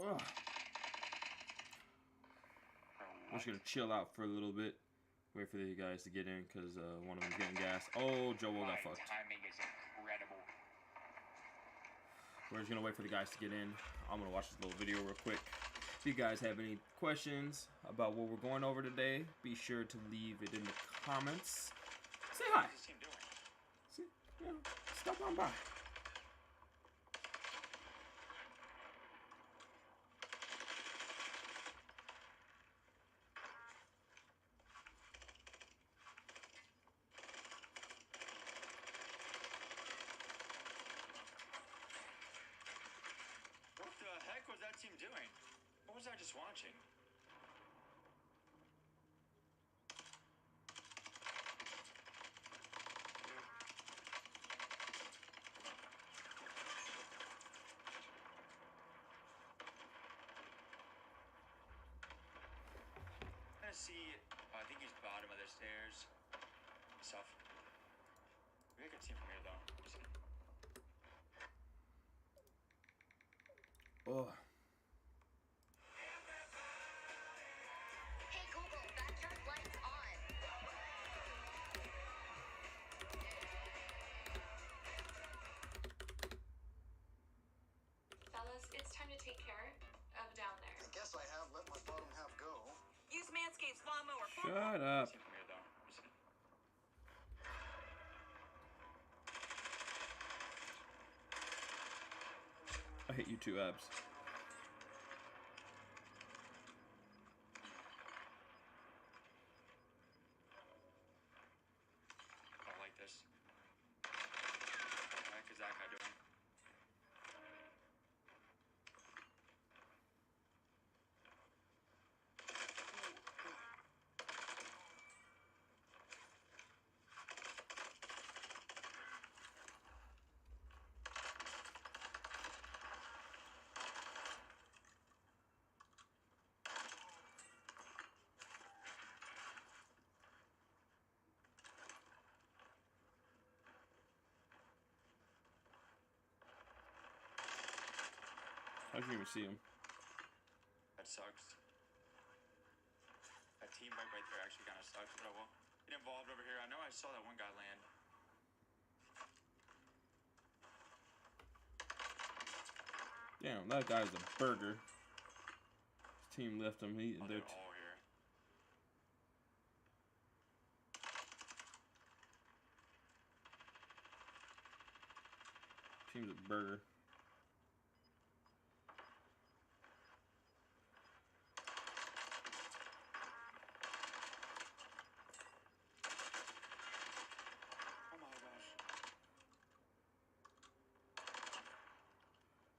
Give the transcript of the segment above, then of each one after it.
Ugh. I'm just gonna chill out for a little bit. Wait for the guys to get in because one of them's getting gas. Oh, Joel got fucked. Timing is incredible. We're just gonna wait for the guys to get in. I'm gonna watch this little video real quick. If you guys have any questions about what we're going over today, be sure to leave it in the comments. Say hi. What's this team doing? See, you know, stop on by. What the heck was that team doing? What was I just watching? I'm gonna see. I think he's bottom of the stairs. Stuff. We can see from here though. Oh. Hey Google, backyard lights on. Fellas, it's time to take care of down there. I guess I have let my bottom half go. Use Manscaped's lawnmower. Shut up. See from here though. I hate you too, Abs. I don't like this. What the heck is that guy doing? How'd you even see him? That sucks. That team right there actually kind of sucks, but well, get involved over here. I know I saw that one guy land. Damn, that guy's a burger. His team left him. Oh, they're all here. Team's a burger. Oh my gosh.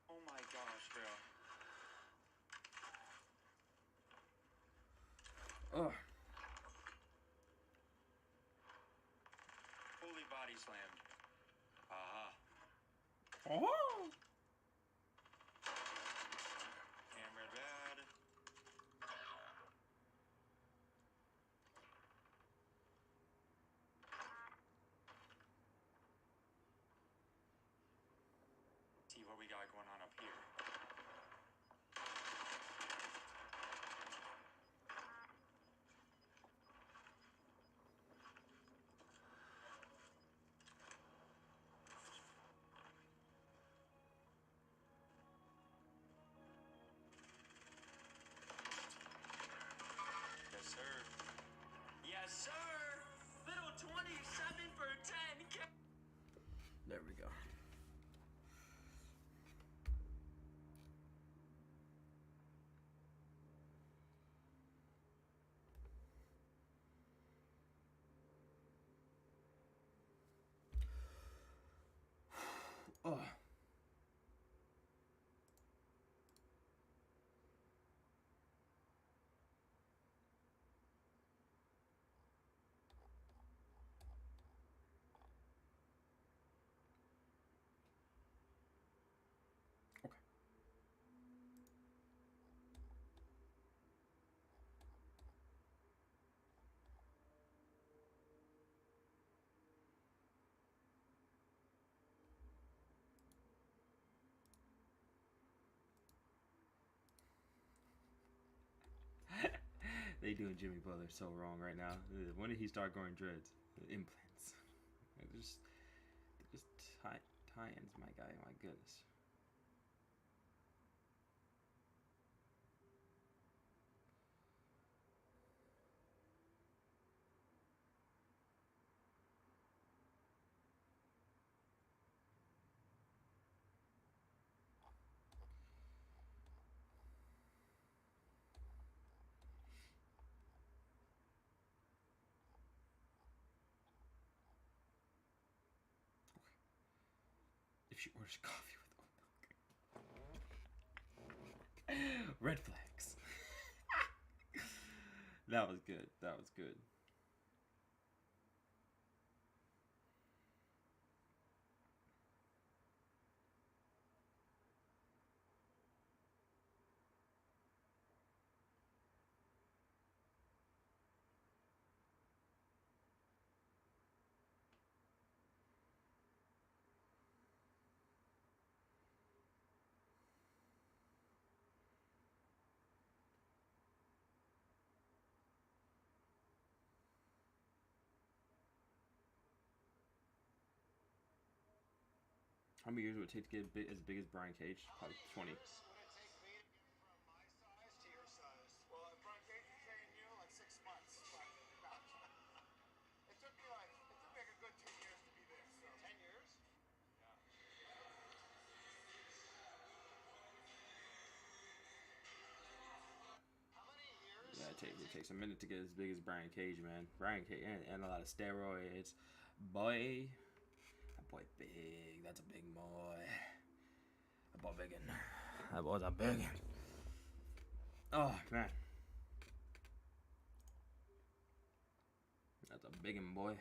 Oh my gosh, bro. Ugh. Fully body slammed. Aha. Oh. Camera bad. See what we got going on up here. They doing Jimmy Butler so wrong right now. When did he start growing dreads? Implants. They're just tie-ins, my guy. My goodness. If she orders coffee with oat milk. Red flags. That was good. That was good. How many years would it take to get as big as Brian Cage? Probably 20. Would it take me to get from my size to your size? Well, if Brian Cage is saying you, like 6 months. But it took me like a good 10 years to be this. So. 10 years? How many years? Yeah, it takes a minute to get as big as Brian Cage, man. Brian Cage and a lot of steroids. Boy, that boy big. That's a big boy. That boy biggin'. That boy's a biggin'. Oh man, that's a biggin' boy.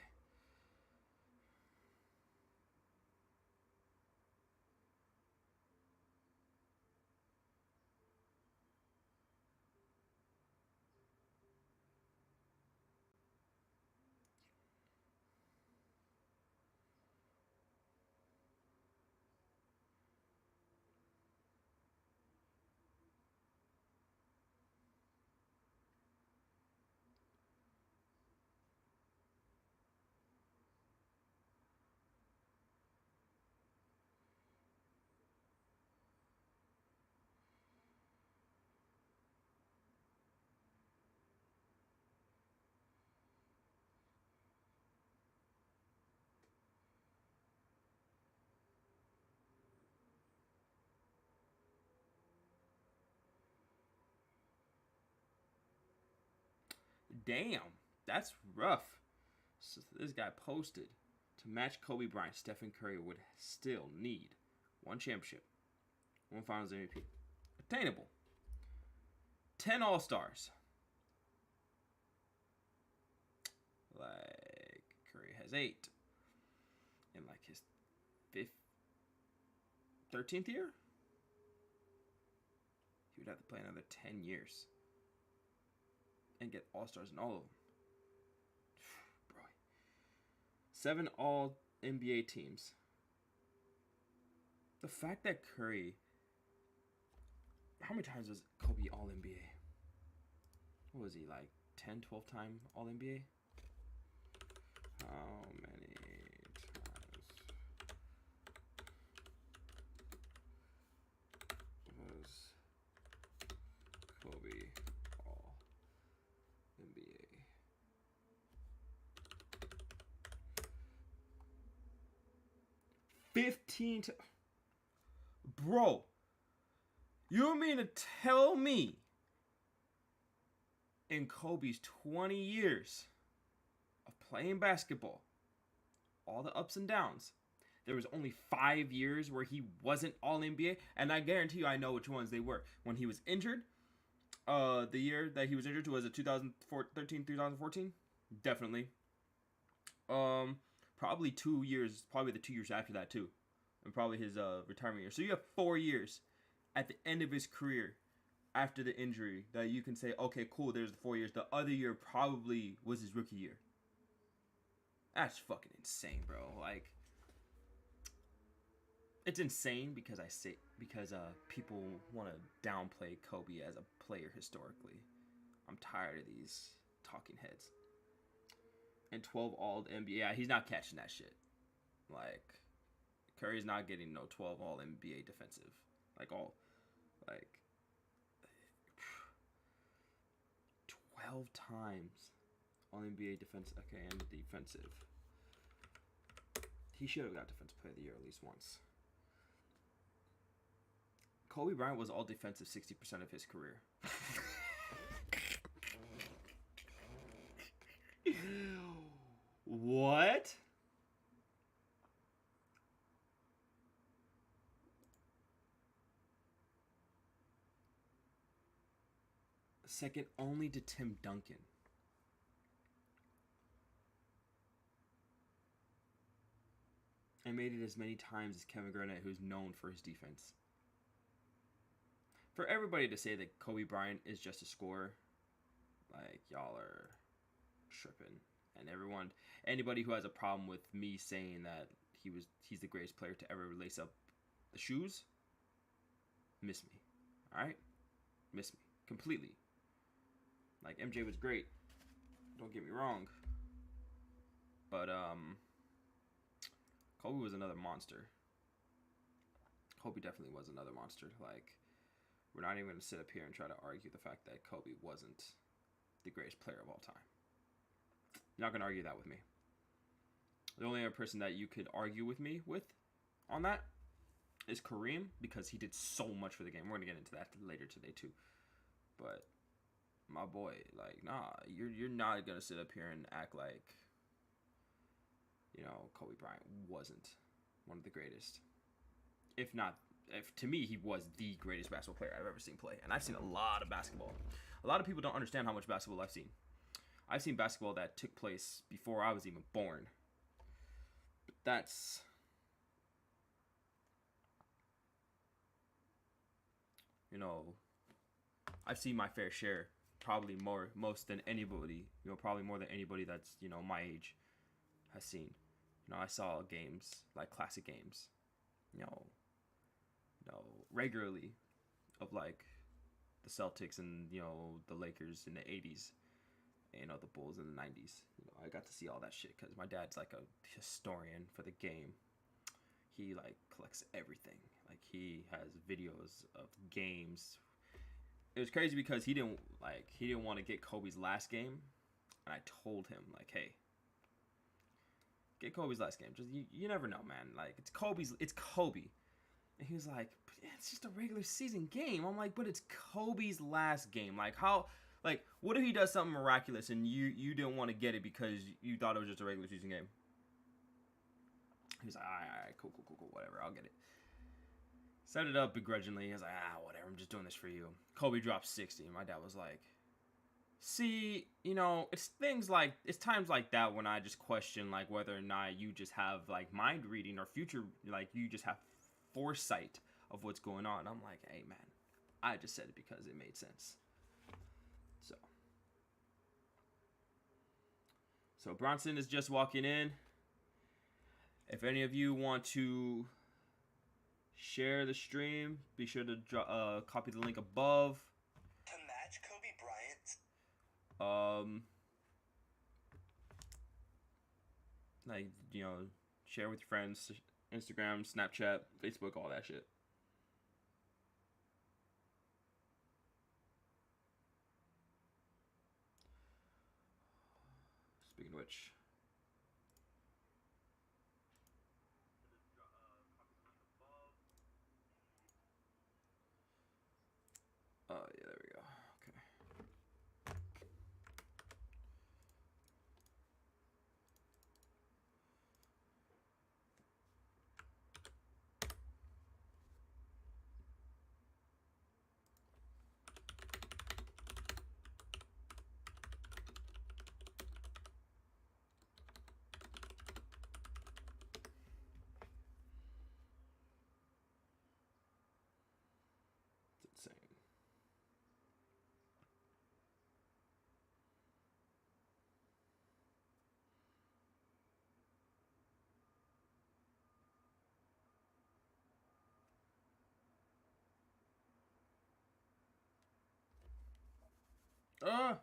Damn, that's rough. So this guy posted to match Kobe Bryant, Stephen Curry would still need one championship, one Finals MVP, attainable, 10 All-Stars. Like Curry has 8 in like his 13th year. He would have to play another 10 years and get All-Stars in all of them. Bro. 7 All-NBA teams. The fact that Curry... How many times was Kobe All-NBA? What was he, like 10, 12 time All-NBA? How many times was Kobe All-NBA? Bro, you mean to tell me in Kobe's 20 years of playing basketball, all the ups and downs, there was only 5 years where he wasn't All-NBA? And I guarantee you I know which ones they were. When he was injured, the year that he was injured, was it 2013, 2014? Definitely. Probably 2 years, probably the 2 years after that too. And probably his retirement year. So you have 4 years at the end of his career after the injury that you can say, okay, cool, there's the 4 years. The other year probably was his rookie year. That's fucking insane, bro. Like, it's insane because people want to downplay Kobe as a player historically. I'm tired of these talking heads. And 12 all NBA. Yeah, he's not catching that shit. Like, Curry's not getting no 12 all NBA defensive. Like 12 times all NBA defense. Okay, and defensive. He should have got defensive player of the year at least once. Kobe Bryant was all defensive 60% of his career. What? Second only to Tim Duncan. And made it as many times as Kevin Garnett, who's known for his defense. For everybody to say that Kobe Bryant is just a scorer, like, y'all are tripping. And anybody who has a problem with me saying that he's the greatest player to ever lace up the shoes, miss me. Alright? Miss me. Completely. Like, MJ was great. Don't get me wrong. But, Kobe was another monster. Kobe definitely was another monster. Like, we're not even going to sit up here and try to argue the fact that Kobe wasn't the greatest player of all time. You're not going to argue that with me. The only other person that you could argue with me with on that is Kareem, because he did so much for the game. We're going to get into that later today too. But my boy, like, nah, you're not going to sit up here and act like, you know, Kobe Bryant wasn't one of the greatest. If to me, he was the greatest basketball player I've ever seen play. And I've seen a lot of basketball. A lot of people don't understand how much basketball I've seen. I've seen basketball that took place before I was even born. But that's... You know, I've seen my fair share, probably most than anybody, you know, probably more than anybody that's, you know, my age has seen. You know, I saw games, like classic games, you know, regularly of like the Celtics and, you know, the Lakers in the 80s, you know, the Bulls in the 90s. You know, I got to see all that shit because my dad's like a historian for the game. He like collects everything. Like he has videos of games. It was crazy because he didn't want to get Kobe's last game, and I told him like, hey, get Kobe's last game. Just you never know, man. Like it's Kobe. And he was like, it's just a regular season game. I'm like, but it's Kobe's last game. Like how, like what if he does something miraculous and you didn't want to get it because you thought it was just a regular season game? He was like, all right, cool, whatever, I'll get it. Set it up begrudgingly. He was like, whatever, I'm just doing this for you. Kobe dropped 60. And my dad was like, see, you know, it's times like that when I just question, like, whether or not you just have, like, mind reading or future, like, you just have foresight of what's going on. I'm like, hey, man, I just said it because it made sense. So Bronson is just walking in. If any of you want to share the stream, be sure to copy the link above. To match Kobe Bryant. Like, you know, share with your friends, Instagram, Snapchat, Facebook, all that shit. Speaking of which, oh yeah, there we go. Okay. Uh.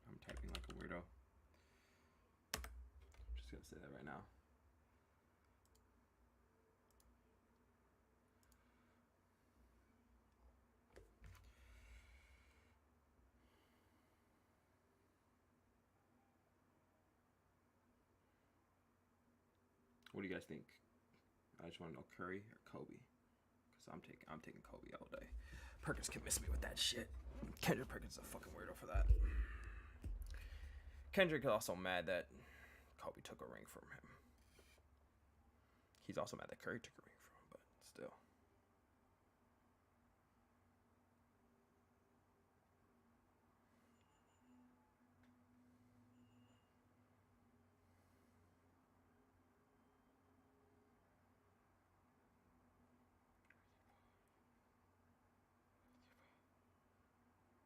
I'm typing like a weirdo. I'm just gonna say that right now. What do you guys think? I just want to know Curry or Kobe, because I'm taking Kobe all day. Perkins can miss me with that shit. Kendrick Perkins is a fucking weirdo for that. Kendrick is also mad that Kobe took a ring from him. He's also mad that Curry took a ring from him, but still.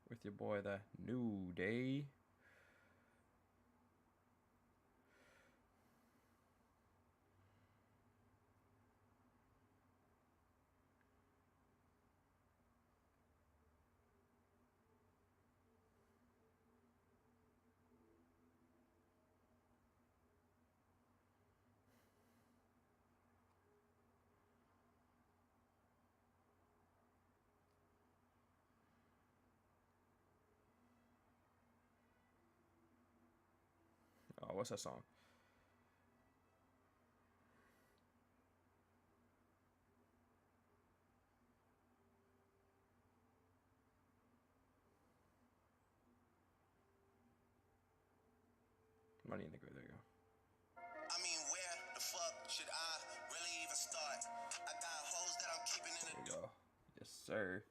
With your boy, the New Day. Oh, what's that song? Money in the Grave. There you go. I mean, where the fuck should I really even start? I got hoes that I'm keeping in There the you go. Yes, sir.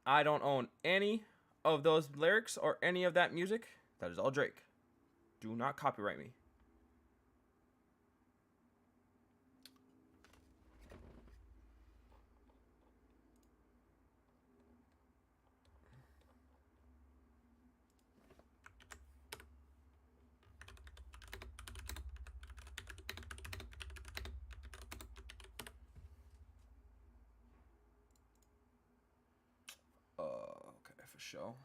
I don't own any of those lyrics or any of that music. That is all Drake. Do not copyright me. Okay, for sure.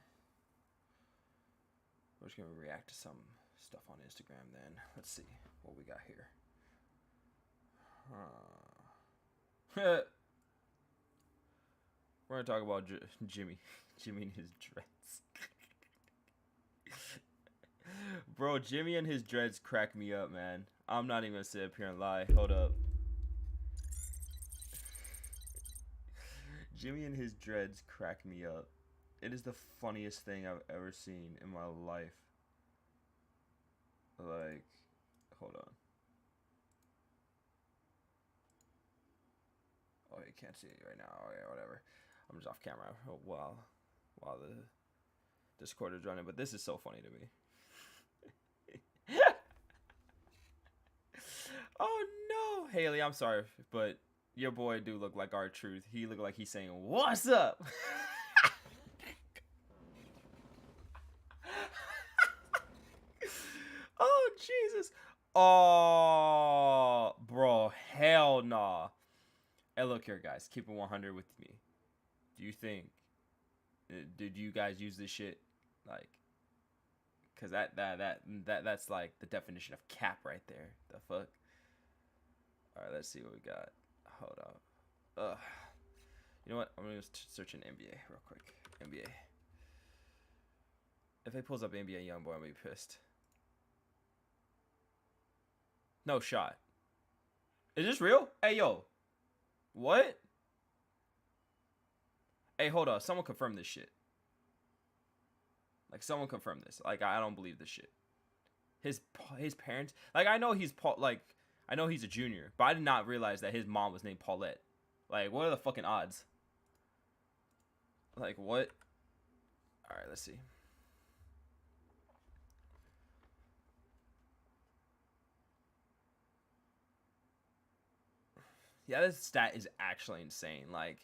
We're just gonna react to some stuff on Instagram then. Let's see what we got here. We're gonna talk about Jimmy and his dreads. Bro, Jimmy and his dreads crack me up, man. I'm not even gonna sit up here and lie. Hold up. Jimmy and his dreads crack me up. It is the funniest thing I've ever seen in my life. Like, hold on. Oh, you can't see it right now. Oh, yeah, whatever. I'm just off camera while the Discord is running. But this is so funny to me. Oh no, Haley, I'm sorry, but your boy do look like R-Truth. He look like he's saying, "What's up?" Oh Jesus! Oh, bro, hell nah. Hey, look here, guys. Keep it 100 with me. Do you think? Did you guys use this shit? Like, cause that's like the definition of cap right there. The fuck. All right, let's see what we got. Hold up. You know what? I'm gonna search an NBA real quick. NBA. If it pulls up NBA Youngboy, I'm gonna be pissed. No shot. Is this real? Hey, yo. What? Hey, hold up. Someone confirm this shit. Like, someone confirm this. Like, I don't believe this shit. His parents... Like, I know he's I know he's a junior, but I did not realize that his mom was named Paulette. Like, what are the fucking odds? Like, what? Alright, let's see. Yeah, this stat is actually insane. Like,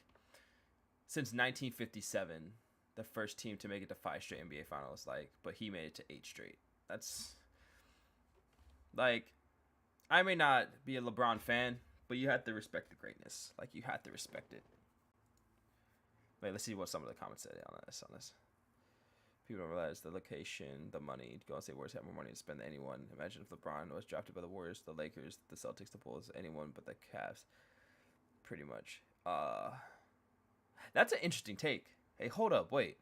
since 1957, the first team to make it to 5 straight NBA finals. Like, but he made it to 8 straight. That's... Like, I may not be a LeBron fan, but you have to respect the greatness. Like, you have to respect it. Wait, let's see what some of the comments said on this. People don't realize the location, the money. Golden State Warriors have more money to spend than anyone. Imagine if LeBron was drafted by the Warriors, the Lakers, the Celtics, the Bulls, anyone but the Cavs. Pretty much. That's an interesting take. Hey, hold up, wait.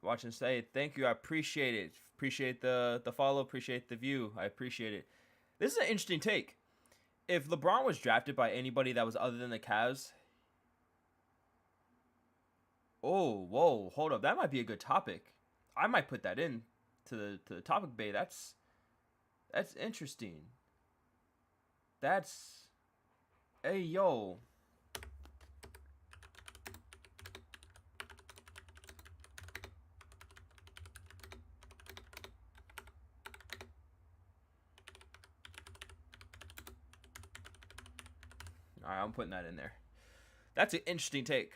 Watch and say thank you. I appreciate it. Appreciate the follow. Appreciate the view. I appreciate it. This is an interesting take. If LeBron was drafted by anybody that was other than the Cavs. Oh, whoa, hold up. That might be a good topic. I might put that in to the topic bay. That's interesting. That's... Hey, yo. Alright, I'm putting that in there. That's an interesting take.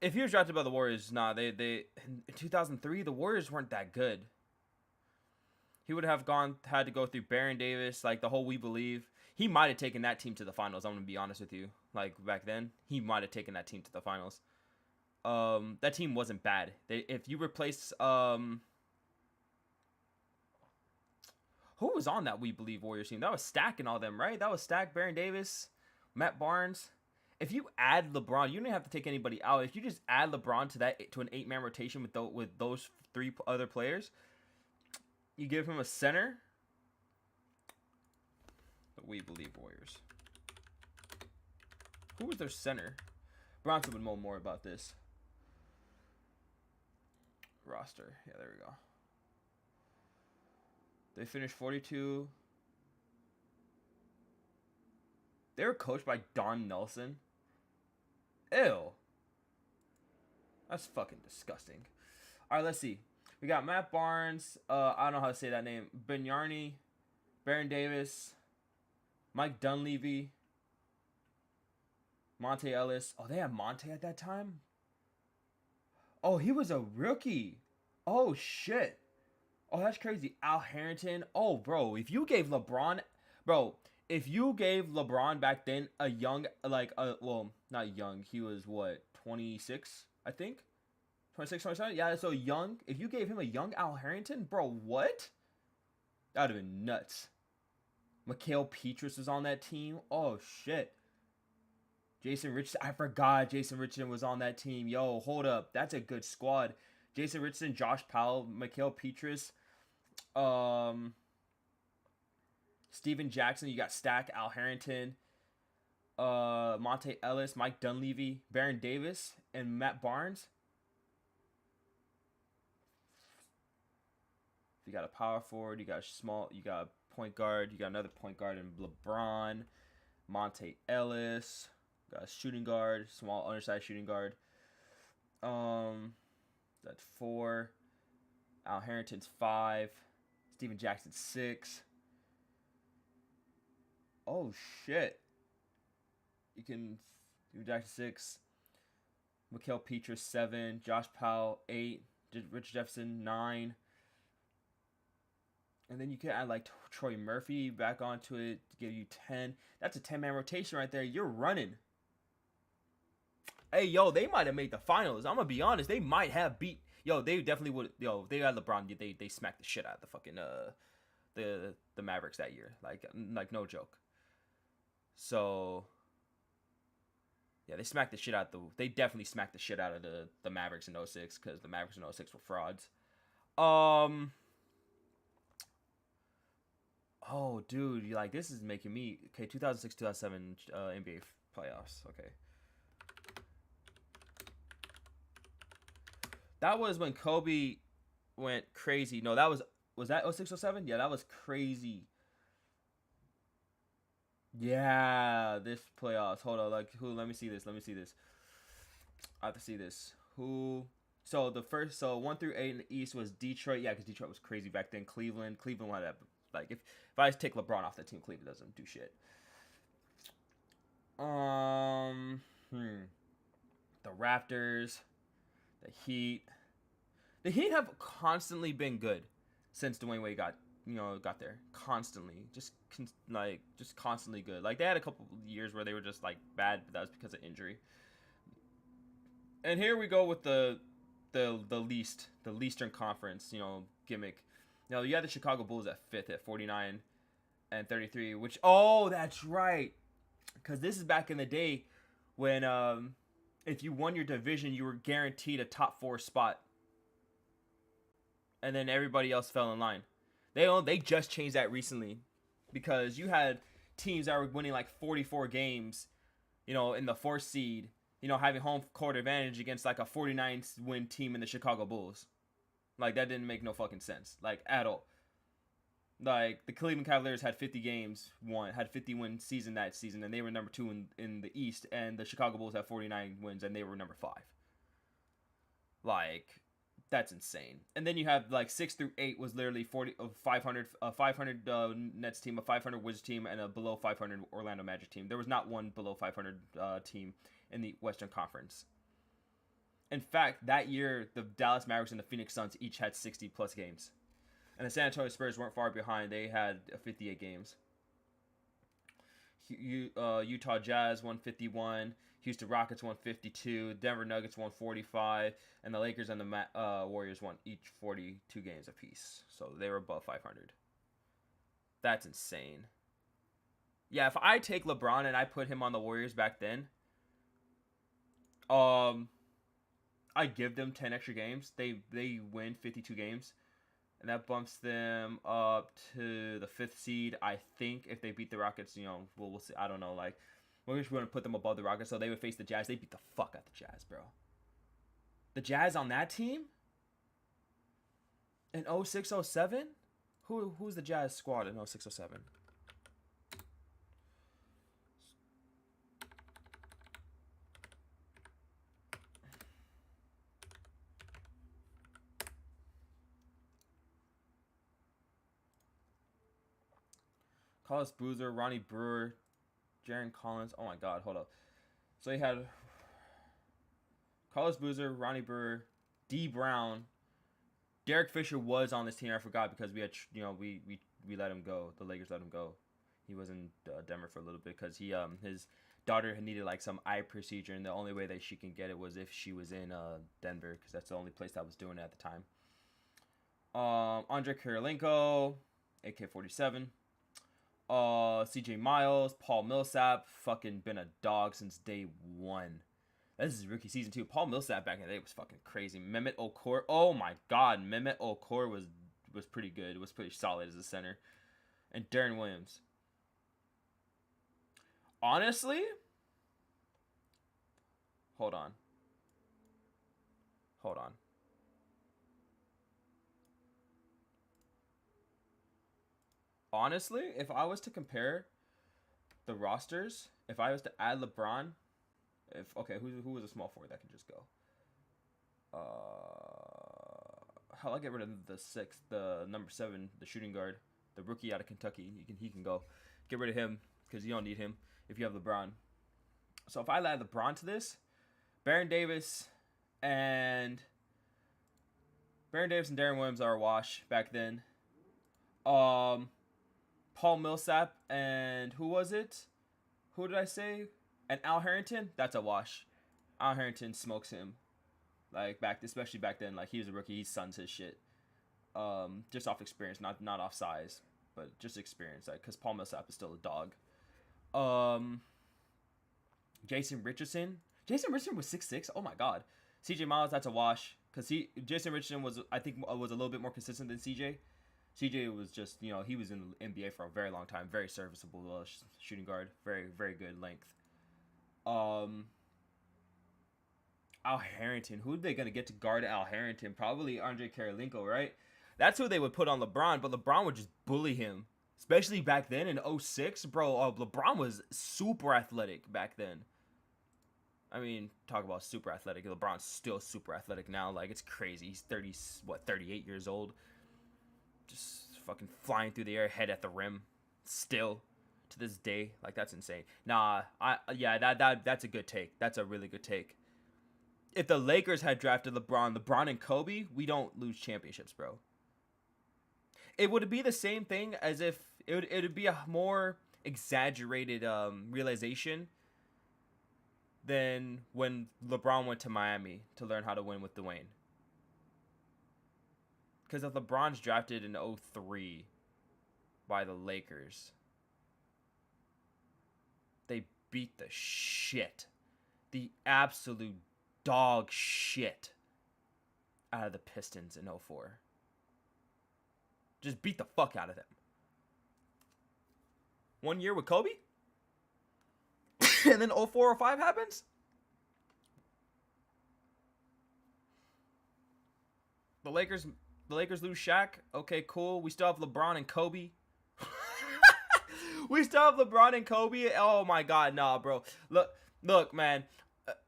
If he was drafted by the Warriors, they in 2003, the Warriors weren't that good. He would have had to go through Baron Davis, like the whole We Believe. He might have taken that team to the finals. I'm gonna be honest with you. Like back then, he might have taken that team to the finals. That team wasn't bad. If you replace who was on that We Believe Warriors team? That was Stack and all them, right? That was Stack, Baron Davis, Matt Barnes. If you add LeBron, you don't have to take anybody out. If you just add LeBron to an 8-man rotation with those 3 other players, you give him a center. The We Believe Warriors. Who was their center? Bronson would know more about this. Roster. Yeah, there we go. They finished 42. They were coached by Don Nelson. Ew. That's fucking disgusting. Alright, let's see. We got Matt Barnes. I don't know how to say that name. Benyarny. Baron Davis. Mike Dunleavy. Monte Ellis. Oh, they had Monte at that time? Oh, he was a rookie. Oh, shit. Oh, that's crazy. Al Harrington. Oh, bro. If you gave LeBron back then a young, well, not young. He was, what, 26, I think? 26, 27? Yeah, so young. If you gave him a young Al Harrington, bro, what? That would have been nuts. Mikhail Petrus was on that team. Oh, shit. Jason Richardson. I forgot Jason Richardson was on that team. Yo, hold up. That's a good squad. Jason Richardson, Josh Powell, Mikhail Petrus, Steven Jackson. You got Stack, Al Harrington, Monte Ellis, Mike Dunleavy, Baron Davis, and Matt Barnes. You got a power forward. You got you got a point guard. You got another point guard in LeBron, Monte Ellis. Got a shooting guard, small undersized shooting guard. That's 4. Al Harrington's 5. Steven Jackson's 6. Oh shit! Steven Jackson 6. Mikhail Petrus 7. Josh Powell 8. Rich Jefferson 9. And then you can add like Troy Murphy back onto it to give you 10. That's a 10-man rotation right there. You're running. Hey, yo, they might have made the finals. I'm gonna be honest. They might have beat. Yo, they definitely would. Yo, they had LeBron. They smacked the shit out of the fucking the Mavericks that year. Like no joke. So yeah, they smacked the shit out. They definitely smacked the shit out of the Mavericks in 06 because the Mavericks in 06 were frauds. Oh, dude, like this is making me okay. 2006, 2007 NBA playoffs. Okay, that was when Kobe went crazy. No, was that 06, 07? Yeah, that was crazy. Yeah, this playoffs. Hold on, like who? Let me see this. Let me see this. I have to see this. Who? So the first, so 1 through 8 in the East was Detroit. Yeah, because Detroit was crazy back then. Cleveland wanted that. Like if I take LeBron off the team, Cleveland doesn't do shit. The Raptors, the Heat. The Heat have constantly been good since Dwayne Wade got there. Constantly, just constantly good. Like they had a couple years where they were just like bad, but that was because of injury. And here we go with the Eastern Conference, gimmick. You had the Chicago Bulls at 5th at 49 and 33, which that's right, because this is back in the day when if you won your division, you were guaranteed a top 4 spot, and then everybody else fell in line. They just changed that recently, because you had teams that were winning like 44 games, in the 4th seed. Having home court advantage against like a 49-win team in the Chicago Bulls. Like, that didn't make no fucking sense. Like, at all. Like, the Cleveland Cavaliers had 50-win season that season, and they were number 2 in the East, and the Chicago Bulls had 49 wins, and they were number 5. Like, that's insane. And then you have, like, 6 through 8 was literally 500 Nets team, a 500 Wizards team, and a below 500 Orlando Magic team. There was not one below 500 team in the Western Conference. In fact, that year, the Dallas Mavericks and the Phoenix Suns each had 60-plus games. And the San Antonio Spurs weren't far behind. They had 58 games. Utah Jazz 151, Houston Rockets 152, Denver Nuggets 145, and the Lakers and the Warriors won each 42 games apiece. So they were above 500. That's insane. Yeah, if I take LeBron and I put him on the Warriors back then, I give them 10 extra games. They win 52 games. And that bumps them up to the 5th seed, I think. If they beat the Rockets, we'll see. I don't know. Like, we're just going to put them above the Rockets. So they would face the Jazz. They beat the fuck out the Jazz, bro. The Jazz on that team? In 06, 07? Who's the Jazz squad in 06, 07? Carlos Boozer, Ronnie Brewer, Jaren Collins. Oh my God, hold up. So he had Carlos Boozer, Ronnie Brewer, D Brown. Derek Fisher was on this team. I forgot because we had we let him go. The Lakers let him go. He was in Denver for a little bit because his daughter had needed like some eye procedure, and the only way that she can get it was if she was in Denver, because that's the only place that was doing it at the time. Andre Kirilenko, AK-47. CJ Miles, Paul Millsap, fucking been a dog since day 1. This is rookie season 2. Paul Millsap back in the day was fucking crazy. Mehmet Okur, oh my God, Mehmet Okur was pretty good. Was pretty solid as a center. And Darren Williams. Honestly, hold on. Honestly, if I was to compare the rosters, if I was to add LeBron, who was a small forward that can just go? I'll get rid of the number 7, the shooting guard, the rookie out of Kentucky. He can go. Get rid of him because you don't need him if you have LeBron. So if I add LeBron to this, Baron Davis and Darren Williams are a wash back then. Paul Millsap and who was it? Who did I say? And Al Harrington? That's a wash. Al Harrington smokes him. Like especially back then, like he was a rookie, he suns his shit. Just off experience, not off size, but just experience. Like, cause Paul Millsap is still a dog. Jason Richardson was 6'6". Oh my God. CJ Miles, that's a wash. because Jason Richardson was, I think, was a little bit more consistent than CJ. CJ was just, you know, he was in the NBA for a very long time, very serviceable shooting guard, very, very good length. Al Harrington, who are they gonna get to guard Al Harrington? Probably Andre Karolinko, right? That's who they would put on LeBron, but LeBron would just bully him, especially back then in 06, bro. LeBron was super athletic back then. I mean, talk about super athletic. LeBron's still super athletic now. Like, it's crazy. He's 38 years old. Just fucking flying through the air, head at the rim. Still, to this day. Like, that's insane. Nah, that's a good take. That's a really good take. If the Lakers had drafted LeBron and Kobe, we don't lose championships, bro. It would be the same thing as if it would be a more exaggerated realization than when LeBron went to Miami to learn how to win with Dwayne. Because if LeBron's drafted in 03 by the Lakers, they beat the absolute dog shit out of the Pistons in 04. Just beat the fuck out of them. 1 year with Kobe? And then 04 05 happens? The Lakers lose Shaq. Okay, cool. We still have LeBron and Kobe. We still have LeBron and Kobe. Oh my god, nah, bro. Look, man.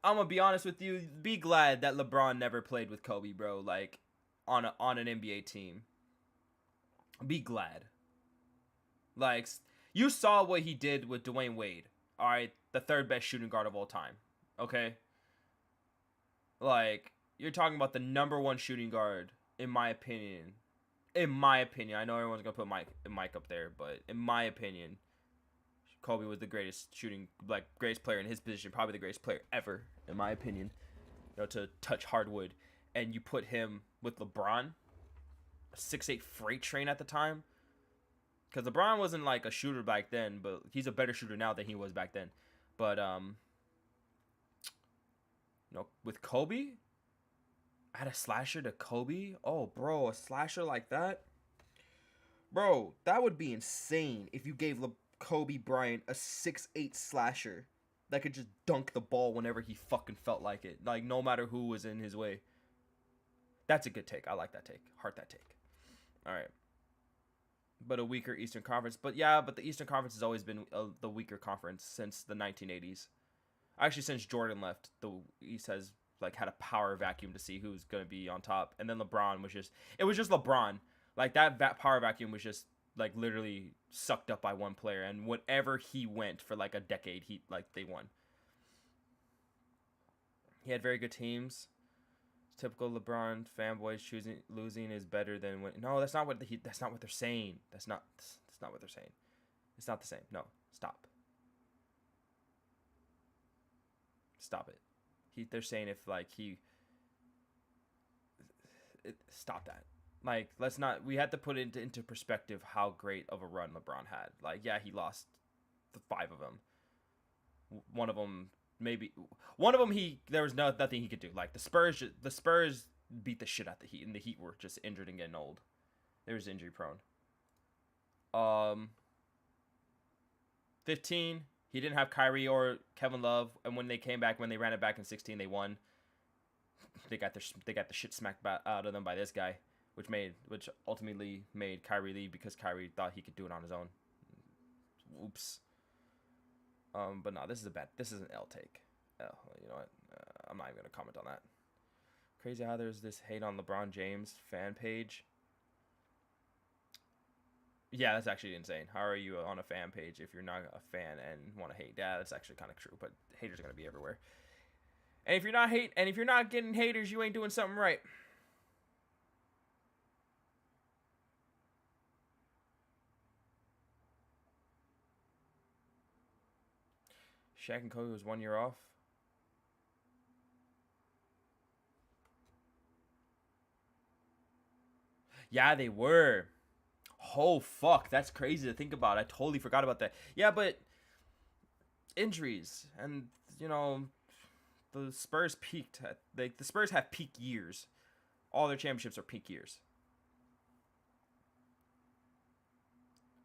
I'm gonna be honest with you. Be glad that LeBron never played with Kobe, bro. Like, on an NBA team. Be glad. Like, you saw what he did with Dwayne Wade. All right, the third best shooting guard of all time. Okay? Like, you're talking about the number one shooting guard, in my opinion. In my opinion. I know everyone's going to put Mike up there, but in my opinion, Kobe was the greatest greatest player in his position, probably the greatest player ever, in my opinion, you know, to touch hardwood. And you put him with LeBron, a 6'8" freight train at the time. Because LeBron wasn't like a shooter back then, but he's a better shooter now than he was back then. But, you know, with Kobe, add a slasher to Kobe. Oh, bro, a slasher like that? Bro, that would be insane if you gave Kobe Bryant a 6'8" slasher that could just dunk the ball whenever he fucking felt like it. Like, no matter who was in his way. That's a good take. I like that take. Heart that take. All right. But a weaker Eastern Conference. But the Eastern Conference has always been the weaker conference since the 1980s. Actually, since Jordan left, the East has like had a power vacuum to see who's going to be on top. And then LeBron was just LeBron. Like, that power vacuum was just like literally sucked up by one player. And whenever he went for like a decade, they won. He had very good teams. Typical LeBron fanboys losing is better than winning. No, that's not what they're saying. That's not what they're saying. It's not the same. No, stop. Stop it. They're saying if like stop that. Like, let's not. We had to put it into perspective how great of a run LeBron had. Like, yeah, he lost the 5 of them. One of them. There was nothing he could do. Like, the Spurs beat the shit out of the Heat, and the Heat were just injured and getting old. They was injury prone. 15, he didn't have Kyrie or Kevin Love, and when they ran it back in 16, they won. They got the shit smacked out of them by this guy, which ultimately made Kyrie leave because Kyrie thought he could do it on his own. Oops. But no, this is an L take. Oh, you know what? I'm not even gonna comment on that. Crazy how there's this hate on LeBron James fan page. Yeah, that's actually insane. How are you on a fan page if you're not a fan and want to hate? Yeah, that's actually kind of true. But haters are gonna be everywhere. And if you're not getting haters, you ain't doing something right. Shaq and Kobe was 1 year off. Yeah, they were. Oh, fuck. That's crazy to think about. I totally forgot about that. Yeah, but injuries. And, you know, the Spurs peaked. The Spurs have peak years All their championships are peak years.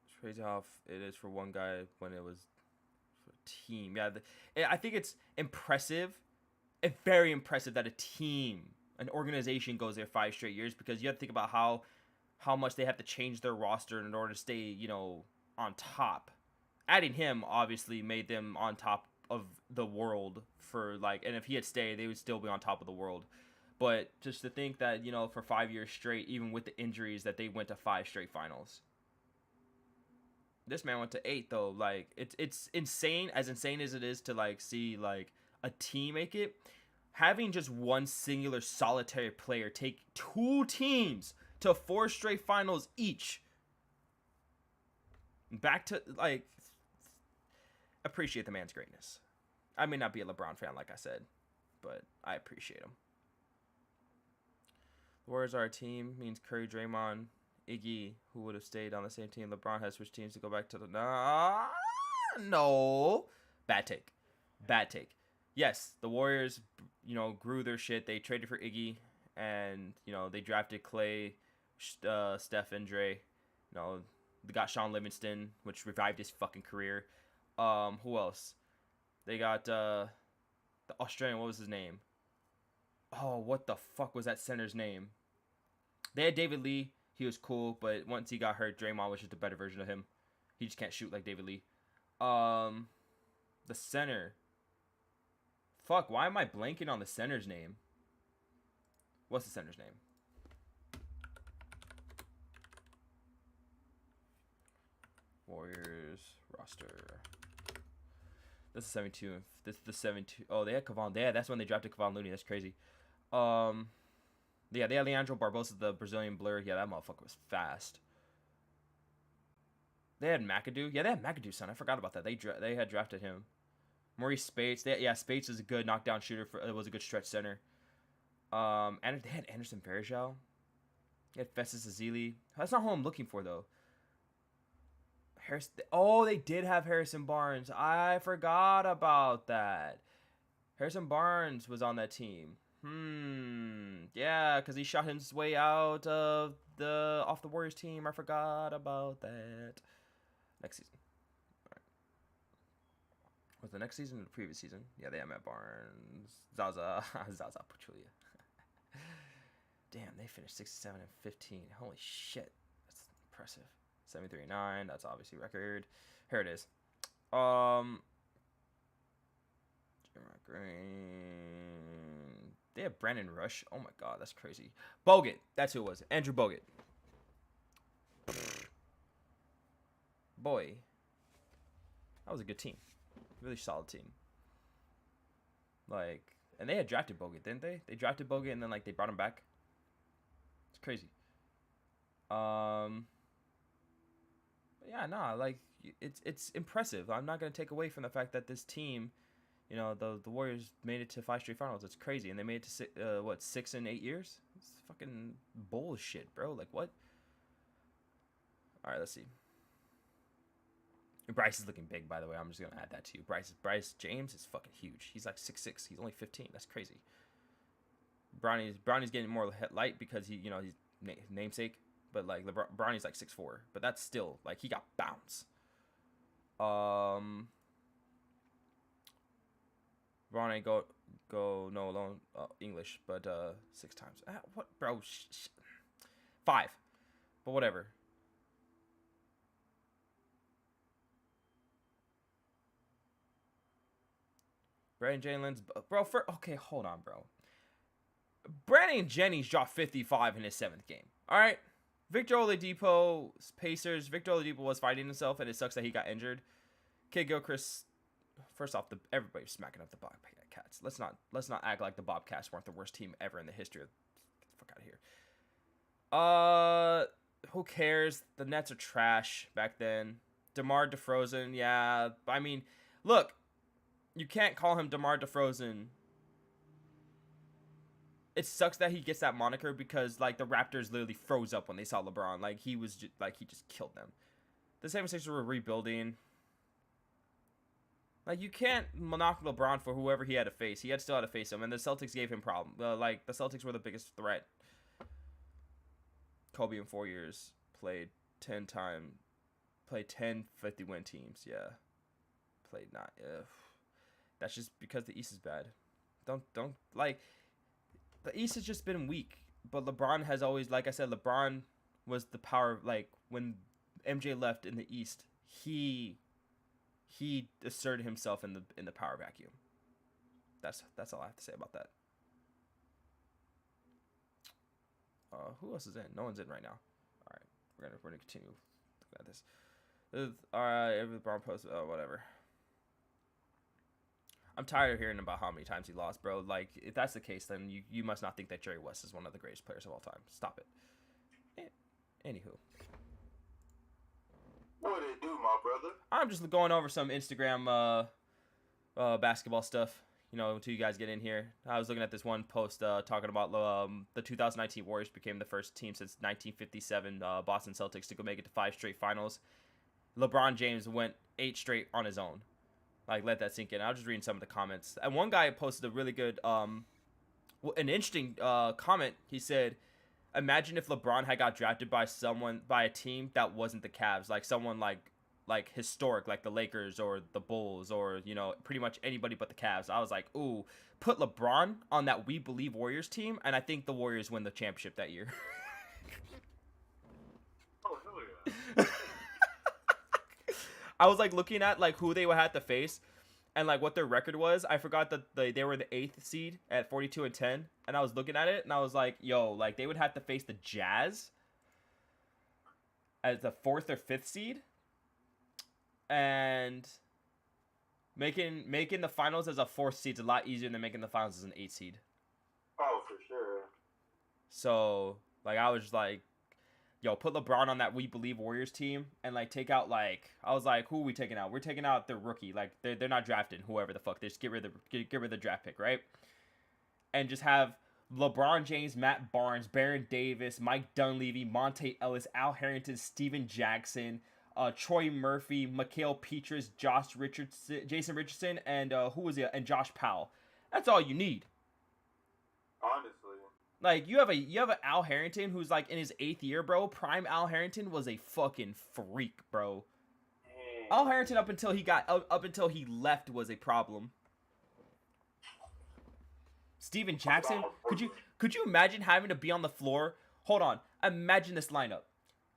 It's crazy how it is for one guy when it was for a team. Yeah, I think it's impressive. It's very impressive that a team, an organization goes there 5 straight years, because you have to think about how much they have to change their roster in order to stay, you know, on top. Adding him obviously made them on top of the world for like, and if he had stayed, they would still be on top of the world. But just to think that, you know, for 5 years straight, even with the injuries, that they went to 5 straight finals. This man went to 8 though. Like it's insane as it is to like see like a team make it. Having just one singular solitary player take 2 teams to 4 straight finals each. Back to like, appreciate the man's greatness. I may not be a LeBron fan, like I said, but I appreciate him. The Warriors are a team means Curry, Draymond, Iggy, who would have stayed on the same team. LeBron has switched teams to go back to the no. Bad take. Yes, the Warriors, you know, grew their shit. They traded for Iggy, and you know they drafted Clay, Steph, and Dre. You know, they got Sean Livingston, which revived his fucking career. Who else? They got the Australian. What was his name? Oh, what the fuck was that center's name? They had David Lee. He was cool, but once he got hurt, Draymond was just a better version of him. He just can't shoot like David Lee. The center. Fuck, why am I blanking on the center's name? What's the center's name? Warriors roster. This is 72. This is the 72. Oh, they had Kevon. Yeah, that's when they drafted Kevon Looney. That's crazy. Yeah, they had Leandro Barbosa, the Brazilian blur. Yeah, that motherfucker was fast. They had McAdoo. Yeah, they had McAdoo, son. I forgot about that. They had drafted him. Maurice Spates. Spates is a good knockdown shooter. It was a good stretch center. And they had Anderson Varejao. They had Festus Ezeli. That's not who I'm looking for, though. They did have Harrison Barnes. I forgot about that. Harrison Barnes was on that team. Yeah, because he shot his way out of off the Warriors team. I forgot about that. Next season. All right. Was the next season or the previous season? Yeah, they had Matt Barnes, Zaza Pachulia. Damn, they finished 67 and 15. Holy shit, that's impressive. 73-9. That's obviously record. Here it is. Jeremiah Green. They have Brandon Rush. Oh my god, that's crazy. Bogut. That's who it was. Andrew Bogut. Boy, that was a good team. Really solid team. Like, and they had drafted Bogut, didn't they? They drafted Bogut and then like they brought him back. It's crazy. But yeah, nah, like it's impressive. I'm not gonna take away from the fact that this team, you know, the Warriors made it to 5 straight finals. It's crazy, and they made it to 6 and 8 years. It's fucking bullshit, bro. Like what? All right, let's see. Bryce is looking big, by the way. I'm just gonna add that to you. Bryce James is fucking huge. He's like 6'6". He's only 15. That's crazy. Bronny's getting more light because he's namesake. But like Bronny's like 6'4", but that's still like he got bounce. Bronny go no alone English, but 6 times. What, bro? 5, but whatever. Brandon Jalen's bro. Okay, hold on, bro. Brandon Jennings dropped 55 in his 7th game. All right. Victor Oladipo, Pacers. Victor Oladipo was fighting himself, and it sucks that he got injured. Kid Gilchrist. First off, everybody's smacking up the Bobcats. Let's not act like the Bobcats weren't the worst team ever in the history of. Get the fuck out of here. Who cares? The Nets are trash back then. DeMar DeRozan, yeah. I mean, look, you can't call him DeMar DeRozan. It sucks that he gets that moniker because like the Raptors literally froze up when they saw LeBron. Like he just killed them. The 76ers were rebuilding. Like you can't knock LeBron for whoever he had to face. He still had to face him, and the Celtics gave him problem. Like the Celtics were the biggest threat. Kobe in 4 years played 10 50-win teams. Yeah, played not. Ugh. That's just because the East is bad. Don't like the East has just been weak. But LeBron has always, like I said, LeBron was the power. Like when MJ left in the East, he asserted himself in the power vacuum. That's all I have to say about that. Who else is in? No one's in right now. All right, we're gonna continue looking at this. All right, every LeBron post, whatever. I'm tired of hearing about how many times he lost, bro. Like, if that's the case, then you must not think that Jerry West is one of the greatest players of all time. Stop it. Anywho. What did it do, my brother? I'm just going over some Instagram basketball stuff, until you guys get in here. I was looking at this one post talking about the 2019 Warriors became the first team since 1957 Boston Celtics to go make it to 5 straight finals. LeBron James went 8 straight on his own. Like, let that sink in. I'll just read some of the comments. And one guy posted a really good, an interesting comment. He said, imagine if LeBron had got drafted by a team that wasn't the Cavs. Like, someone like historic, like the Lakers or the Bulls or, pretty much anybody but the Cavs. I was like, ooh, put LeBron on that We Believe Warriors team, and I think the Warriors win the championship that year. Oh, hell yeah. I was like looking at like who they would have to face and like what their record was. I forgot that they were the 8th seed at 42-10, and I was looking at it and I was like, yo, like they would have to face the Jazz as the 4th or 5th seed, and making the finals as a 4th seed is a lot easier than making the finals as an 8th seed. Oh, for sure. So like I was just like, yo, put LeBron on that We Believe Warriors team and like take out like I was like, who are we taking out? We're taking out their rookie. Like they're not drafting whoever the fuck. They just get rid of the draft pick, right? And just have LeBron James, Matt Barnes, Baron Davis, Mike Dunleavy, Monte Ellis, Al Harrington, Steven Jackson, Troy Murphy, Mikhail Petrus, Jason Richardson, and who was it? And Josh Powell. That's all you need. Honestly. Like, you have an Al Harrington who's, like, in his 8th year, bro. Prime Al Harrington was a fucking freak, bro. Dang. Al Harrington, up until he left, was a problem. Steven Jackson, could you imagine having to be on the floor? Hold on. Imagine this lineup.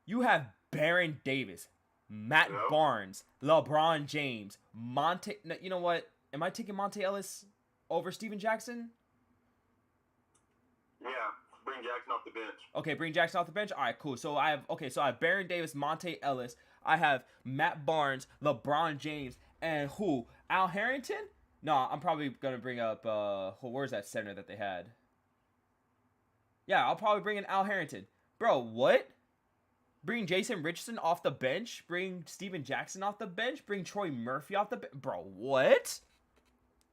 You have Baron Davis, Matt Yep. Barnes, LeBron James, Monte... No, you know what? Am I taking Monte Ellis over Steven Jackson? Yeah, bring Jackson off the bench. Okay, bring Jackson off the bench. All right, cool. So I have Baron Davis, Monte Ellis. I have Matt Barnes, LeBron James, and who? Al Harrington? No, I'm probably gonna bring up where's that center that they had? Yeah, I'll probably bring in Al Harrington. Bro, what? Bring Jason Richardson off the bench. Bring Steven Jackson off the bench. Bring Troy Murphy off the bench. Bro, what?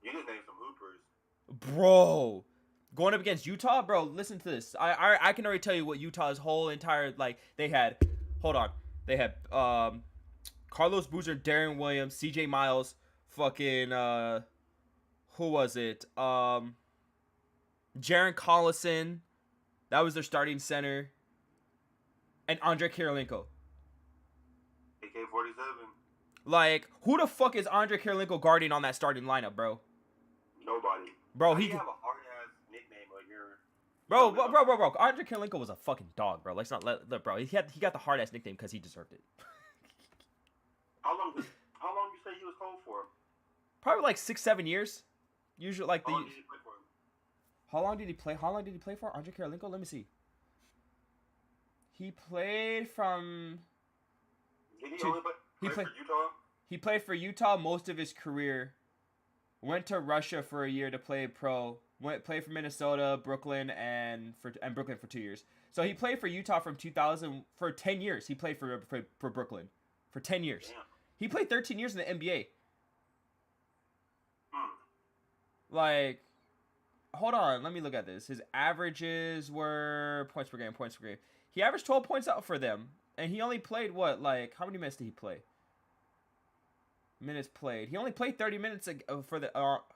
You just named some hoopers. Bro. Going up against Utah, bro, listen to this. I can already tell you what Utah's whole entire, like, they had. Hold on. They had Carlos Boozer, Darren Williams, CJ Miles, fucking, who was it? Jaron Collison. That was their starting center. And Andre Kirilenko. AK-47. Like, who the fuck is Andre Kirilenko guarding on that starting lineup, bro? Nobody. Bro, How he... do you have a hard-ass nickname like you're... Bro. Andre Kirilenko was a fucking dog, bro. Let's not let bro. He got the hard ass nickname because he deserved it. How long you say he was cold for? Probably like 6-7 years. Usually like How the. long did he play for him? How long did he play? How long did he play for? Andre Kirilenko. Let me see. He played from. Did he Two- only he play played- for Utah? He played for Utah most of his career. Went to Russia for a year to play pro. Played for Minnesota, Brooklyn, and Brooklyn for 2 years. So he played for Utah from 2000 for 10 years. He played for Brooklyn for 10 years. Damn. He played 13 years in the NBA. Hmm. Like, hold on, let me look at this. His averages were points per game. He averaged 12 points out for them, and he only played what? Like, how many minutes did he play? Minutes played. He only played 30 minutes for the.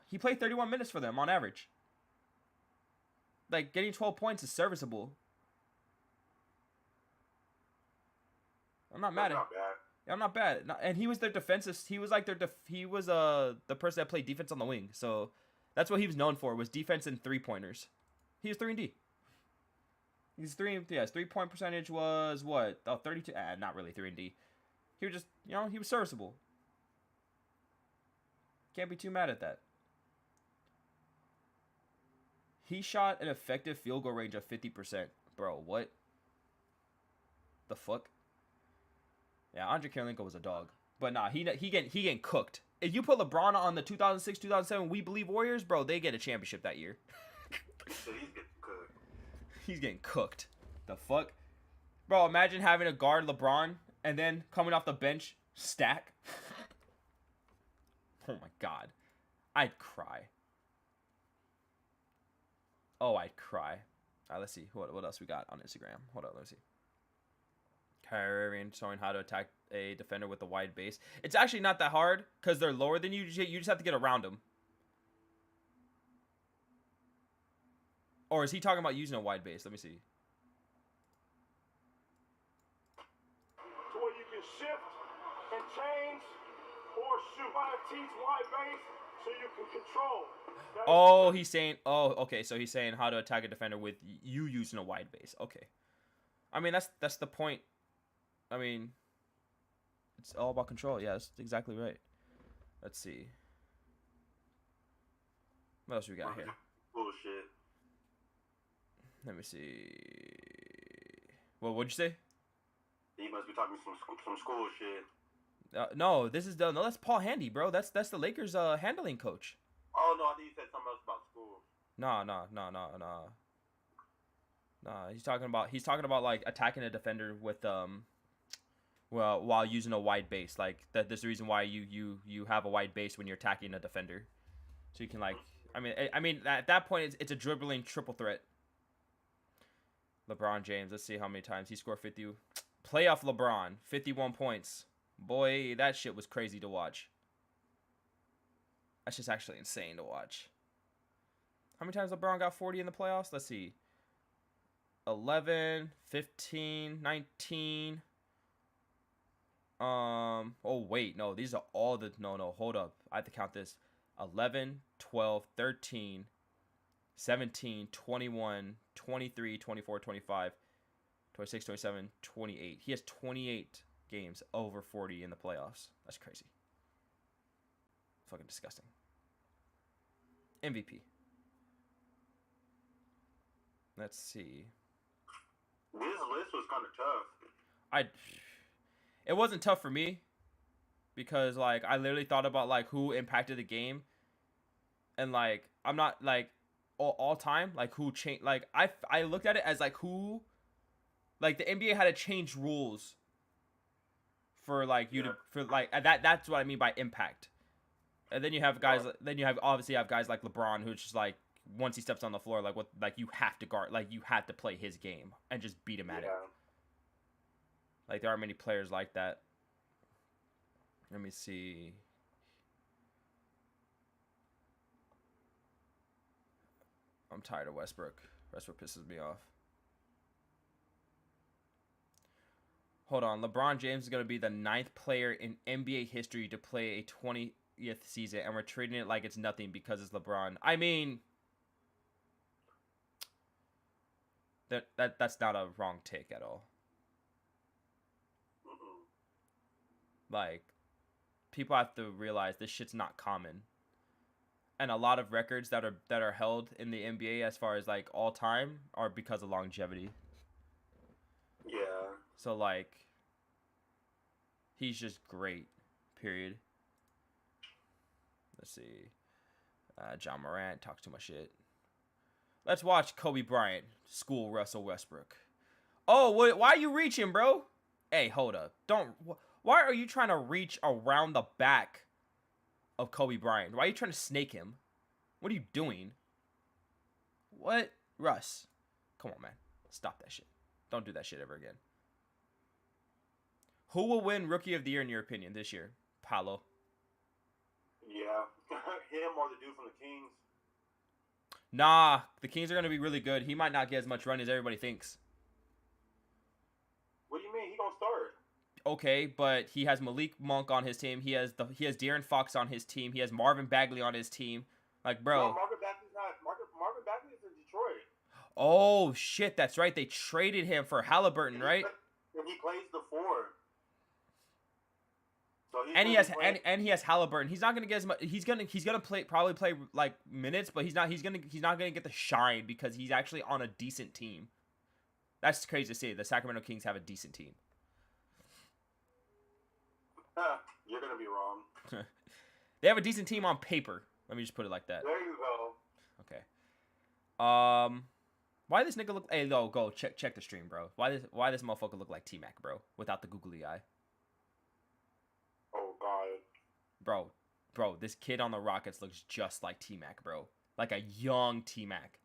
He played 31 minutes for them on average. Like, getting 12 points is serviceable. I'm not mad That's at. not bad. Yeah, I'm not bad. And he was their defensive. He was like he was the person that played defense on the wing. So that's what he was known for, was defense and 3-pointers. He was 3-and-D. His 3-point percentage was what? Oh, 32. Not really 3-and-D. He was just, he was serviceable. Can't be too mad at that. He shot an effective field goal range of 50%. Bro, what? The fuck? Yeah, Andre Kirilenko was a dog. But nah, he getting cooked. If you put LeBron on the 2006-2007 We Believe Warriors, bro, they get a championship that year. So he's getting cooked. He's getting cooked. The fuck? Bro, imagine having a guard LeBron and then coming off the bench, Stack. Oh my god. I'd cry. Oh, I'd cry. Alright, let's see. What else we got on Instagram? Hold on, let's see. Kyrie Irving showing how to attack a defender with a wide base. It's actually not that hard because they're lower than you. You just have to get around them. Or is he talking about using a wide base? Let me see. To where you can shift and change or shoot. Teach wide base so you can control. Oh, he's saying. Oh, okay. So he's saying how to attack a defender with you using a wide base. Okay. I mean, that's the point. I mean, it's all about control. Yeah, that's exactly right. Let's see. What else we got here? Bullshit. Let me see. Well, what'd you say? He must be talking some school shit. No, that's Paul Handy, bro. That's the Lakers handling coach. Oh no, I think you said something else about school. No. He's talking about like attacking a defender with while using a wide base. Like there's the reason why you have a wide base when you're attacking a defender, so you can like. I mean at that point it's a dribbling triple threat. LeBron James. Let's see how many times he scored 50. Playoff LeBron, 51 points. Boy, that shit was crazy to watch. That's just actually insane to watch. How many times LeBron got 40 in the playoffs? Let's see. 11, 15, 19. Oh, wait. No, these are all the... No, hold up. I have to count this. 11, 12, 13, 17, 21, 23, 24, 25, 26, 27, 28. He has 28 games over 40 in the playoffs. That's crazy. Fucking disgusting. MVP. Let's see. This list was kind of tough. It wasn't tough for me because like I literally thought about like who impacted the game, and like I'm not like all time like who changed. Like I looked at it as like who, like the NBA had to change rules for like you to for like that's what I mean by impact. And then you have guys. Then you obviously have guys like LeBron, who's just like once he steps on the floor, like you have to guard, like you have to play his game and just beat him at it. Like there aren't many players like that. Let me see. I'm tired of Westbrook. Westbrook pisses me off. Hold on. LeBron James is going to be the 9th player in NBA history to play a 20th season, and we're treating it like it's nothing because it's LeBron. I mean, that's not a wrong take at all. Like, people have to realize this shit's not common. And a lot of records that are held in the NBA as far as like all time are because of longevity. Yeah. So like he's just great. Period. Let's see. John Morant talks too much shit. Let's watch Kobe Bryant school Russell Westbrook. Oh, why are you reaching, bro? Hey, hold up. Why are you trying to reach around the back of Kobe Bryant? Why are you trying to snake him? What are you doing? What? Russ. Come on, man. Stop that shit. Don't do that shit ever again. Who will win Rookie of the Year in your opinion this year? Paolo. Yeah. Him or the dude from the Kings. Nah, the Kings are going to be really good. He might not get as much run as everybody thinks. What do you mean? He gonna start? okay, but he has Malik Monk on his team. He has De'Aaron Fox on his team. He has Marvin Bagley on his team. Like, bro. No, Marvin Bagley's not. Marvin Bagley's in Detroit. Oh shit, that's right. They traded him for Halliburton, right? And he plays the 4. So And he has Halliburton. He's not gonna get as much. He's gonna probably play like minutes, but he's not gonna get the shine because he's actually on a decent team. That's crazy to say. The Sacramento Kings have a decent team. You're gonna be wrong. They have a decent team on paper. Let me just put it like that. There you go. Okay. Why this nigga look? Hey, go check the stream, bro. Why this motherfucker look like T-Mac, bro? Without the googly eye. Oh God. Bro, this kid on the Rockets looks just like T-Mac, bro. Like a young T-Mac.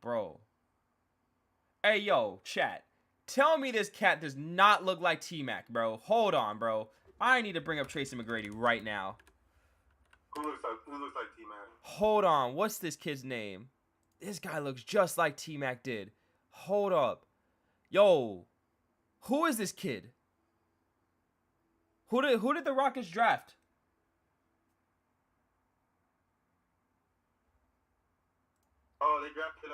Bro. Hey, yo, chat. Tell me this cat does not look like T-Mac, bro. Hold on, bro. I need to bring up Tracy McGrady right now. Who looks like T-Mac? Hold on. What's this kid's name? This guy looks just like T-Mac did. Hold up. Yo. Who is this kid? Who did the Rockets draft? Oh, they drafted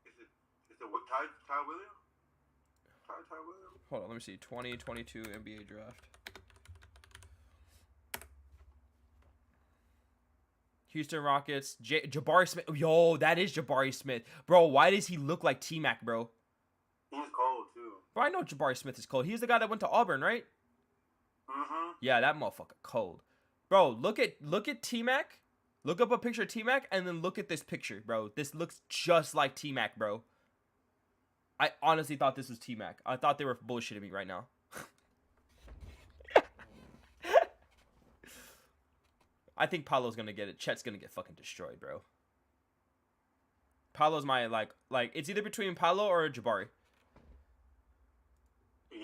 is it what Ty Williams? Ty Williams? Hold on, let me see. 2022 NBA draft. Houston Rockets. Jabari Smith. Yo, that is Jabari Smith. Bro, why does he look like T-Mac, bro? He's cold, too. Bro, I know Jabari Smith is cold. He's the guy that went to Auburn, right? Mm-hmm. Yeah, that motherfucker cold. Bro, look at T-Mac. Look up a picture of T-Mac and then look at this picture, bro. This looks just like T-Mac, bro. I honestly thought this was T-Mac. I thought they were bullshitting me right now. I think Paolo's gonna get it. Chet's gonna get fucking destroyed, bro. Paolo's my like it's either between Paolo or Jabari. Yeah.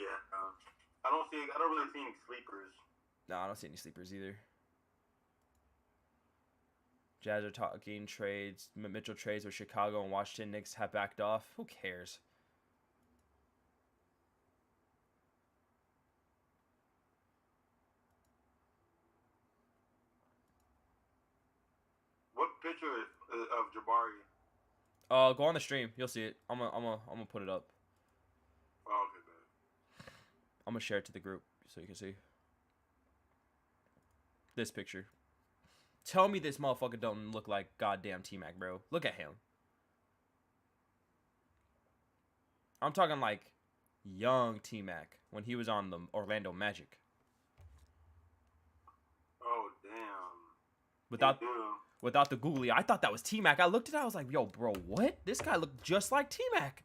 I don't really see any sleepers. No, I don't see any sleepers either. Jazz are talking trades. Mitchell trades with Chicago and Washington. Knicks have backed off. Who cares? What picture of Jabari? Go on the stream. You'll see it. I'm gonna put it up. Oh, okay, good. I'm gonna share it to the group so you can see this picture. Tell me this motherfucker don't look like goddamn T-Mac, bro. Look at him. I'm talking like young T-Mac when he was on the Orlando Magic. Oh, damn. Without the googly, I thought that was T-Mac. I looked at it, I was like, yo, bro, what? This guy looked just like T-Mac.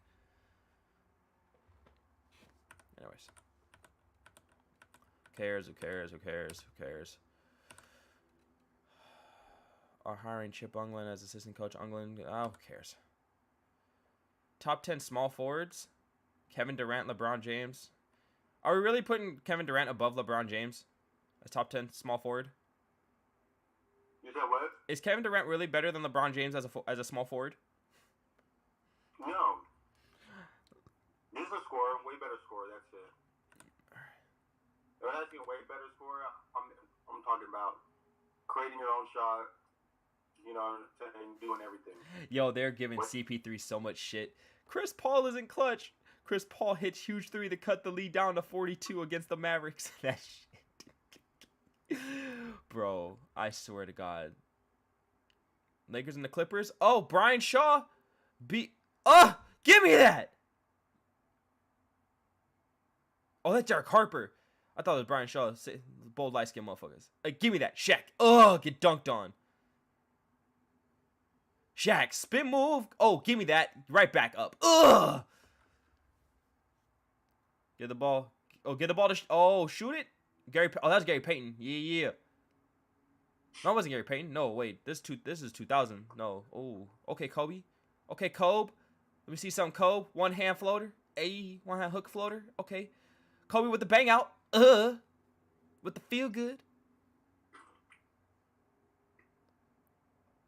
Anyways. Who cares? Are hiring Chip Unglin as assistant coach. Unglin, who cares? Top 10 small forwards. Kevin Durant, LeBron James. Are we really putting Kevin Durant above LeBron James as top 10 small forward? You said what? Is Kevin Durant really better than LeBron James as a small forward? No. He's a scorer, way better scorer. That's it. If I asking a way better scorer, I'm talking about creating your own shot. You know, and doing everything. Yo, they're giving CP3 so much shit. Chris Paul isn't clutch. Chris Paul hits huge three to cut the lead down to 42 against the Mavericks. That shit. Bro, I swear to God. Lakers and the Clippers. Oh, Brian Shaw. Give me that. Oh, that's Derek Harper. I thought it was Brian Shaw. Bold light-skinned motherfuckers. Give me that. Shaq. Get dunked on. Shaq, spin move. Oh, give me that. Right back up. Get the ball. Get the ball to... shoot it. That's Gary Payton. Yeah. No, it wasn't Gary Payton. No, wait. This is 2000. No. Oh, okay, Kobe. Okay, Kobe. Let me see something, Kobe. One hand floater. One hand hook floater. Okay. Kobe with the bang out. With the feel good.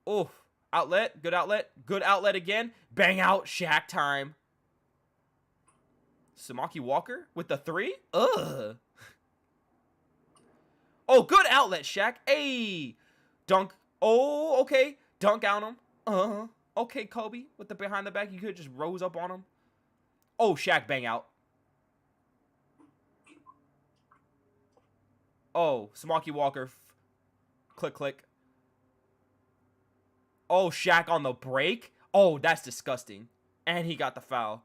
Oof. Outlet. Good outlet. Good outlet again. Bang out. Shaq time. Samaki Walker with the 3. Ugh. Oh, good outlet, Shaq. Hey. Dunk. Oh, okay. Dunk on him. Okay, Kobe with the behind the back. You could just rose up on him. Oh, Shaq bang out. Oh, Samaki Walker. Click, click. Oh, Shaq on the break. Oh, that's disgusting. And he got the foul.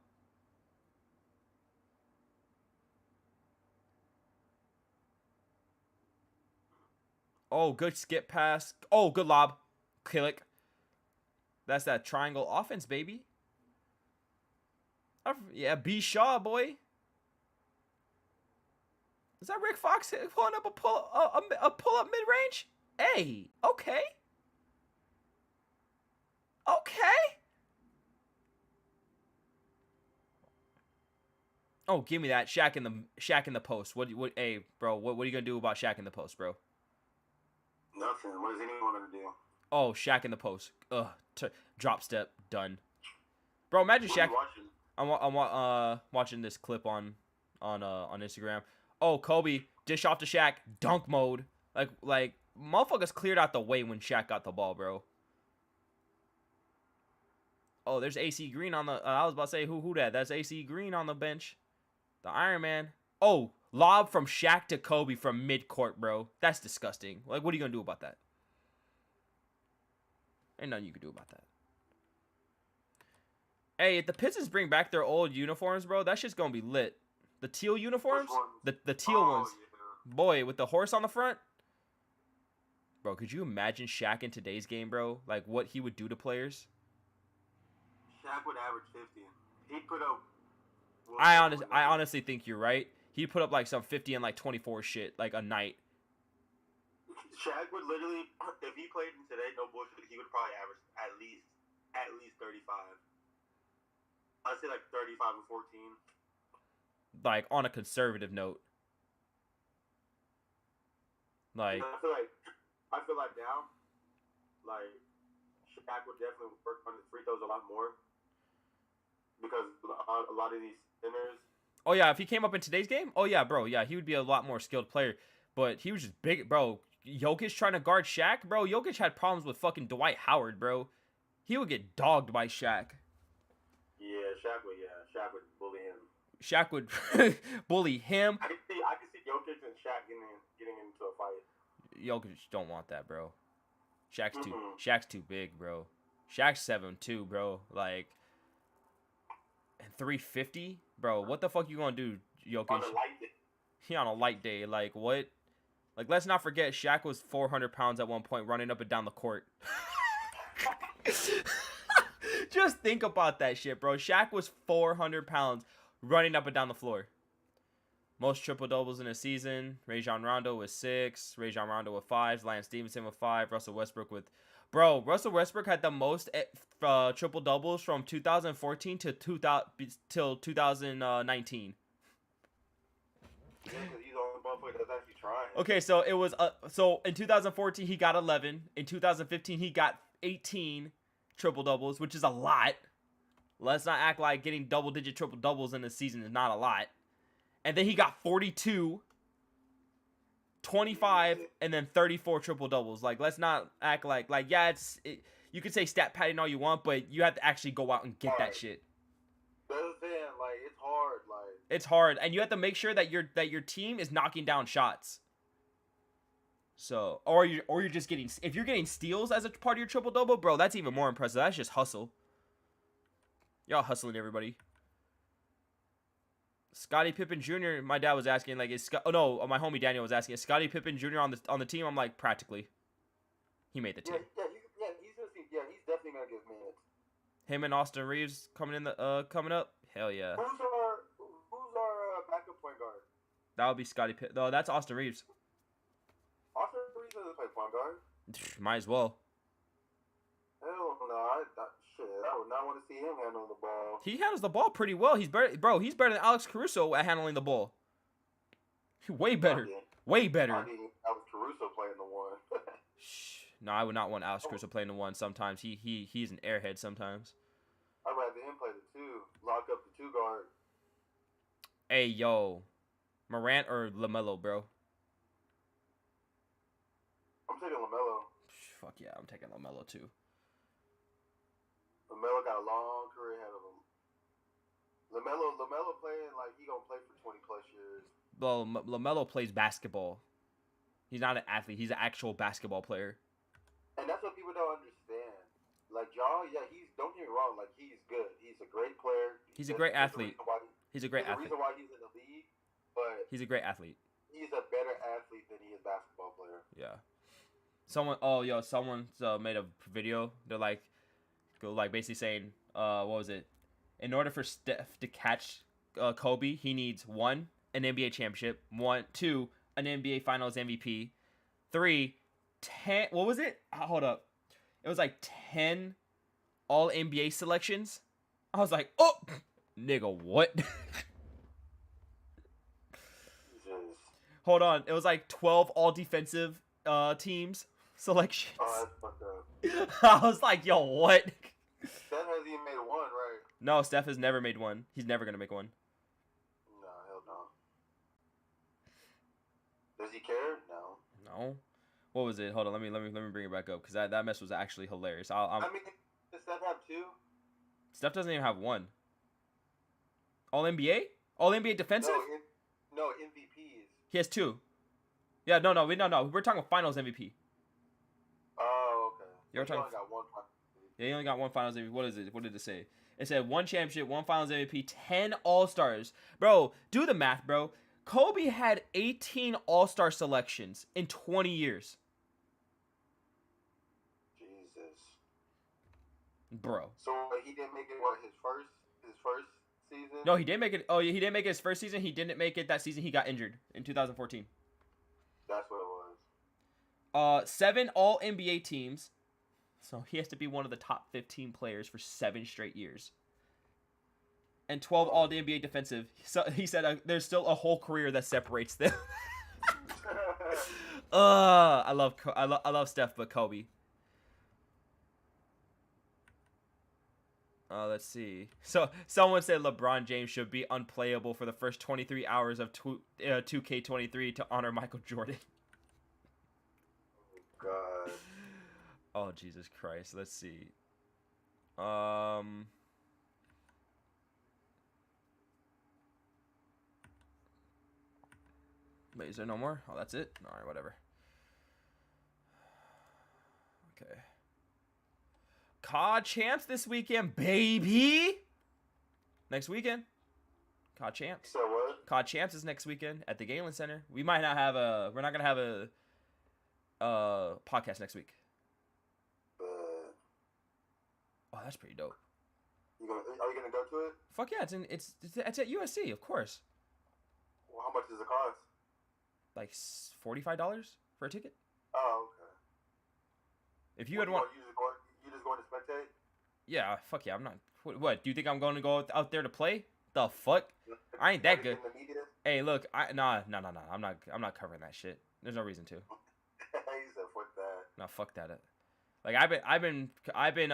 Oh, good skip pass. Oh, good lob. Killick. That's that triangle offense, baby. Yeah, B. Shaw, boy. Is that Rick Fox pulling up a pull-up mid-range? Hey, okay. Okay. Oh, give me that. Shaq in the post. Hey, bro, what are you gonna do about Shaq in the post, bro? Nothing. What is anyone gonna do? Oh, Shaq in the post. Ugh. Drop step. Done. Bro, imagine Shaq. I'm watching this clip on Instagram. Oh, Kobe dish off to Shaq. Dunk mode. Like motherfuckers cleared out the way when Shaq got the ball, bro. Oh, there's AC Green on the. I was about to say who that? That's AC Green on the bench. The Iron Man. Oh, lob from Shaq to Kobe from mid-court, bro. That's disgusting. Like, what are you gonna do about that? Ain't nothing you can do about that. Hey, if the Pistons bring back their old uniforms, bro, that shit's gonna be lit. The teal uniforms? The teal ones. Yeah. Boy, with the horse on the front. Bro, could you imagine Shaq in today's game, bro? Like, what he would do to players? Shaq would average 50. He'd put up. I honestly think you're right. He'd put up like some 50 and like 24 shit like a night. Shaq would literally, if he played in today, no bullshit, he would probably average at least 35. I'd say like 35 and 14. Like on a conservative note. Like I feel like now, like Shaq would definitely work on his free throws a lot more because a lot of these centers. Oh yeah, if he came up in today's game, oh yeah, bro, yeah, he would be a lot more skilled player. But he was just big, bro. Jokic trying to guard Shaq, bro. Jokic had problems with fucking Dwight Howard, bro. He would get dogged by Shaq. Shaq would bully him. Shaq would bully him. I can see Jokic and Shaq getting into a fight. Jokic don't want that, bro. Shaq's too big, bro. Shaq's 7'2", bro. Like, and 350, bro. What the fuck you gonna do, Jokic? On a light day. He on a light day. Like what? Like let's not forget, Shaq was 400 pounds at one point, running up and down the court. Just think about that shit, bro. Shaq was 400 pounds, running up and down the floor. Most triple doubles in a season. Rajon Rondo with 6. Rajon Rondo with 5. Lance Stevenson with 5. Russell Westbrook with. Bro, Russell Westbrook had the most triple doubles from 2014 to 2019. Yeah, he's the only motherfucker that's actually trying. Okay, so it was so in 2014 he got 11. In 2015 he got 18 triple doubles, which is a lot. Let's not act like getting double-digit triple doubles in a season is not a lot. And then he got 42, 25, and then 34 triple doubles. Like, let's not act like yeah, you can say stat padding all you want, but you have to actually go out and get that shit. That's the thing, like it's hard, like it's hard, and you have to make sure that your team is knocking down shots. So, or you're just getting, if you're getting steals as a part of your triple double, bro, that's even more impressive. That's just hustle. Y'all hustling, everybody. Scottie Pippen Jr. My dad was asking, like, my homie Daniel was asking, is Scottie Pippen Jr. on the team? I'm like, practically. He made the team. He's definitely gonna get minutes. Him and Austin Reeves coming up. Hell yeah. Who's our backup point guard? That would be Scottie Pippen. No, that's Austin Reeves. Austin Reeves doesn't play point guard. Might as well. Hell no, I would not want to see him handle the ball. He handles the ball pretty well. He's better than Alex Caruso at handling the ball. Way better. Way better. I mean, Alex Caruso playing the one. No, I would not want Alex Caruso playing the 1 sometimes. He's an airhead sometimes. I'd rather him play the 2. Lock up the 2 guard. Hey, yo. Morant or LaMelo, bro? I'm taking LaMelo. Fuck yeah, I'm taking LaMelo too. LaMelo got a long career ahead of him. LaMelo playing like he gonna play for 20 plus years. Well, LaMelo plays basketball. He's not an athlete. He's an actual basketball player. And that's what people don't understand. Like Ja, yeah, don't get me wrong, like he's good. He's a great player. He's a great athlete. He's a great There's athlete. a reason why he's in the league, but He's a great athlete. he's a better athlete than he is basketball player. Yeah. Someone made a video. They're like basically saying, what was it? In order for Steph to catch Kobe, he needs 1, an NBA championship, 2, an NBA Finals MVP, 3, 10. What was it? Hold up. It was like 10 All NBA selections. I was like, oh, nigga, what? Jesus. Hold on. It was like 12 All Defensive teams selections. Oh, that's fucked up. I was like, yo, what? Steph hasn't even made 1, right? No, Steph has never made 1. He's never gonna make 1. No, hell no. Does he care? No. No. What was it? Hold on. Let me bring it back up because that mess was actually hilarious. I mean, does Steph have 2? Steph doesn't even have 1. All NBA? All NBA defensive? No, MVPs. He has 2. Yeah, no. We're talking Finals MVP. Oh, okay. You're He talking. only got 1. Yeah, he only got 1 Finals MVP. What is it? What did it say? It said 1 championship, 1 Finals MVP, 10 All Stars. Bro, do the math, bro. Kobe had 18 All Star selections in 20 years. Jesus. Bro. So he didn't make it his first season? No, he didn't make it. Oh, yeah, he didn't make it his first season. He didn't make it that season. He got injured in 2014. That's what it was. 7 All NBA teams. So he has to be one of the top 15 players for 7 straight years. And 12 All NBA defensive. So he said there's still a whole career that separates them. I love Steph, but Kobe. Let's see. So someone said LeBron James should be unplayable for the first 23 hours of 2K23 to honor Michael Jordan. God. Oh, Jesus Christ. Let's see. Wait, is there no more? Oh, that's it? Alright, whatever. Okay. COD Champs this weekend, baby! Next weekend. COD Champs. So what? COD Champs is next weekend at the Galen Center. We're not gonna have a podcast next week. Oh, that's pretty dope. Are you gonna go to it? Fuck yeah, it's at USC, of course. Well, how much does it cost? Like $45 for a ticket. Oh, okay. If you had one, you just going to spectate? yeah, fuck yeah, I'm not. What? Do you think I'm going to go out there to play? The fuck? I ain't that good. In the media? Hey, look, nah. I'm not covering that shit. There's no reason to. He said, "Fuck that." No, fuck that. Like I've been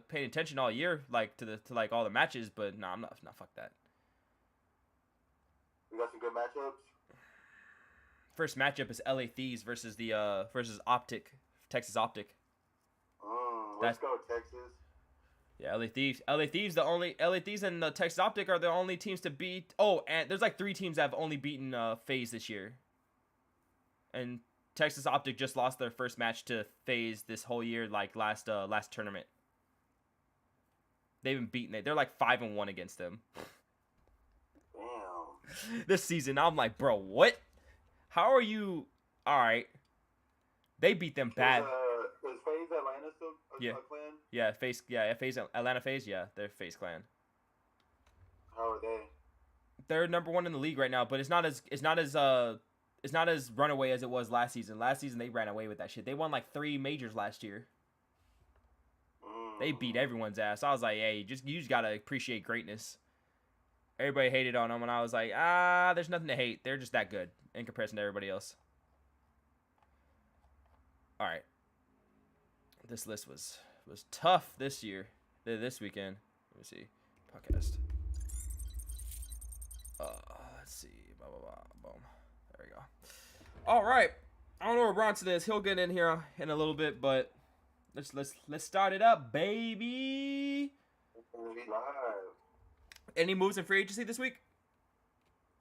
paying attention all year, like to like all the matches, but nah, I'm not. Fuck that. We got some good matchups. First matchup is LA Thieves versus Optic, Texas Optic. Let's go, Texas. Yeah, LA Thieves. LA Thieves and the Texas Optic are the only teams to beat. Oh, and there's like 3 teams that have only beaten FaZe this year. And Texas Optic just lost their first match to FaZe this whole year, like last tournament. They've been beaten. They're like 5-1 against them. Damn. This season, I'm like, bro, what? How are you? All right. They beat them bad. Is FaZe Atlanta still a clan? Yeah, FaZe. Yeah, FaZe Atlanta FaZe. Yeah, they're FaZe clan. How are they? They're number 1 in the league right now, but it's not as runaway as it was last season. Last season they ran away with that shit. They won like 3 majors last year. They beat everyone's ass. I was like, hey, you just gotta appreciate greatness. Everybody hated on them, and I was like, there's nothing to hate. They're just that good in comparison to everybody else. All right. this list was tough this year, this weekend. Let me see, podcast. Let's see, blah blah blah, boom. There we go. All right, I don't know where Bronson is. He'll get in here in a little bit, but let's start it up, baby. Any moves in free agency this week?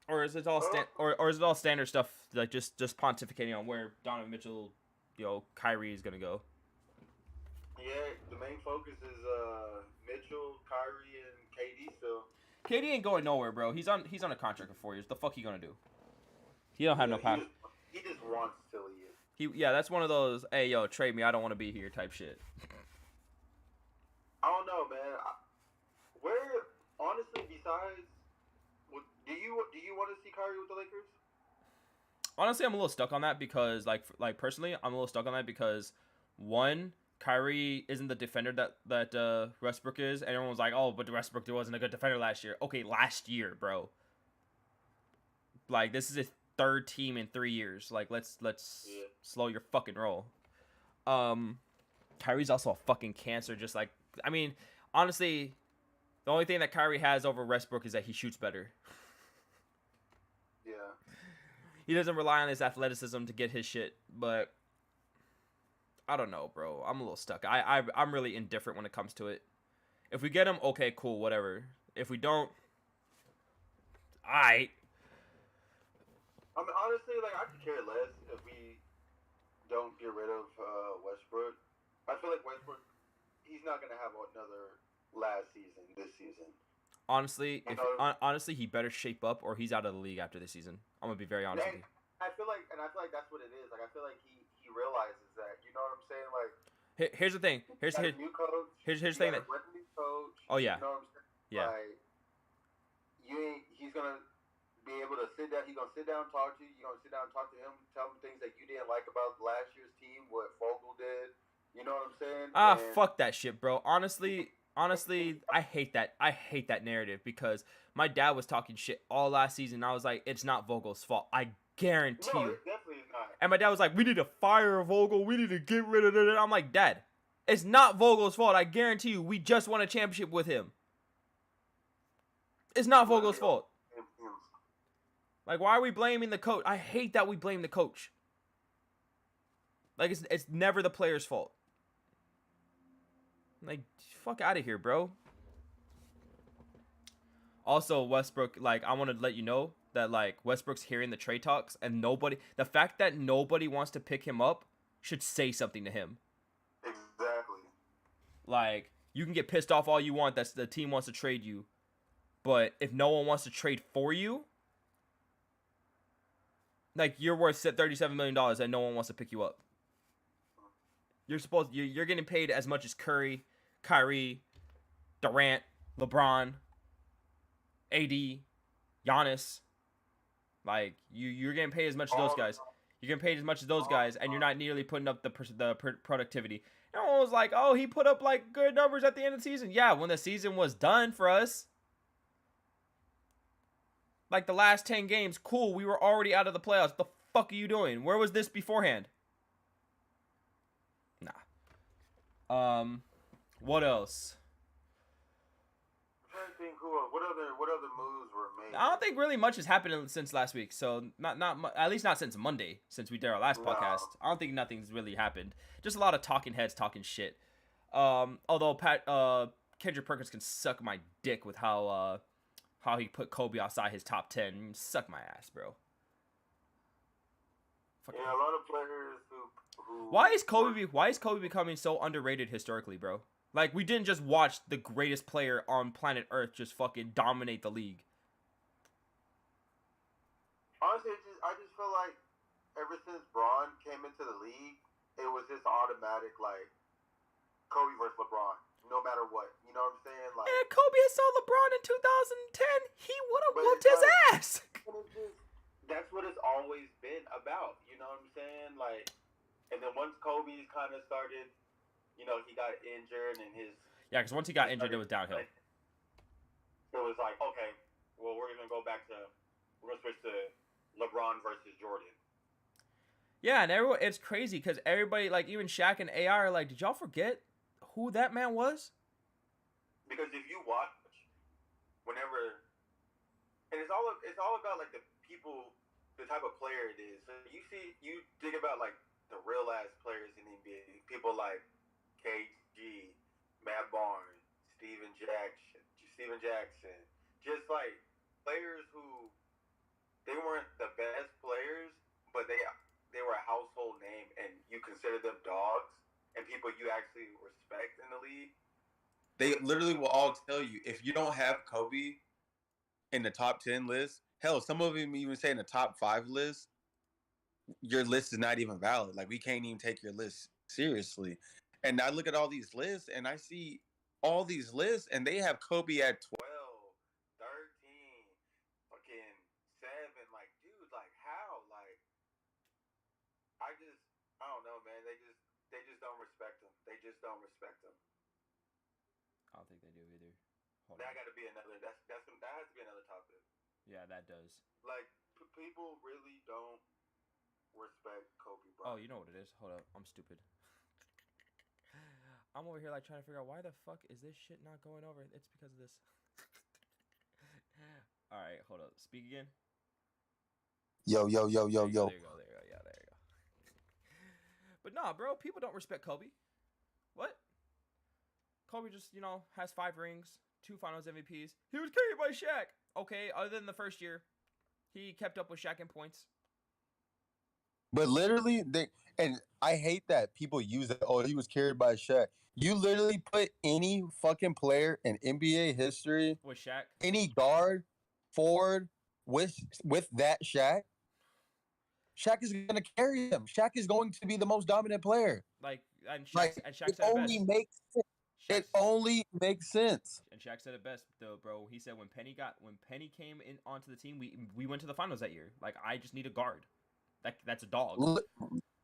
Or is it all or is it all standard stuff, like just pontificating on where Donovan Mitchell, Kyrie is gonna go? Yeah, the main focus is Mitchell, Kyrie, and KD still. KD ain't going nowhere, bro. He's on a contract for 4 years. The fuck he gonna do? He don't have no power. He just wants to leave. That's one of those, hey yo, trade me, I don't want to be here type shit. I don't know, man. Where honestly, besides, do you want to see Kyrie with the Lakers? Honestly, I'm a little stuck on that because, like personally, I'm a little stuck on that because, one, Kyrie isn't the defender that Westbrook is, and everyone was like, oh, but Westbrook wasn't a good defender last year. Okay, last year, bro. Like, this is his third team in 3 years. Like, let's slow your fucking roll. Kyrie's also a fucking cancer. Just like, I mean, honestly, the only thing that Kyrie has over Westbrook is that he shoots better. Yeah. He doesn't rely on his athleticism to get his shit, but I don't know, bro. I'm a little stuck. I'm really indifferent when it comes to it. If we get him, okay, cool, whatever. If we don't, alright. I mean, honestly, like, I could care less if we don't get rid of Westbrook. I feel like Westbrook, he's not gonna have another last season this season. Honestly, honestly, he better shape up or he's out of the league after this season. I'm gonna be very honest with you. I feel like that's what it is. Like, I feel like he realizes that. You know what I'm saying? Like, here's the thing. Here's a new coach. Here's the thing that. New coach. Oh yeah. You know what I'm saying? Yeah. Like, he's gonna be able to sit down. He's gonna sit down and talk to you. You're gonna sit down and talk to him. Tell him things that you didn't like about last year's team. What Vogel did. You know what I'm saying? Fuck that shit, bro. Honestly, I hate that. I hate that narrative because my dad was talking shit all last season. I was like, it's not Vogel's fault. I guarantee you. It definitely is not. And my dad was like, we need to fire Vogel. We need to get rid of it. I'm like, Dad, it's not Vogel's fault. I guarantee you, we just won a championship with him. It's not Vogel's fault. Like, why are we blaming the coach? I hate that we blame the coach. Like, it's never the player's fault. Like, fuck out of here, bro. Also, Westbrook, like, I want to let you know that, like, Westbrook's hearing the trade talks and the fact that nobody wants to pick him up should say something to him. Exactly. Like, you can get pissed off all you want that the team wants to trade you, but if no one wants to trade for you, like, you're worth $37 million and no one wants to pick you up. You're getting paid as much as Curry, Kyrie, Durant, LeBron, AD, Giannis. Like, you're getting paid as much as those guys. You're getting paid as much as those guys, and you're not nearly putting up the productivity. Everyone was like, oh, he put up, like, good numbers at the end of the season. Yeah, when the season was done for us. Like, the last 10 games, cool, we were already out of the playoffs. The fuck are you doing? Where was this beforehand? Nah. What else? I'm trying to think what other moves were made. I don't think really much has happened since last week. So at least not since Monday, since we did our last podcast. I don't think nothing's really happened. Just a lot of talking heads talking shit. Although Kendrick Perkins can suck my dick with how he put Kobe outside his top 10. Suck my ass, bro. Yeah, a lot of players who Why is Kobe becoming so underrated historically, bro? Like, we didn't just watch the greatest player on planet Earth just fucking dominate the league. Honestly, I just feel like ever since Bron came into the league, it was just automatic, like, Kobe versus LeBron, no matter what. You know what I'm saying? Like, and Kobe saw LeBron in 2010, he would have whooped his ass. That's what it's always been about. You know what I'm saying? Like, and then once Kobe kind of started, you know, he got injured and yeah, because once he got injured, it was downhill. It was like, okay, well, we're gonna switch to LeBron versus Jordan. Yeah, and everyone, it's crazy because everybody, like even Shaq and AI are like, did y'all forget who that man was? Because if you watch, whenever, and it's all about like the people, the type of player it is. So you think about like the real ass players in the NBA, people like KG, Matt Barnes, Steven Jackson, just like players who they weren't the best players, but they were a household name, and you consider them dogs and people you actually respect in the league. They literally will all tell you if you don't have Kobe in the top 10 list, hell, some of them even say in the top 5 list, your list is not even valid. Like, we can't even take your list seriously. And I look at all these lists and I see all these lists and they have Kobe at 12, 13, fucking 7. Like, dude, like, how? Like, I don't know, man. They just don't respect him. They just don't respect him. I don't think they do either. That got to be another. That has to be another topic. Yeah, that does. Like people really don't respect Kobe Bryant. Oh, you know what it is? Hold up, I'm stupid. I'm over here like trying to figure out why the fuck is this shit not going over. It's because of this. All right, hold up. Speak again. Yo. There you go. Yeah, there you go. But nah, bro, people don't respect Kobe. What? Kobe just, has 5 rings, 2 Finals MVPs. He was carried by Shaq. Okay, other than the first year, he kept up with Shaq in points. But literally, and I hate that people use that. Oh, he was carried by Shaq. You literally put any fucking player in NBA history with Shaq, any guard, forward with that Shaq. Shaq is gonna carry him. Shaq is going to be the most dominant player. And Shaq said it only makes sense. It only makes sense. And Shaq said it best, though, bro. He said when Penny came in onto the team, we went to the finals that year. Like, I just need a guard. That's a dog.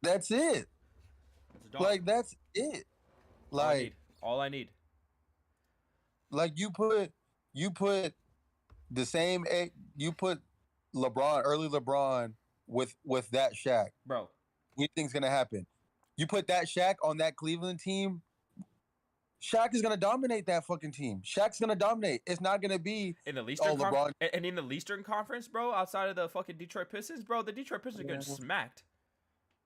That's it. That's a dog. Like, that's it. Like all I need. Like you put the same. You put early LeBron with that Shaq, bro. What do you think's gonna happen? You put that Shaq on that Cleveland team. Shaq is gonna dominate that fucking team. Shaq's gonna dominate. It's not gonna be in the Eastern and in the Eastern Conference, bro. Outside of the fucking Detroit Pistons, bro, the Detroit Pistons are getting smacked.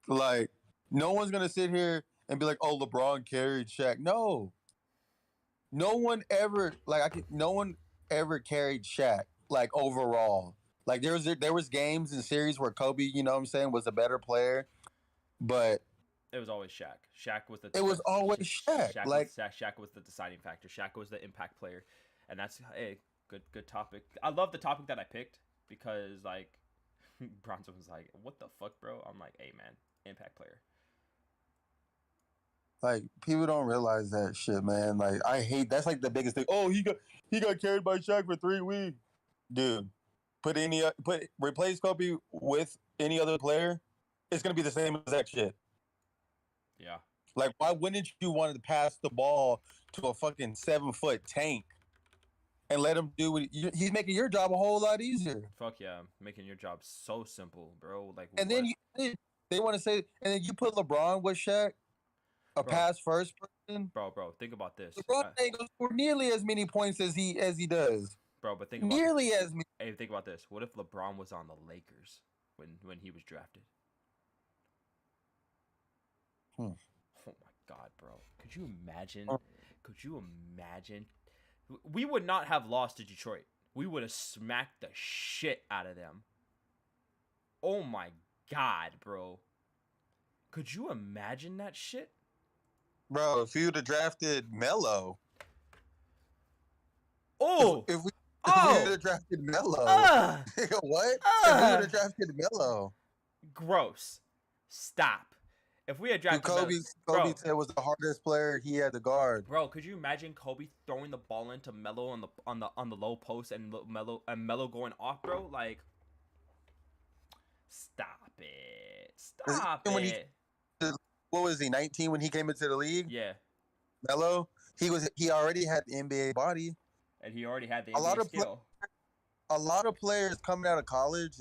Like, no one's gonna sit here and be like, "Oh, LeBron carried Shaq." No one ever no one ever carried Shaq like overall. Like there was games and series where Kobe, was a better player, but it was always Shaq. Shaq was the. It was always Shaq. Shaq was the deciding factor. Shaq was the impact player, and that's good topic. I love the topic that I picked because Bronson was like, "What the fuck, bro?" I'm like, "Hey, man, impact player." Like, people don't realize that shit, man. Like, I hate that's like the biggest thing. Oh, he got carried by Shaq for 3 weeks, dude. Replace Kobe with any other player, it's gonna be the same exact shit. Yeah. Like, why wouldn't you want to pass the ball to a fucking 7-foot tank and let him do what he's making your job a whole lot easier? Fuck yeah, making your job so simple, bro. Like, and then they want to say, and then you put LeBron with Shaq, pass first person. Bro, think about this. LeBron ain't gonna score nearly as many points as he does. Bro, but think about nearly as many. Hey, think about this. What if LeBron was on the Lakers when he was drafted? Oh my God, bro. Could you imagine? We would not have lost to Detroit. We would have smacked the shit out of them. Oh my God, bro. Could you imagine that shit? Bro, if you would have drafted Melo. Oh! If we would have drafted Melo. What? If we would have drafted Melo. Gross. Stop. If we had drafted Kobe said was the hardest player he had to guard. Bro, could you imagine Kobe throwing the ball into Melo on the low post and Melo going off, bro? Like, stop it. Stop it. What was he, 19 when he came into the league? Yeah. Melo, he already had the NBA body. And he already had the NBA skill. A lot of players coming out of college,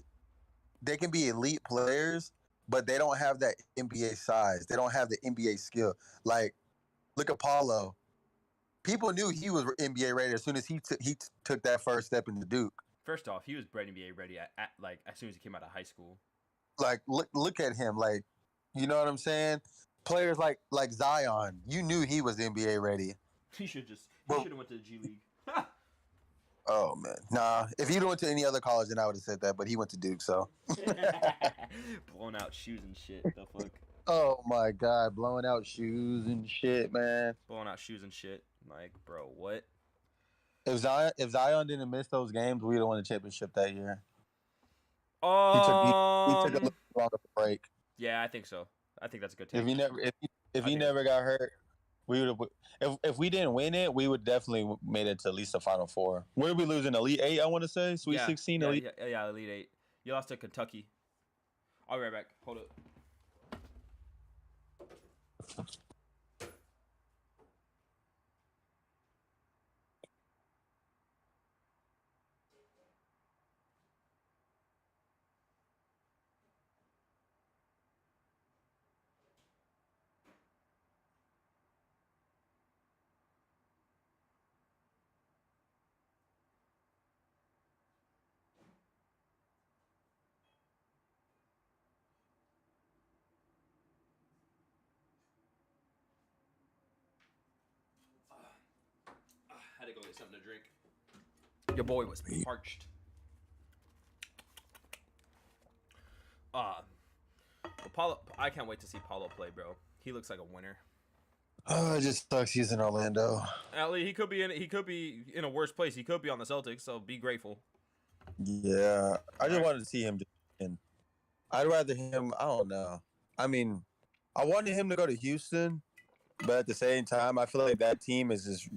they can be elite players, but they don't have that NBA size. They don't have the NBA skill. Like, look at Paulo. People knew he was NBA ready as soon as he took that first step into Duke. First off, he was NBA ready at like as soon as he came out of high school. Like, look at him. Like, you know what I'm saying? Players like Zion, you knew he was NBA ready. He should have went to the G League. Oh man, nah. If he'd went to any other college, then I would have said that. But he went to Duke, so. Blowing out shoes and shit. The fuck. Oh my God, blowing out shoes and shit, man. Blowing out shoes and shit. Like, bro, what? If Zion didn't miss those games, we'd have won the championship that year. He took a little longer break. Yeah, I think so. I think that's a good take. If he never got hurt, we would have. If we didn't win it, we would definitely made it to at least the Final Four. Where did we lose in Elite 8? I want to say Sweet 16. Elite. Yeah, Elite 8. You lost to Kentucky. I'll be right back. Hold up. Had to go get something to drink. Your boy was parched. Paulo, I can't wait to see Paulo play, bro. He looks like a winner. Oh, it just sucks he's in Orlando. Ali, he could be in a worse place. He could be on the Celtics, so be grateful. Yeah, I just wanted to see him. I'd rather him. I don't know. I mean, I wanted him to go to Houston, but at the same time, I feel like that team is just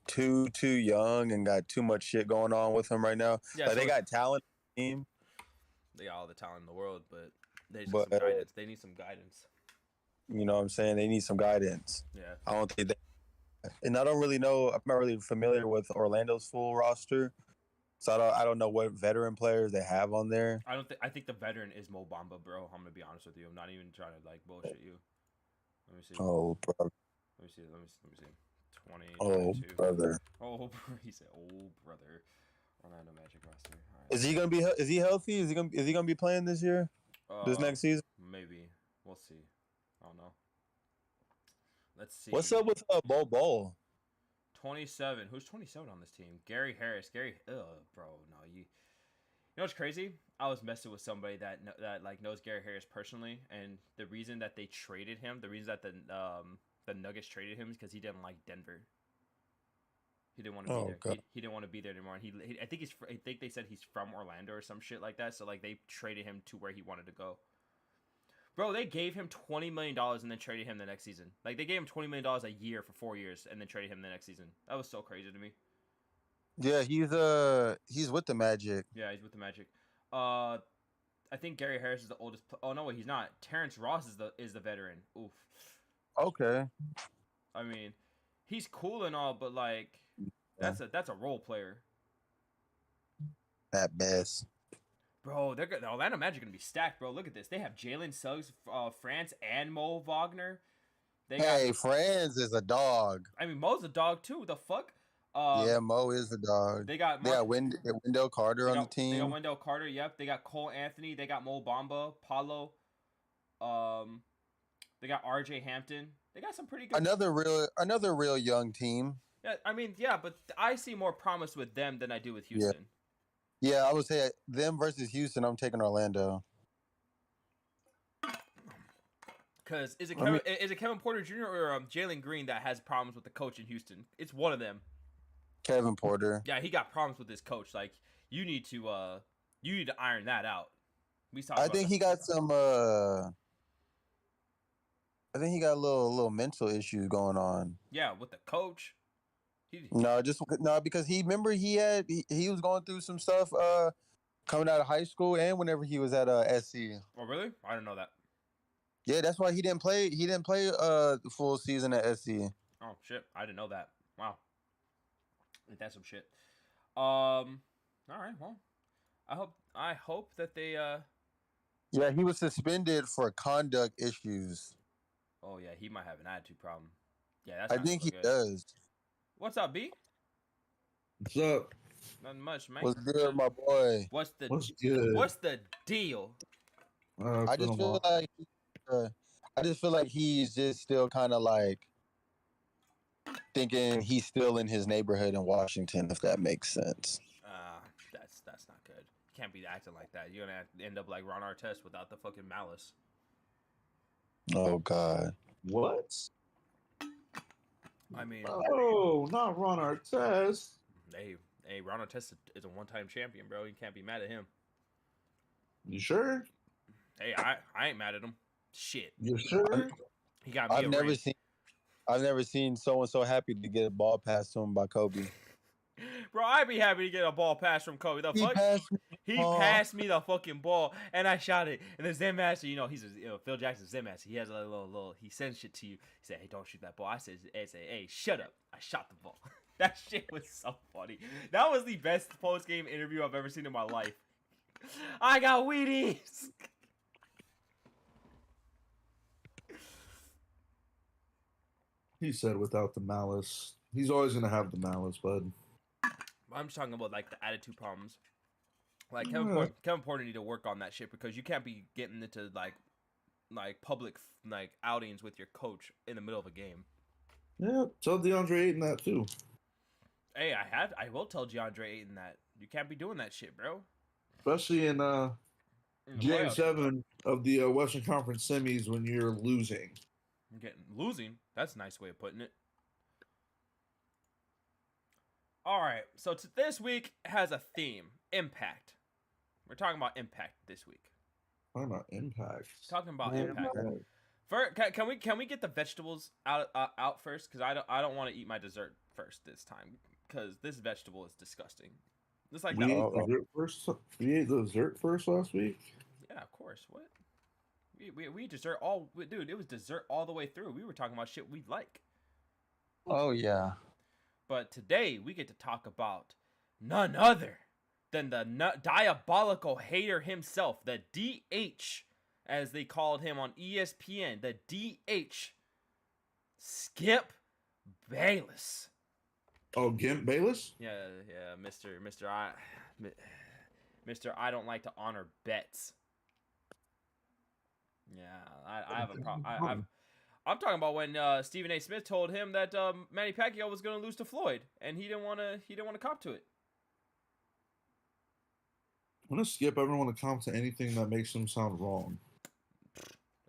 too young and got too much shit going on with them right now. Yeah, like, they got talent on the team. They got all the talent in the world, but they just need some guidance. They need some guidance. You know what I'm saying? They need some guidance. Yeah. I don't think they. And I don't really know. I'm not really familiar with Orlando's full roster, so I don't know what veteran players they have on there. I think the veteran is Mo Bamba, bro. I'm gonna be honest with you. I'm not even trying to like bullshit you. Let me see. Oh, bro. Let me see. 20. Oh, 22. brother. Oh, he said, "Oh, brother." Orlando Magic roster. Right. Is he gonna be? Is he healthy? Is he gonna be playing this year? This next season? Maybe. We'll see. I don't know. Let's see. What's up with Bol Bol? 27. Who's 27 on this team? Gary Harris. Bro, no, you know what's crazy? I was messing with somebody that like knows Gary Harris personally, and the reason that they traded him, the reason that the Nuggets traded him is because he didn't like Denver. He didn't want to be there. God. He didn't want to be there anymore. And I think they said he's from Orlando or some shit like that. So like they traded him to where he wanted to go. Bro, they gave him $20 million and then traded him the next season. Like, they gave him $20 million a year for 4 years and then traded him the next season. That was so crazy to me. Yeah, he's with the Magic. Yeah, he's with the Magic. I think Gary Harris is the oldest. Oh no, wait, he's not. Terrence Ross is the veteran. Oof. Okay. I mean, he's cool and all, but like, that's a role player. At best. Bro, the Orlando Magic gonna be stacked, bro. Look at this. They have Jalen Suggs, France, and Mo Wagner. Franz is a dog. I mean, Mo's a dog too. What the fuck? Yeah, Mo is a dog. They got Wendell Carter on the team. They got Wendell Carter. Yep. They got Cole Anthony. They got Mo Bamba, Paulo. They got R.J. Hampton. They got some pretty good. Another real young team. Yeah, I mean, yeah, but I see more promise with them than I do with Houston. Yeah, I would say them versus Houston. I'm taking Orlando. Because is it Kevin Porter Jr. or Jalen Green that has problems with the coach in Houston? It's one of them. Kevin Porter. Yeah, he got problems with his coach. Like, you need to iron that out. I think he got some. I think he got a little mental issues going on. Yeah, with the coach. Because he was going through some stuff coming out of high school and whenever he was at SC. Oh really? I didn't know that. Yeah, that's why he didn't play the full season at SC. Oh shit, I didn't know that. Wow. That's some shit. All right, well, I hope that they Yeah, he was suspended for conduct issues. Oh yeah, he might have an attitude problem. Yeah, that's I not think gonna he look good. does. What's up, B? What's up? Nothing much, man. What's good, my boy? What's the What's good? What's the deal? It's I been just a feel while. like he's just still kind of like thinking he's still in his neighborhood in Washington, if that makes sense. That's not good. You can't be acting like that. You're gonna end up like Ron Artest without the fucking malice. Oh God. What? I mean, Oh, not Ron Artest. hey, Ron Artest is a one-time champion, bro. You can't be mad at him. You sure? Hey, I ain't mad at him. Shit, You sure? he got me I've a never ring. seen someone so happy to get a ball passed to him by Kobe. Bro, I'd be happy to get a ball pass from Kobe. The He fuck? passed me. He ball. passed me the fucking ball, and I shot it. And the Zen Master, he's Phil Jackson's Zen Master. He has a little. He sends shit to you. He said, "Hey, don't shoot that ball." I said, "Hey, shut up." I shot the ball. That shit was so funny. That was the best post game interview I've ever seen in my life. I got Wheaties. He said without the malice. He's always gonna have the malice, bud. I'm just talking about like the attitude problems. Like Yeah. Kevin Porter need to work on that shit because you can't be getting into like public like outings with your coach in the middle of a game. Yeah, tell DeAndre Ayton that too. Hey, I will tell DeAndre Ayton that you can't be doing that shit, bro. Especially in In the Game playoffs. 7 of the Western Conference semis when you're losing. Losing. That's a nice way of putting it. All right, so this week has a theme: impact. We're talking about impact this week. Talking about impact. Talking about Man, impact. man. First, can we get the vegetables out first? Because I don't want to eat my dessert first this time. Because this vegetable is disgusting. It's like We that. ate dessert first. We ate dessert first last week. Yeah, of course. What? We dessert all. Dude, it was dessert all the way through. We were talking about shit we like. Oh yeah. But today we get to talk about none other than the diabolical hater himself, the DH, as they called him on ESPN, the DH, Skip Bayless. Oh, Gimp Bayless? Yeah, Mr. I don't like to honor bets. Yeah, I have a problem. I'm talking about when Stephen A. Smith told him that Manny Pacquiao was going to lose to Floyd, and he didn't want to cop to it. I'm gonna skip everyone to come to anything that makes him sound wrong.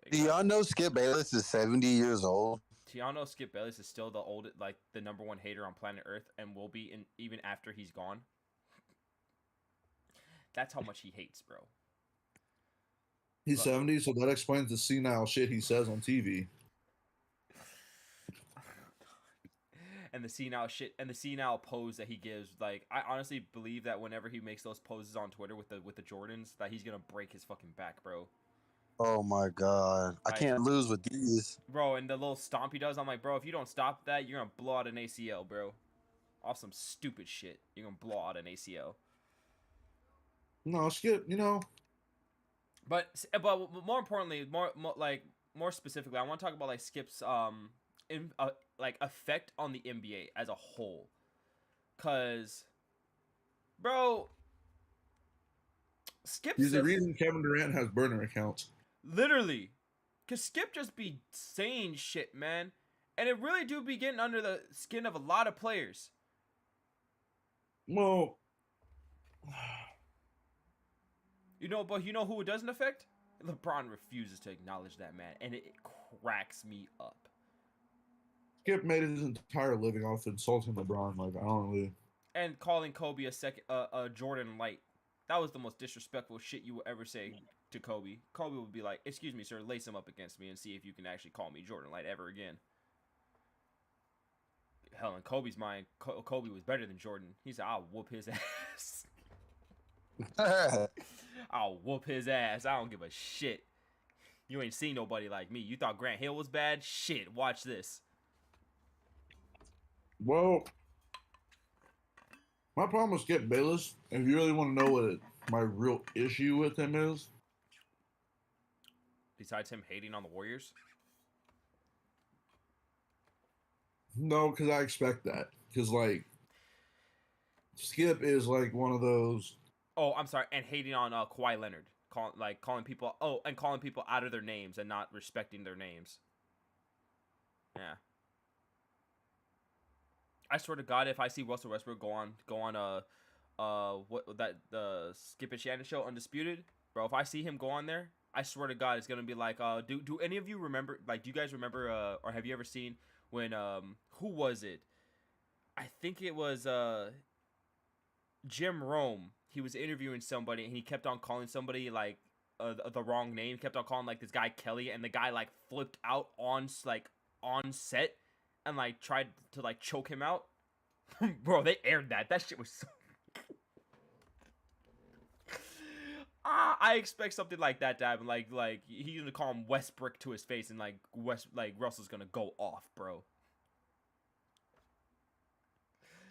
Do y'all know Skip Bayless is 70 years old? Do y'all know Skip Bayless is still the #1 hater on planet Earth, and will be even after he's gone? That's how much he hates, bro. He's Look. 70, so that explains the senile shit he says on TV. And the senile shit and the senile pose that he gives, like, I honestly believe that whenever he makes those poses on Twitter with the Jordans, that he's gonna break his fucking back, bro. Oh my God. I Right. can't lose with these. Bro, and the little stomp he does, I'm like, bro, if you don't stop that, you're gonna blow out an ACL, bro. Off some stupid shit, you're gonna blow out an ACL. No, Skip, But more importantly, more specifically, I want to talk about like Skip's effect on the NBA as a whole, cause, bro, Skip he's the says, reason Kevin Durant has burner accounts. literally, cause Skip just be saying shit, man, and it really do be getting under the skin of a lot of players. Well, But you know who it doesn't affect? LeBron refuses to acknowledge that, man, and it cracks me up. Skip made his entire living off insulting LeBron. Like, I don't really. And calling Kobe a Jordan Light. That was the most disrespectful shit you will ever say to Kobe. Kobe would be like, "Excuse me, sir, lace him up against me and see if you can actually call me Jordan Light ever again." Hell, in Kobe's mind, Kobe was better than Jordan. He said, "I'll whoop his ass." I'll whoop his ass. I don't give a shit. You ain't seen nobody like me. You thought Grant Hill was bad? Shit, watch this. Well, my problem with Skip Bayless, if you really want to know what my real issue with him is, besides him hating on the Warriors? No, because I expect that. Because like Skip is like one of those. Oh, I'm sorry, and hating on Kawhi Leonard, calling people out of their names and not respecting their names. Yeah. I swear to God, if I see Russell Westbrook go on the Skip and Shannon show, Undisputed, bro, if I see him go on there, I swear to God, it's gonna be like, do any of you remember? Like, do you guys remember? Or have you ever seen when who was it? I think it was Jim Rome. He was interviewing somebody and he kept on calling somebody like the wrong name. He kept on calling like this guy Kelly, and the guy like flipped out on set and like tried to like choke him out. Bro, they aired that. That shit was so. I expect something like that to happen. Like he's gonna call him Westbrook to his face, and like Russell's gonna go off, bro.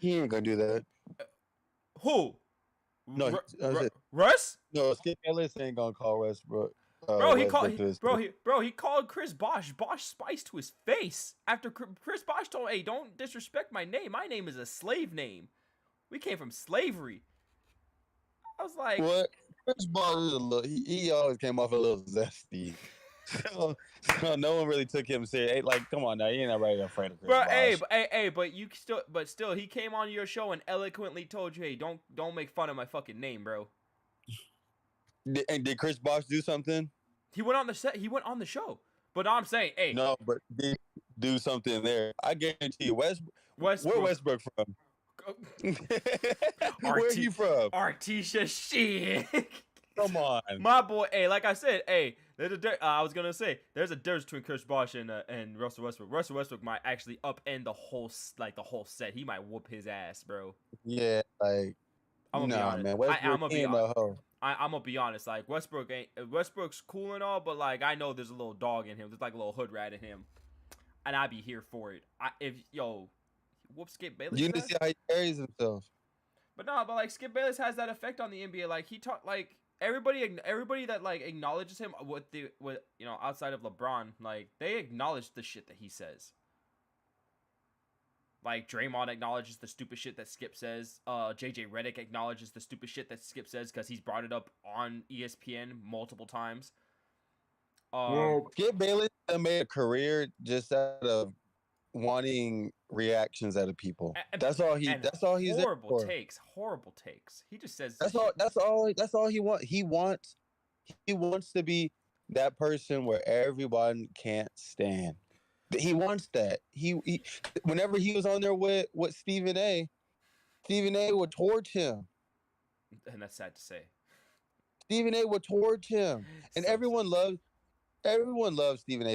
He ain't gonna do that. Who? No, Russ? No, Skip Bayless ain't gonna call Westbrook. Bro, he Westbrook called Chris Bosh Spice to his face after Chris Bosh told him, "Hey, don't disrespect my name. My name is a slave name. We came from slavery." I was like, what? Chris Bosh is a little. He always came off a little zesty. So no one really took him serious. Hey, like, come on now, you ain't not really afraid of Chris Bosh. But still, he came on your show and eloquently told you, "Hey, don't make fun of my fucking name, bro." Did Chris Bosh do something? He went on the set. He went on the show. But I'm saying, hey, no, but did he do something there? I guarantee you, Westbrook. Where Westbrook from? Where he from? Artesia shit. Come on, my boy. Hey, like I said, hey, there's I was gonna say there's a difference between Chris Bosh and Russell Westbrook. Russell Westbrook might actually upend the whole set. He might whoop his ass, bro. Yeah, like I'm gonna be honest. Man, I'm gonna be honest. Like Westbrook's cool and all, but like I know there's a little dog in him. There's like a little hood rat in him, and I'd be here for it. Whoop Skip Bayless. You need to see how he carries himself. But like Skip Bayless has that effect on the NBA. Like he talk like everybody that like acknowledges him with outside of LeBron, like they acknowledge the shit that he says. Like Draymond acknowledges the stupid shit that Skip says. JJ Redick acknowledges the stupid shit that Skip says because he's brought it up on ESPN multiple times. Skip Bayless made a career just out of wanting reactions out of people. That's all he's horrible takes. He just says that's all he wants. He wants to be that person where everyone can't stand. He wants that. He whenever he was on there with Stephen A would torch him. And that's sad to say. Stephen A would torch him. And everyone loves Stephen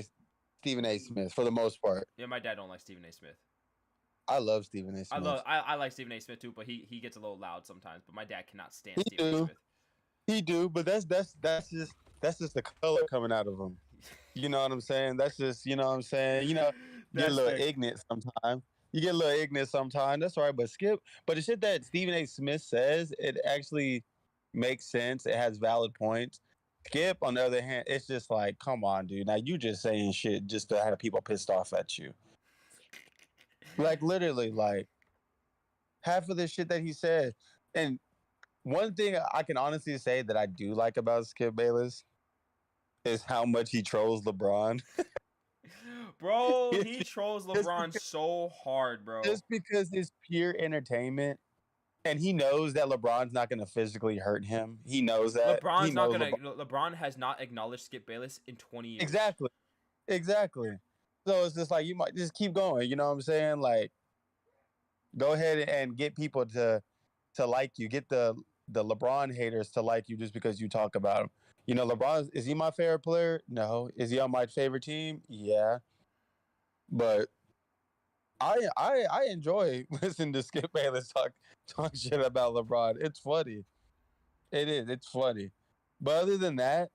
A. Smith for the most part. Yeah, my dad don't like Stephen A. Smith. I love Stephen A. Smith. I like Stephen A. Smith too, but he gets a little loud sometimes. But my dad cannot stand Stephen A. Smith. He do, but that's just the color coming out of him. You know what I'm saying? That's just, you know what I'm saying? You know, you get a little ignorant sometimes. That's all right. But the shit that Stephen A. Smith says, it actually makes sense. It has valid points. Skip, on the other hand, it's just like, come on, dude. Now you just saying shit just to have people pissed off at you. Like, literally, like, half of the shit that he said. And one thing I can honestly say that I do like about Skip Bayless is how much he trolls LeBron. Bro, he trolls LeBron so hard, bro. Just because it's pure entertainment. And he knows that LeBron's not going to physically hurt him. He knows that. LeBron has not acknowledged Skip Bayless in 20 years. Exactly. So it's just like, you might just keep going. You know what I'm saying? Like, go ahead and get people to like you. Get the LeBron haters to like you just because you talk about him. You know, LeBron, is he my favorite player? No. Is he on my favorite team? Yeah. But I enjoy listening to Skip Bayless talk shit about LeBron. It's funny. It is. It's funny. But other than that,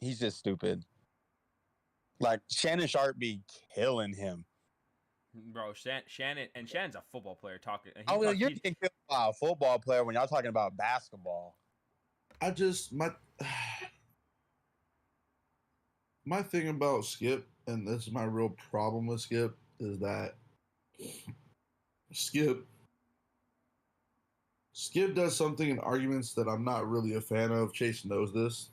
he's just stupid. Like, Shannon Sharp be killing him. Bro, Shannon's a football player talking. You're getting killed by a football player when y'all talking about basketball. my thing about Skip, and this is my real problem with Skip, is that Skip Skip does something in arguments that I'm not really a fan of. Chase knows this.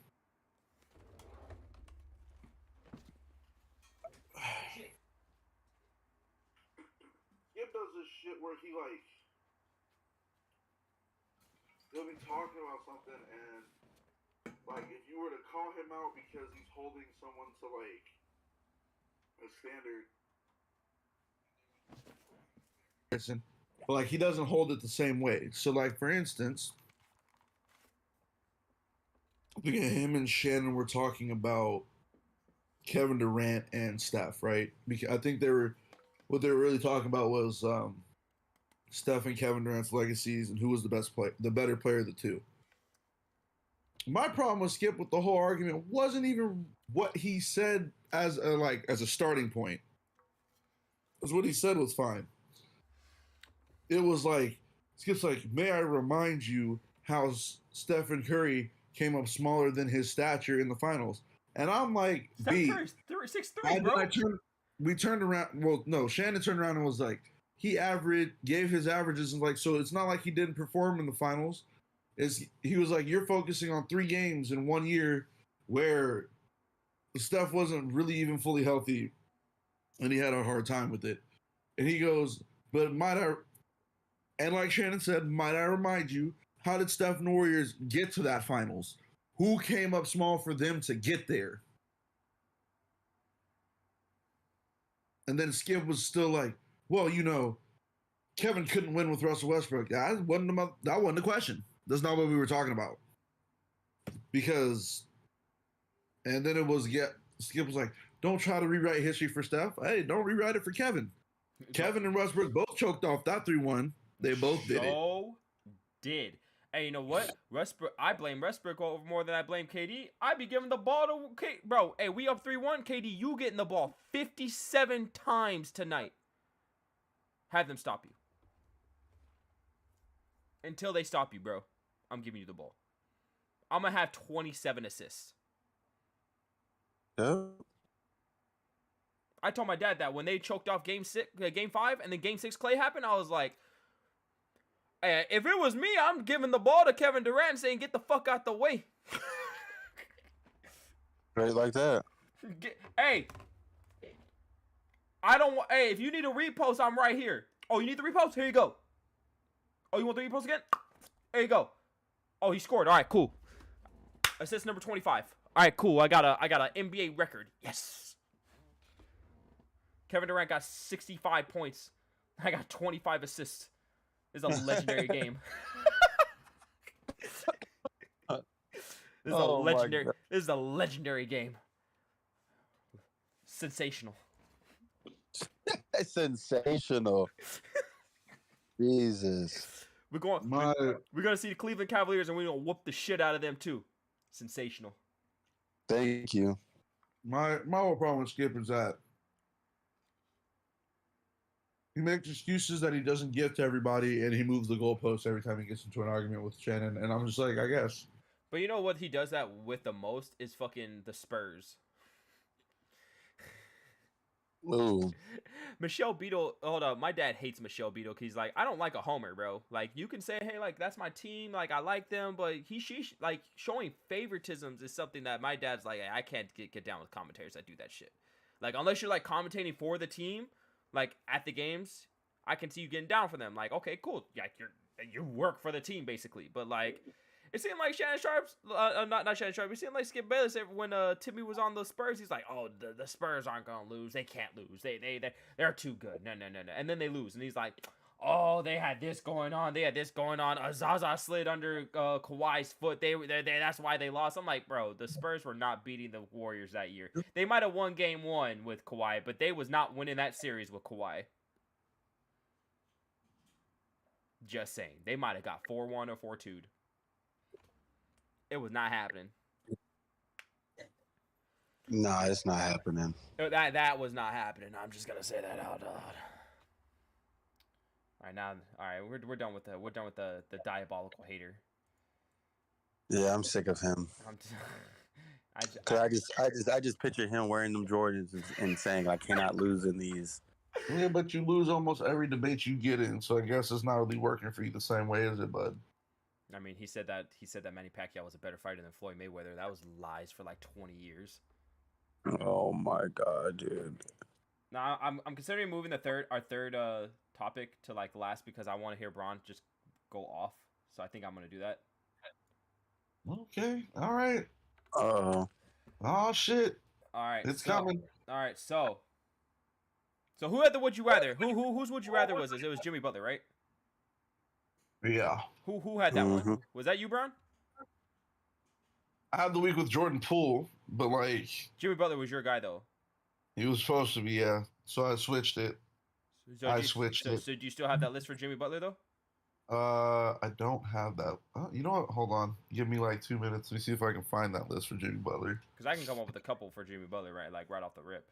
Skip does this shit where he'll be talking about something, and like if you were to call him out because he's holding someone to like a standard, but like he doesn't hold it the same way. So like for instance, look at him and Shannon were talking about Kevin Durant and Steph, right? Because I think what they were really talking about was Steph and Kevin Durant's legacies and who was the better player of the two. My problem with Skip with the whole argument wasn't even what he said as a starting point. Because what he said was fine. It was like Skip's like, may I remind you how Stephen Curry came up smaller than his stature in the finals, and I'm like, Steph Curry's 6'3", bro. We turned around. Well, no, Shannon turned around and was like, gave his averages and like, so it's not like he didn't perform in the finals. He was like, you're focusing on 3 games in 1 year where Steph wasn't really even fully healthy and he had a hard time with it. And he goes, but and like Shannon said, might I remind you, how did Steph and the Warriors get to that finals? Who came up small for them to get there? And then Skip was still like, well, Kevin couldn't win with Russell Westbrook. That wasn't the question. That's not what we were talking about. And then Skip was like, don't try to rewrite history for Steph. Hey, don't rewrite it for Kevin. Kevin and Westbrook both choked off that 3-1. They both did it. Hey, you know what? I blame Westbrook more than I blame KD. I be giving the ball to KD. Bro, hey, we up 3-1. KD, you getting the ball 57 times tonight. Have them stop you. Until they stop you, bro, I'm giving you the ball. I'm going to have 27 assists. Yeah. I told my dad that when they choked off game 5, and then game 6 Clay happened, I was like, hey, if it was me, I'm giving the ball to Kevin Durant saying, get the fuck out the way. Straight like that. Hey, if you need a repost, I'm right here. Oh, you need the repost? Here you go. Oh, you want the repost again? There you go. Oh, he scored. All right, cool. Assist number 25. All right, cool. I got an NBA record. Yes. Kevin Durant got 65 points. I got 25 assists. This is a legendary game. This is a legendary game. Sensational. Sensational. Jesus. We're gonna see the Cleveland Cavaliers, and we're gonna whoop the shit out of them too. Sensational. Thank you. My whole problem with Skip is that he makes excuses that he doesn't give to everybody, and he moves the goalposts every time he gets into an argument with Shannon. And I'm just like, I guess. But you know what he does that with the most is fucking the Spurs. Ooh. Michelle Beadle, hold up. My dad hates Michelle Beadle because he's like, I don't like a homer, bro. Like, you can say, hey, like, that's my team. Like, I like them. But she like, showing favoritisms is something that my dad's like, I can't get down with commentators that do that shit. Like, unless you're, like, commentating for the team, like, at the games, I can see you getting down for them. Like, okay, cool. Yeah, you work for the team, basically. But, like, it seemed like Shannon Sharp's, not Shannon Sharp, it seemed like Skip Bayless when Timmy was on the Spurs, he's like, oh, the Spurs aren't going to lose. They can't lose. They're too good. No. And then they lose. And he's like, oh, they had this going on. Zaza slid under Kawhi's foot. That's why they lost. I'm like, bro, the Spurs were not beating the Warriors that year. They might have won game 1 with Kawhi, but they was not winning that series with Kawhi. Just saying. They might have got 4-1 or 4-2'd. It was not happening. Nah, it's not happening. That was not happening. I'm just gonna say that out loud. All right, we're done with the diabolical hater. Yeah, I'm sick of him. Cause I just picture him wearing them Jordans and saying I cannot lose in these. Yeah, but you lose almost every debate you get in, so I guess it's not really working for you the same way, is it, bud? I mean, he said that Manny Pacquiao was a better fighter than Floyd Mayweather. That was lies for like 20 years. Oh my god, dude. Now I'm considering moving our third topic to like last because I want to hear Braun just go off. So I think I'm gonna do that. Okay, all right. Oh. Oh shit, All right, it's so, coming. All right, so who had the would you rather? Whose would you rather was this? It was Jimmy Butler, right? Yeah. Who had that one? Was that you, Braun? I had the week with Jordan Poole, but like Jimmy Butler was your guy though. he was supposed to be, yeah. So I switched it. So do you still have that list for Jimmy Butler though? I don't have that. You know what? Hold on. Give me like 2 minutes. Let me see if I can find that list for Jimmy Butler. Because I can come up with a couple for Jimmy Butler, right? Like right off the rip.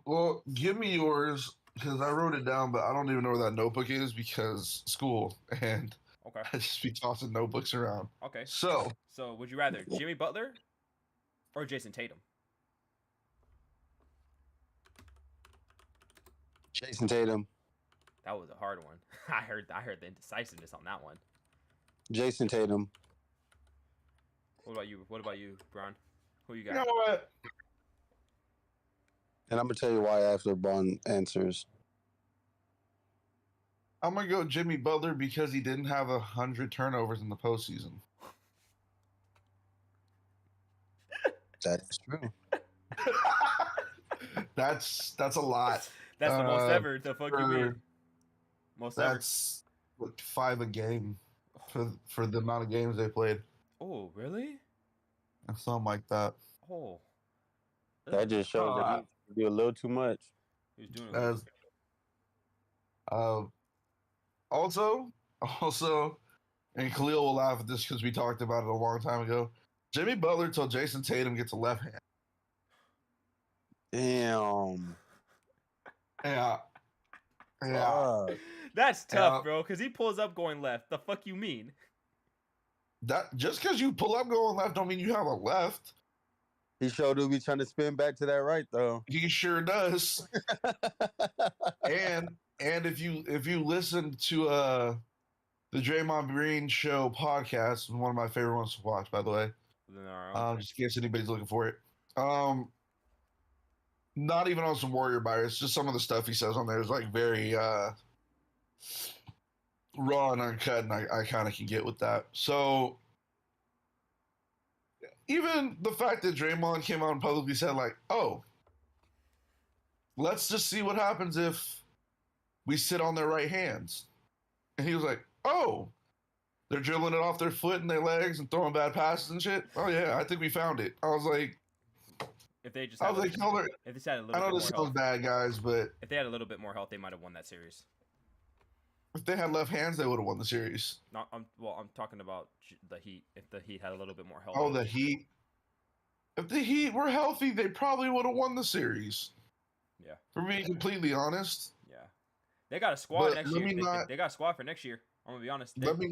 Well, give me yours because I wrote it down, but I don't even know where that notebook is because school and Okay. I just be tossing notebooks around. Okay. So would you rather Jimmy Butler or Jason Tatum? Jason Tatum. That was a hard one. I heard the indecisiveness on that one. Jason Tatum. What about you, Braun? Who you got? you know what? And I'm gonna tell you why after Braun answers. I'm gonna go Jimmy Butler because he didn't have 100 turnovers in the postseason. That is true. That's a lot. That's the most ever. The fuck you mean? Most ever. That's what, 5 a game for the amount of games they played. Oh, really? Something like that. Oh. That just shows that he do a little too much. He's doing it. As also, and Khalil will laugh at this because we talked about it a long time ago. Jimmy Butler till Jason Tatum gets a left hand. Damn. Yeah. Yeah. Fuck. That's tough, bro, because he pulls up going left. The fuck you mean? That just because you pull up going left don't mean you have a left. He showed to be trying to spin back to that right though. He sure does. and if you listen to the Draymond Green Show podcast, one of my favorite ones to watch, by the way. Just in case anybody's looking for it. Not even on some Warrior bias, just some of the stuff he says on there is like very raw and uncut, and I kind of can get with that. So even the fact that Draymond came out and publicly said like, "Oh, let's just see what happens if we sit on their right hands," and he was like, "Oh, they're dribbling it off their foot and their legs and throwing bad passes and shit. Oh yeah, I think we found it." I was like, if they just, I was like, if they had a little I know bit this more sounds health, bad, guys, but if they had a little bit more health, they might have won that series. if they had left hands, they would have won the series. I'm talking about the Heat. If the Heat had a little bit more health. Oh, the Heat. If the Heat were healthy, they probably would have won the series. Yeah. For being completely honest. Yeah. They got a squad But next let year. me not- They got a squad for next year. I'm gonna be honest. Let me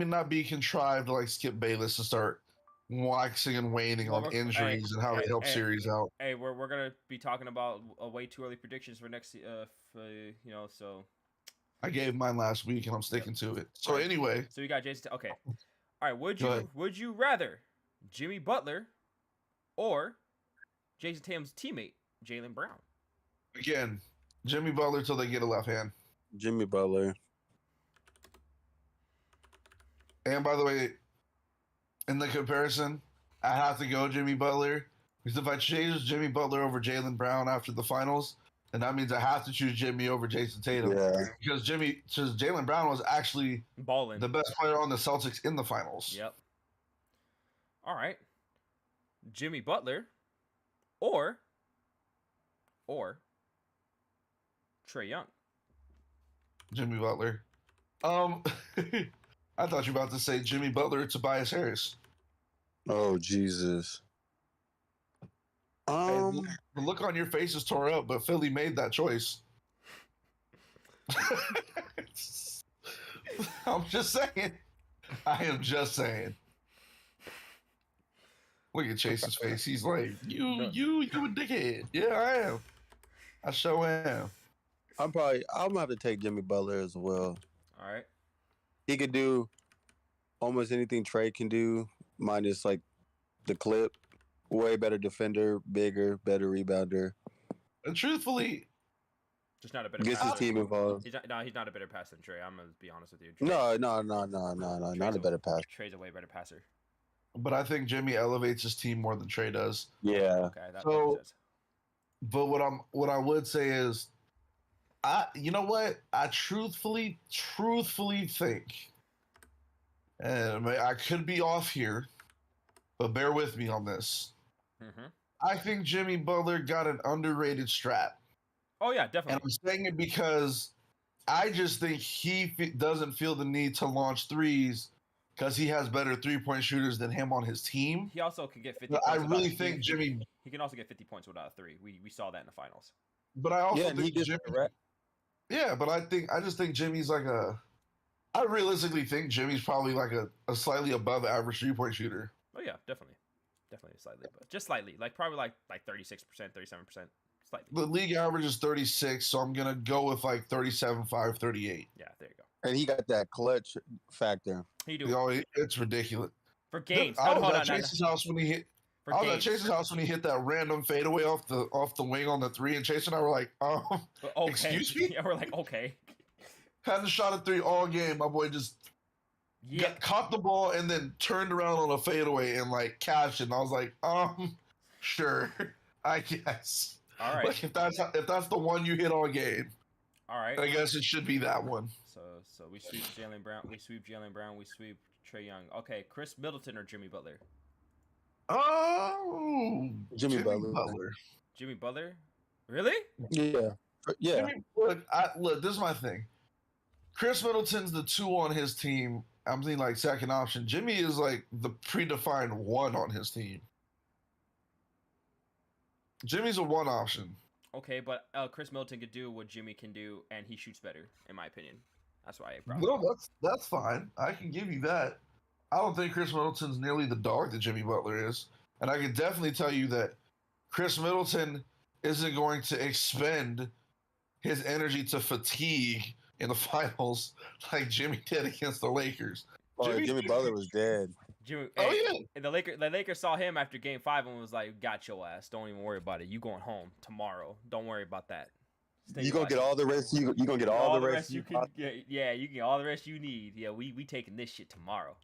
not be contrived like Skip Bayless to start waxing and waning Well, on injuries and how they help series out. Hey, we're gonna be talking about way too early predictions for next so. I gave mine last week and I'm sticking to it. So anyway. So you got Jason. Okay. All right. Go ahead. Would you rather Jimmy Butler or Jason Tatum's teammate Jaylen Brown? Again, Jimmy Butler till they get a left hand. Jimmy Butler. And by the way, in the comparison, I have to go Jimmy Butler because if I choose Jimmy Butler over Jaylen Brown after the finals, then that means I have to choose Jimmy over Jason Tatum. Yeah. Because Jaylen Brown was actually balling, the best player on the Celtics in the finals. Yep. All right. Jimmy Butler or Trae Young. Jimmy Butler. I thought you were about to say Jimmy Butler or Tobias Harris. Oh Jesus. Hey, the look on your face is tore up, but Philly made that choice. I'm just saying. I am just saying. Look at Chase's face. He's like, No. you a dickhead. Yeah, I am. I sure am. I'm gonna have to take Jimmy Butler as well. All right. He could do almost anything Trey can do, minus like the clip. Way better defender, bigger, better rebounder. And truthfully, Just not a better Gets his passer. team involved. He's not a better passer than Trey. I'm gonna be honest with you. No, not a better pass. Trey's a way better passer. but I think Jimmy elevates his team more than Trey does. Yeah. Okay, that So- makes sense. But what I would say is, you know what? I truthfully think, and I could be off here, but bear with me on this. Mm-hmm. I think Jimmy Butler got an underrated strap. Oh yeah, And definitely. I'm saying it because I just think he doesn't feel the need to launch threes because he has better 3-point shooters than him on his team. He also could get 50. But I points without- really think Jimmy. He can also get 50 points without a three. We saw that in the finals. But I also Yeah, and he think gets Jimmy. the rep. Yeah, but I just think Jimmy's like a. I realistically think Jimmy's probably like a slightly above average 3-point shooter. Oh yeah, definitely slightly, but just slightly, like probably like 36%, 37%, slightly. The league average is 36, so I'm gonna go with like 37.5, 38. Yeah, there you go. And he got that clutch factor. He do You know, it's ridiculous. for games. I was Hold at on, Chase's house when he hit. for I was at games. Chase's house when he hit that random fadeaway off the wing on the 3, and Chase and I were like, But okay. excuse me? Yeah, we're like, okay. hadn't shot a 3 all game. My boy just Yeah, caught the ball and then turned around on a fadeaway and like cashed it. And I was like, sure, I guess. all right, Like if that's the one you hit all game, all right. I guess it should be that one. So we sweep Jalen Brown. We sweep Jalen Brown. We sweep Trey Young. Okay, Chris Middleton or Jimmy Butler? Oh, Jimmy Butler. Jimmy Butler? Really? Yeah. Yeah. Jimmy, look, this is my thing. Chris Middleton's the 2 on his team. I'm thinking like second option. Jimmy is like the predefined 1 on his team. Jimmy's a 1 option. Okay, but Chris Middleton could do what Jimmy can do, and he shoots better, in my opinion. That's why I brought him No, up. that's fine. I can give you that. I don't think Chris Middleton's nearly the dog that Jimmy Butler is. And I can definitely tell you that Chris Middleton isn't going to expend his energy to fatigue in the finals like Jimmy did against the Lakers. Oh, Jimmy Butler was dead. Jimmy, Oh, hey, yeah. and the Lakers saw him after Game 5 and was like, "Got your ass. Don't even worry about it. You going home tomorrow. Don't worry about that. Stay You gonna get quiet. all the rest. You gonna get all the rest. you can. Yeah, you get all the rest you need. Yeah, we taking this shit tomorrow.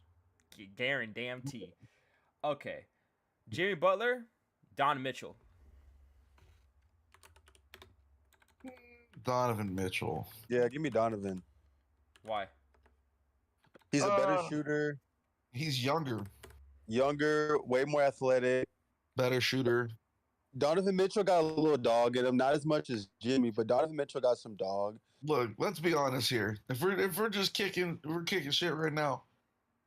Guarantee. Okay, Jimmy Butler, Don Mitchell. Donovan Mitchell. Yeah, give me Donovan. Why? He's a better shooter, He's younger, younger, way more athletic. better shooter. Donovan Mitchell got a little dog in him, not as much as Jimmy, but Donovan Mitchell got some dog. Look, let's be honest here. If we're just kicking shit right now.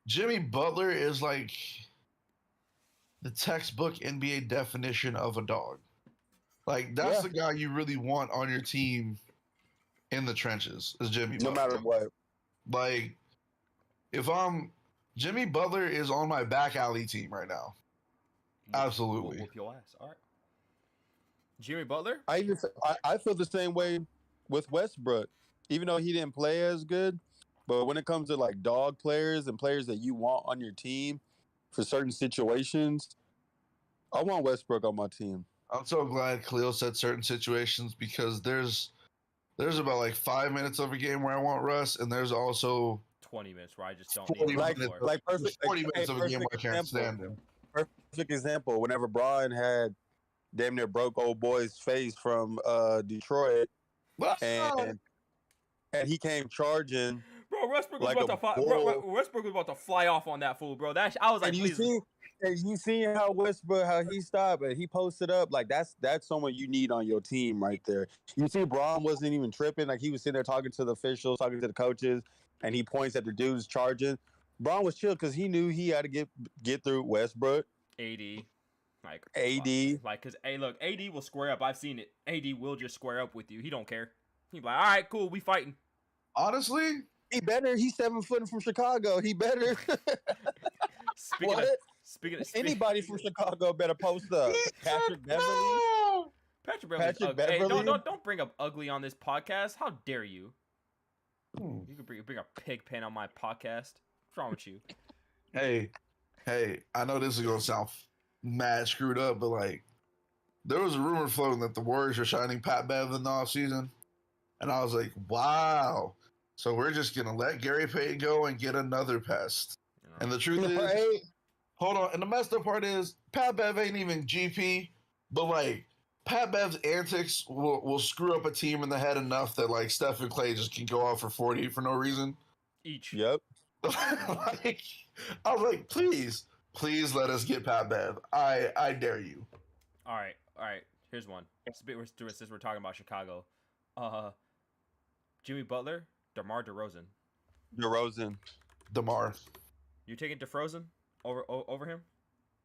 Jimmy Butler is like the textbook NBA definition of a dog. Like that's Yeah. the guy you really want on your team in the trenches is Jimmy No Butler. matter what. Like if Jimmy Butler is on my back alley team right now. Absolutely. Whoop your ass. All right. Jimmy Butler. I feel the same way with Westbrook, even though he didn't play as good. But when it comes to like dog players and players that you want on your team for certain situations, I want Westbrook on my team. I'm so glad Khalil said certain situations because there's about like 5 minutes of a game where I want Russ, and there's also 20 minutes where I just don't 40 need him Like, anymore. like perfect, 40 hey, minutes of a game where I perfect can't example. stand him. Perfect example. Whenever Brian had damn near broke old boy's face from Detroit, and he came charging. Bro, Westbrook was Like about a to fly. bull. Westbrook was about to fly off on that fool, bro. I was like, And you seen how Westbrook, how he stopped and he posted up. Like that's someone you need on your team right there. You see, Braun wasn't even tripping. Like he was sitting there talking to the officials, talking to the coaches, and he points at the dudes charging. Braun was chill because he knew he had to get through Westbrook, AD, like AD. like, cause hey, look, AD will square up. I've seen it. AD will just square up with you. He don't care. He be like, all right, cool, we fighting. Honestly, He better. He's 7 foot from Chicago. He better. Speaking What? of Speaking of Anybody from Chicago better post up. Patrick Beverly. Patrick Beverly's Patrick ugly. Hey, Beverly? don't bring up ugly on this podcast. How dare you? You can bring a pig pen on my podcast. What's wrong with you? Hey, I know this is gonna sound mad screwed up, but like, there was a rumor floating that the Warriors are signing Pat Bev in the offseason, and I was like, wow. So we're just gonna let Gary Payton go and get another pest. And the truth is, Right? hold on. And the messed up part is, Pat Bev ain't even GP, but like, Pat Bev's antics will screw up a team in the head enough that like Steph and Clay just can go off for 40 for no reason. Each. Yep. Like, I was like, please let us get Pat Bev. I dare you. All right. Here's one. Since we're talking about Chicago, Jimmy Butler, DeMar DeRozan. DeMar. You taking DeFrozen over him?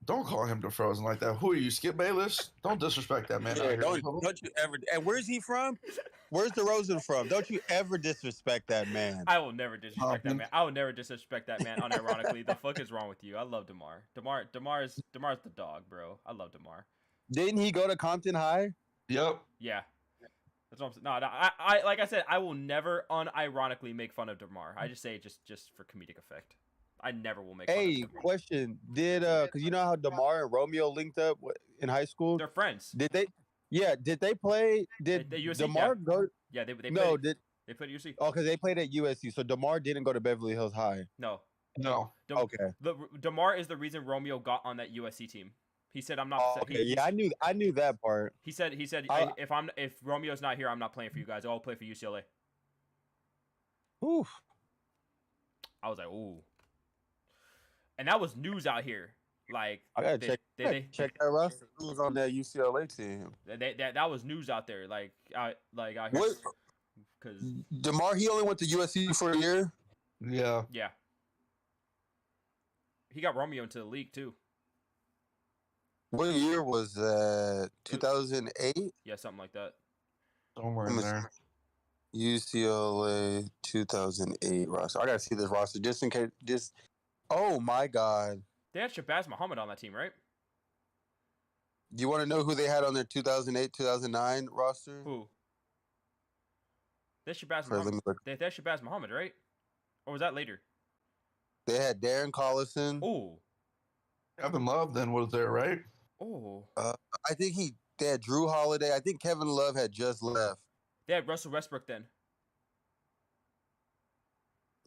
Don't call him DeFrozen like that. Who are you, Skip Bayless? Don't disrespect that man. Yeah, don't you ever. And where's he from? Where's DeRozan from? Don't you ever disrespect that man. I will never disrespect that man. I will never disrespect that man unironically. The fuck is wrong with you? I love DeMar. DeMar's the dog, bro. I love DeMar. Didn't he go to Compton High? Yep. Yeah. That's what I'm saying. No, I like I said, I will never unironically make fun of DeMar. I just say it just for comedic effect. I never will make fun of Hey, DeMar. question. Did because you know how DeMar and Romeo linked up in high school? They're friends. Did they? Yeah. Did they play? Did They USC, DeMar go? Yeah, they No. played, they played UC. Oh, because they played at USC. So DeMar didn't go to Beverly Hills High. No. Okay. DeMar is the reason Romeo got on that USC team. He said, "I'm not." Oh, okay. Yeah, I knew that part. He said, if Romeo's not here, I'm not playing for you guys. I'll play for UCLA. Oof. I was like, ooh. And that was news out here. Like, I gotta check that roster. Who was on that UCLA team? That was news out there. Like out here. What? Because DeMar, he only went to USC for a year. Yeah. Yeah. He got Romeo into the league too. What year was that? 2008. Yeah, something like that. Somewhere in there. UCLA 2008 roster. I gotta see this roster just in case. Oh my God! They had Shabazz Muhammad on that team, right? You want to know who they had on their 2008-2009 roster? Who? They had Shabazz Muhammad. They had Shabazz Muhammad, right? Or was that later? They had Darren Collison. Oh. Kevin Love then was there, right? Oh. I think they had Drew Holiday. I think Kevin Love had just left. They had Russell Westbrook then.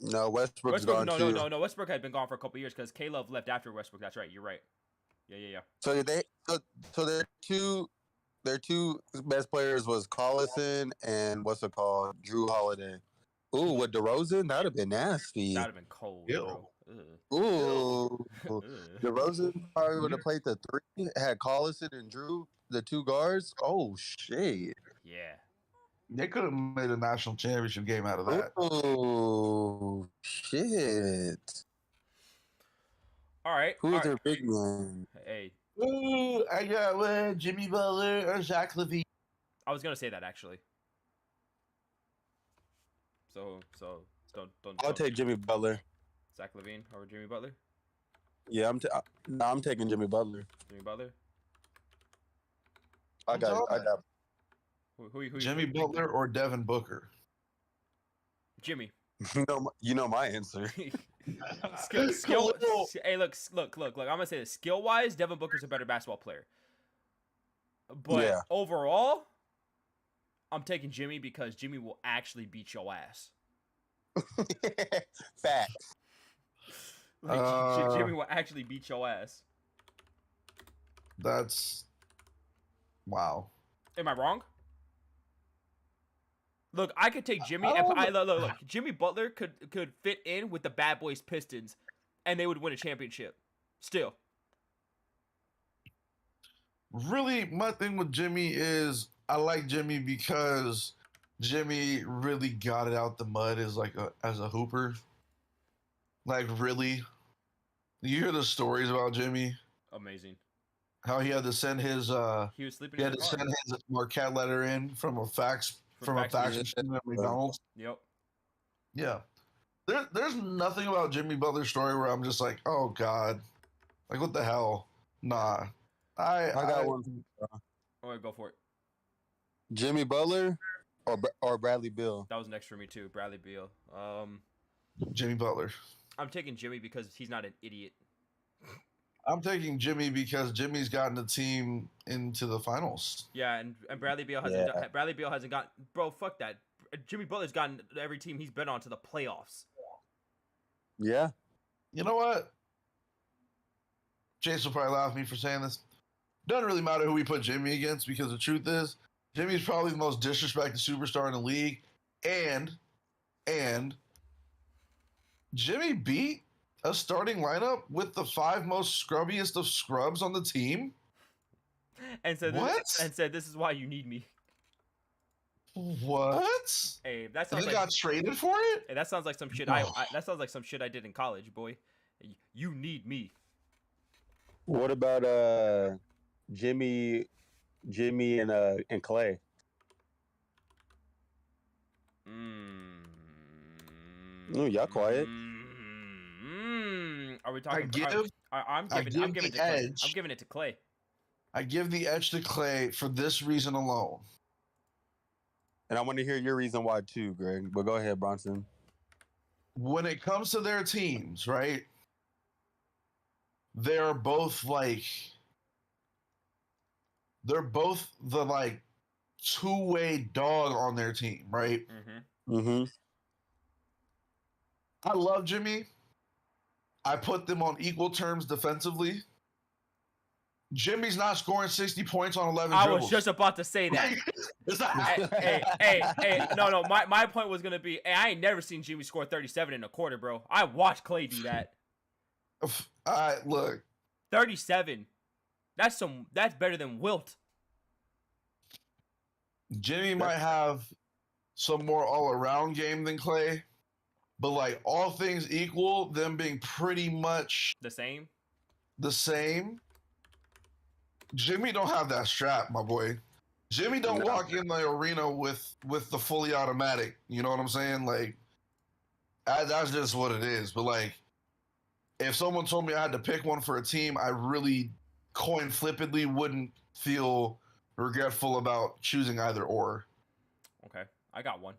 No, Westbrook's gone too. No. Westbrook had been gone for a couple years because K-Love left after Westbrook. That's right. You're right. Yeah. So their two best players was Collison and what's it called, Drew Holiday. Ooh, with DeRozan, that'd have been nasty. That'd have been cold. Ew. Bro. Ooh, DeRozan probably would have played the three. Had Collison and Drew, the two guards. Oh shit. Yeah. They could have made a national championship game out of that. Oh shit. All right. Who's their big man? Hey. Ooh, I got Jimmy Butler or Zach LaVine. I was gonna say that actually. So don't. I'll take Jimmy Butler. Zach LaVine over Jimmy Butler. Yeah, I'm taking Jimmy Butler. Jimmy Butler. I got. Who Jimmy Butler or Devin Booker? Jimmy. You know my answer. Skill. Hey, look. I'm gonna say this. Skill wise, Devin Booker's a better basketball player. But overall, I'm taking Jimmy because Jimmy will actually beat your ass. Facts. Jimmy will actually beat your ass. That's wow. Am I wrong? Look, I could take Jimmy. Look. Jimmy Butler could fit in with the Bad Boys Pistons, and they would win a championship. Still. Really, my thing with Jimmy is I like Jimmy because Jimmy really got it out the mud as a hooper. Like really, you hear the stories about Jimmy? Amazing. How he had to send his he was sleeping. He had to send his Marquette letter in from a fax machine at McDonald's. Yep. Yeah. There's nothing about Jimmy Butler's story where I'm just like, oh God. Like, what the hell? Nah. I got one. All right, go for it. Jimmy Butler or Bradley Beal. That was next for me too, Bradley Beal. Jimmy Butler. I'm taking Jimmy because he's not an idiot. I'm taking Jimmy because Jimmy's gotten the team into the finals. Yeah, and Bradley Beal hasn't. Bradley Beal hasn't got. Bro, fuck that. Jimmy Butler's gotten every team he's been on to the playoffs. Yeah. You know what? Jason will probably laugh at me for saying this. Doesn't really matter who we put Jimmy against because the truth is, Jimmy's probably the most disrespected superstar in the league, and Jimmy beat a starting lineup with the 5 most scrubbiest of scrubs on the team. And said, what? Said, this is why you need me. What? Hey, that And sounds they like got traded for it. Hey, that sounds like some shit. That sounds like some shit I did in college, boy. You need me. What about Jimmy and Clay? Ooh, y'all quiet. Are we talking? I'm giving it to Clay. I give the edge to Clay for this reason alone. And I want to hear your reason why too, Greg. But go ahead, Bronson. When it comes to their teams, right? They're both the like two-way dog on their team, right? Mm-hmm. I love Jimmy. I put them on equal terms defensively. Jimmy's not scoring 60 points on 11 dribbles. I was just about to say that. hey, no. My point was going to be, hey, I ain't never seen Jimmy score 37 in a quarter, bro. I watched Clay do that. Look. 37. That's better than Wilt. Jimmy might have some more all-around game than Clay, but like all things equal, them being pretty much the same. Jimmy don't have that strap, my boy. Jimmy don't walk in the arena with the fully automatic. You know what I'm saying? Like, that's just what it is. But like, if someone told me I had to pick one for a team, I really coin flippantly wouldn't feel regretful about choosing either or. Okay, I got one.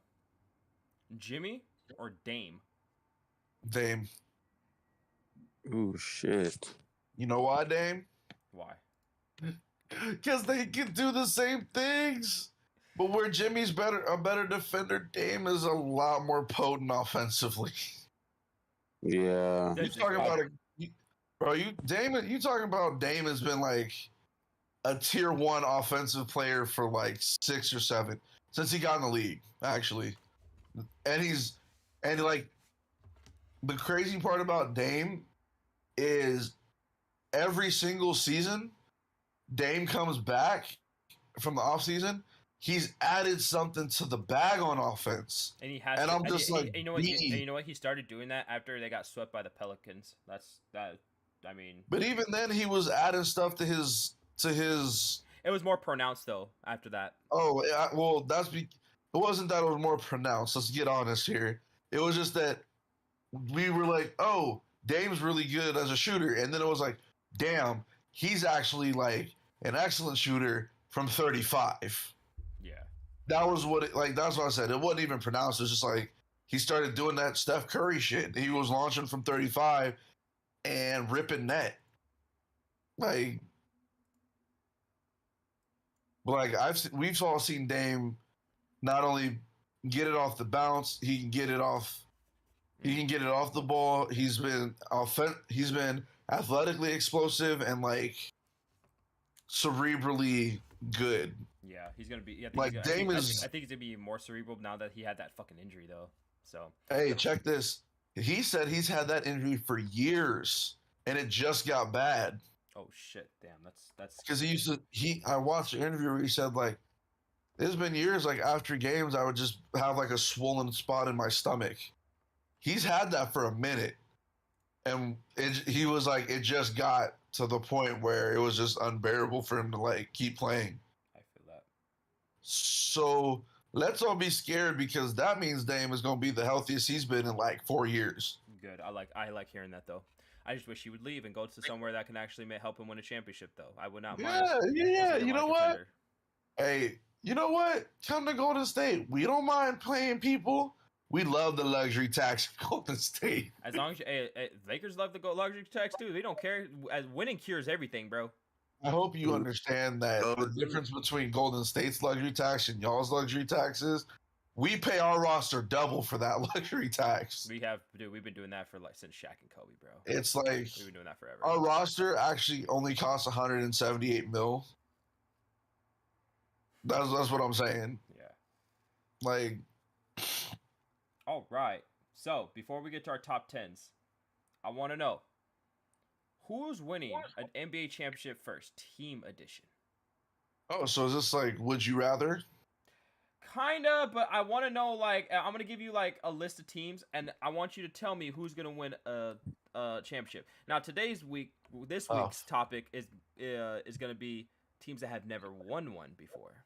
Jimmy or Dame? Dame. Ooh, shit. You know why, Dame? Why? Because they can do the same things. But where Jimmy's a better defender, Dame is a lot more potent offensively. Yeah. You talking about you talking about Dame has been like a tier 1 offensive player for like 6 or 7 since he got in the league, actually. And like the crazy part about Dame is every single season Dame comes back from the offseason, he's added something to the bag on offense. And he has and I'm just like, you know what? He started doing that after they got swept by the Pelicans. I mean, but even then he was adding stuff to his It was more pronounced though after that. Oh, well, it wasn't that it was more pronounced. Let's get honest here. It was just that we were like, oh, Dame's really good as a shooter. And then it was like, damn, he's actually like an excellent shooter from 35. Yeah. That was that's what I said. It wasn't even pronounced. It was just like he started doing that Steph Curry shit. He was launching from 35 and ripping net. Like we've all seen Dame not only get it off the bounce, he can get it off the ball. He's been athletically explosive and like cerebrally good. Yeah, he's gonna be. I think he's gonna be more cerebral now that he had that fucking injury though. So hey, check this. He said he's had that injury for years, and it just got bad. Oh shit! Damn, that's because I watched an interview where he said like, there's been years like after games I would just have like a swollen spot in my stomach. He's had that for a minute, and he was like, it just got to the point where it was just unbearable for him to like keep playing. I feel that. So let's all be scared because that means Dame is going to be the healthiest he's been in like 4 years. Good. I like hearing that though. I just wish he would leave and go to somewhere that can actually help him win a championship, though. I would not Yeah, mind. yeah. Consider You my know what? contender. Hey, you know what? Come to Golden State. We don't mind playing people. We love the luxury tax of Golden State. As long as Lakers love the luxury tax too, they don't care. As winning cures everything, bro. I hope you understand that the difference between Golden State's luxury tax and y'all's luxury taxes. We pay our roster double for that luxury tax. We've been doing that for like since Shaq and Kobe, bro. It's like We've been doing that forever. our roster actually only costs 178 mil. That's what I'm saying. Yeah. Like, All right. So before we get to our top tens, I want to know who's winning an NBA championship first, team edition. oh, so is this like would you rather? Kinda, but I want to know. Like, I'm gonna give you like a list of teams, and I want you to tell me who's gonna win a championship. Now, this week's topic is gonna be teams that have never won one before.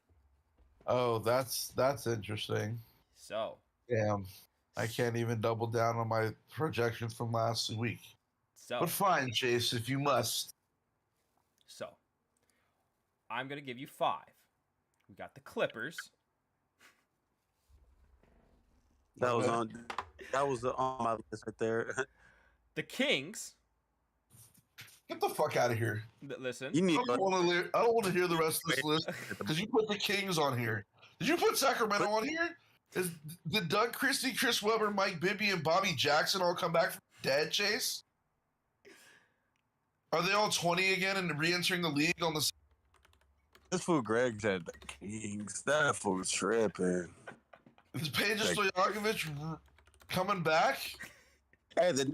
Oh, that's interesting. So, Damn, I can't even double down on my projection from last week. so, But fine, Chase, if you must. so, I'm gonna give you 5. We got the Clippers. That was on my list right there. The Kings. Get the fuck out of here. Listen. You need I don't want to hear the rest of this list because you put the Kings on here. Did you put Sacramento on here? Did Doug Christie, Chris Webber, Mike Bibby, and Bobby Jackson all come back from dead, Chase? Are they all 20 again and re-entering the league on the? This fool Greg said the Kings. That fool's tripping. Is Peja Stojakovic coming back? Hey, the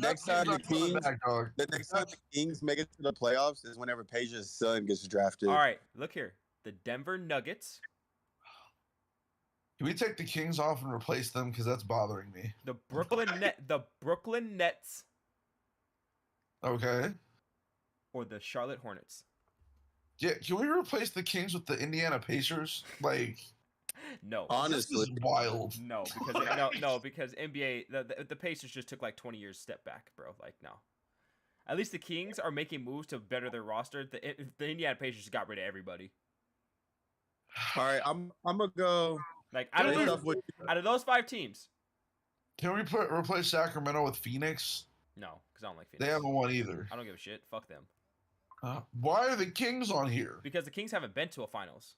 next time the Kings, back, dog. the next time the Kings make it to the playoffs is whenever Peja's son gets drafted. All right, look here. The Denver Nuggets. Can we take the Kings off and replace them? Because that's bothering me. The Brooklyn Nets. Okay. Or the Charlotte Hornets. Yeah, can we replace the Kings with the Indiana Pacers? Like, No. Honestly, this is wild. No, because NBA the Pacers just took like 20 years step back, bro. Like, no. At least the Kings are making moves to better their roster. The Indiana Pacers got rid of everybody. all right, I'm gonna go. Like, out of those 5 teams. Can we replace Sacramento with Phoenix? No, because I don't like Phoenix. They haven't won either. I don't give a shit. Fuck them. Why are the Kings on here? Because the Kings haven't been to a finals.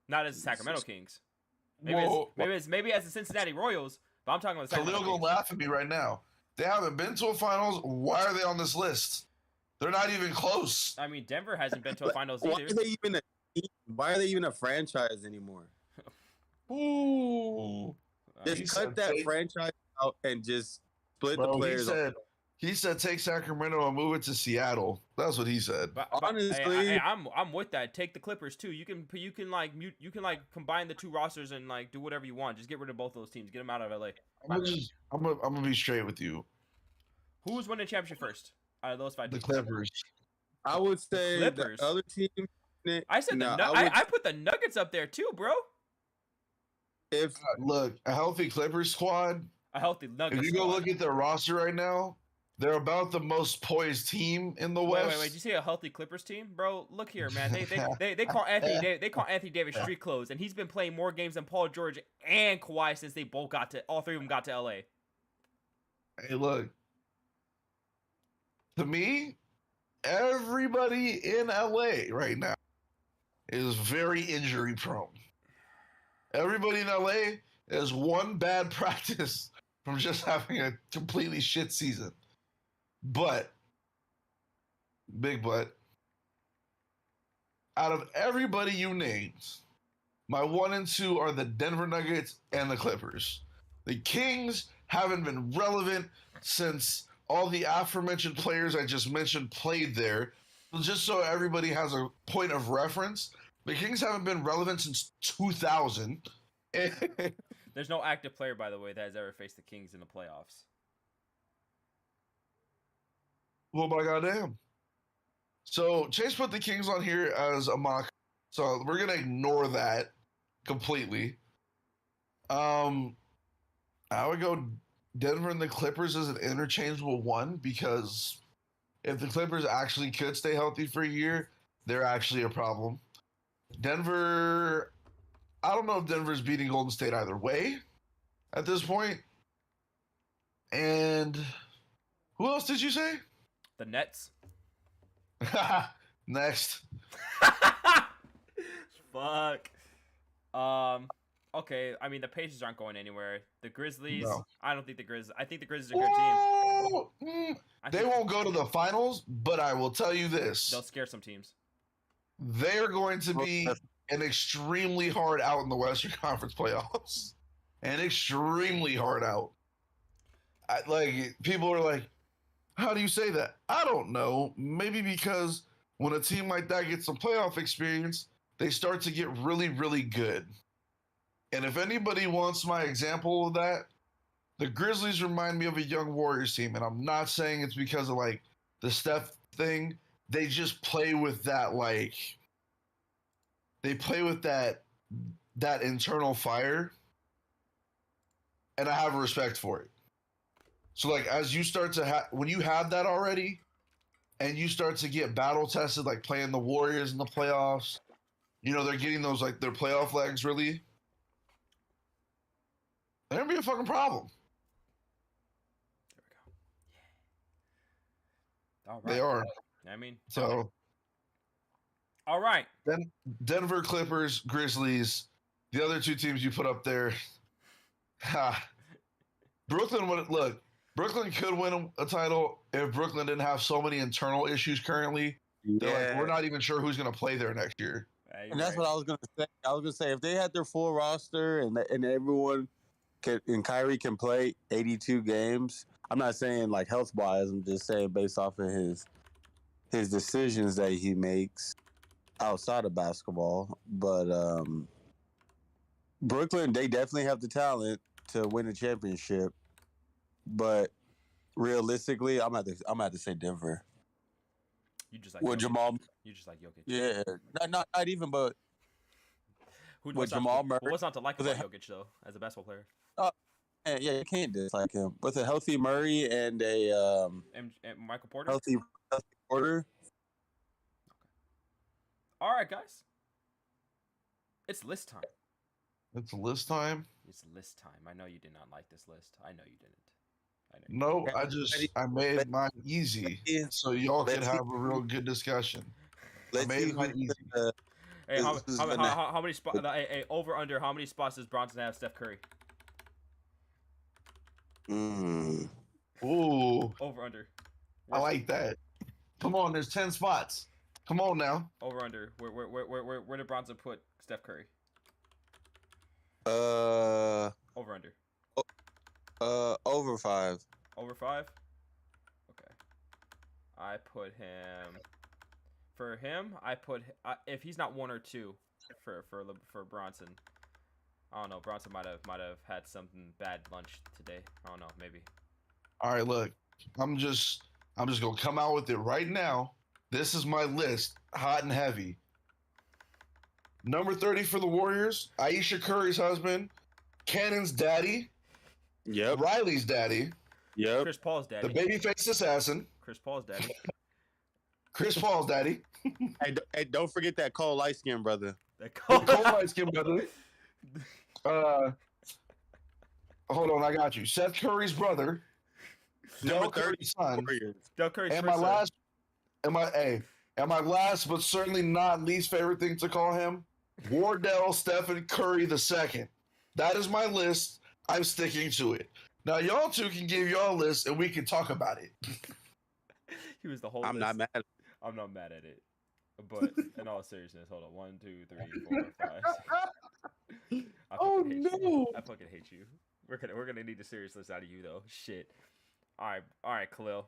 Not as the Sacramento Kings. Maybe as the Cincinnati Royals, but I'm talking about the Sacramento Khalil gonna Kings. laugh at me right now. They haven't been to a finals. Why are they on this list? They're not even close. I mean, Denver hasn't been to a finals Why either. why are they even a franchise anymore? Ooh. Just cut that franchise out and just split the players. He said take Sacramento and move it to Seattle. That's what he said. But honestly, hey, I'm with that. Take the Clippers too. You can combine the 2 rosters and like do whatever you want. Just get rid of both those teams. Get them out of LA. I'm gonna be straight with you. Who's winning the championship first out of those 5 The teams? Clippers. I would say Clippers. the other team. I said I put the Nuggets up there too, bro. If Look, a healthy Clippers squad. A healthy Nuggets. If you go squad. look at their roster right now, they're about the most poised team in the West. Wait. Did you see a healthy Clippers team, bro? Look here, man. They call Anthony Davis street clothes, and he's been playing more games than Paul George and Kawhi since they both all 3 of them got to LA. Hey, look. To me, everybody in LA right now is very injury prone. Everybody in LA is one bad practice from just having a completely shit season. But, big but, out of everybody you named, my 1 and 2 are the Denver Nuggets and the Clippers. The Kings haven't been relevant since all the aforementioned players I just mentioned played there. Just so everybody has a point of reference, the Kings haven't been relevant since 2000. There's no active player, by the way, that has ever faced the Kings in the playoffs. Well, my goddamn. So Chase put the Kings on here as a mock. So we're gonna ignore that completely. I would go Denver and the Clippers is an interchangeable one because if the Clippers actually could stay healthy for a year, they're actually a problem. Denver, I don't know if Denver's beating Golden State either way at this point. And who else did you say? The Nets. Next. Fuck. Okay, I mean the Pacers aren't going anywhere. The Grizzlies, No. I don't think the Grizzlies. I think the Grizzlies are a good team. They won't go to the finals, but I will tell you this: They'll scare some teams. they are going to be an extremely hard out in the Western Conference playoffs. An extremely hard out. Like people are like, "How do you say that?" I don't know. Maybe because when a team like that gets some playoff experience, they start to get really, really good. And if anybody wants my example of that, the Grizzlies remind me of a young Warriors team. And I'm not saying it's because of like the Steph thing. They just play with that, like, they play with that internal fire. And I have respect for it. So like as you start to when you have that already and you start to get battle tested, like playing the Warriors in the playoffs, you know, they're getting those like their playoff legs really. They're gonna be a fucking problem. There we go. All right. They are. I mean, So all right. then Denver Clippers, Grizzlies, the other two teams you put up there. Brooklyn would look. Brooklyn could win a title if Brooklyn didn't have so many internal issues currently. They're like, we're not even sure who's going to play there next year. And that's what I was gonna say. I was gonna say if they had their full roster and everyone and Kyrie can play 82 games. I'm not saying like health wise. I'm just saying based off of his decisions that he makes outside of basketball. But Brooklyn, they definitely have the talent to win a championship. But realistically, I'm at to say Denver. You just like with Jokic. Jamal. You just like Jokic. Yeah, not even, but With with Jamal Murray. What's not to like with about a- Jokic though, as a basketball player? Yeah, you can't dislike him. With a healthy Murray and a And Michael Porter. healthy Porter. All right, guys. It's list time. It's list time. It's list time. I know you did not like this list. I know you didn't. I know. You No, I made mine easy so y'all could have a real good discussion. Let's made see mine who's easy. gonna- Hey, how This is how- gonna- how- how many spots? Hey, over under. How many spots does Bronson have? Steph Curry. Mm. Ooh, Over under. I like that. Come on, there's 10 spots. Come on now. Over under. Where did Bronson put Steph Curry? Over under. Over 5. Over 5. Okay. I put him. For him, I put if he's not 1 or 2 for Bronson. I don't know. Bronson might have had something bad lunch today. I don't know. Maybe. All right, look. I'm just gonna come out with it right now. This is my list, hot and heavy. Number 30 for the Warriors, Aisha Curry's husband, Cannon's daddy, Yep. Riley's daddy, Yep. Chris Paul's the daddy. babyface assassin, Chris Paul's daddy. Chris Paul's daddy, Hey, don't forget that Cole light skin brother. That Cole light skin brother. Hold on, I got you. Seth Curry's brother, Del Number 30 Curry's son, Warriors. Del Curry's and first my son. last but certainly not least favorite thing to call him, Wardell Stephen Curry II. That is my list. I'm sticking to it. Now y'all two can give y'all list and we can talk about it. He was the whole. I'm not list. mad. I'm not mad at it. But in all seriousness, hold on. 1, 2, 3, 4, 5. 6. I Oh, fucking hate you. no. I fucking hate you. We're gonna need a serious list out of you though. Shit. All right, Khalil.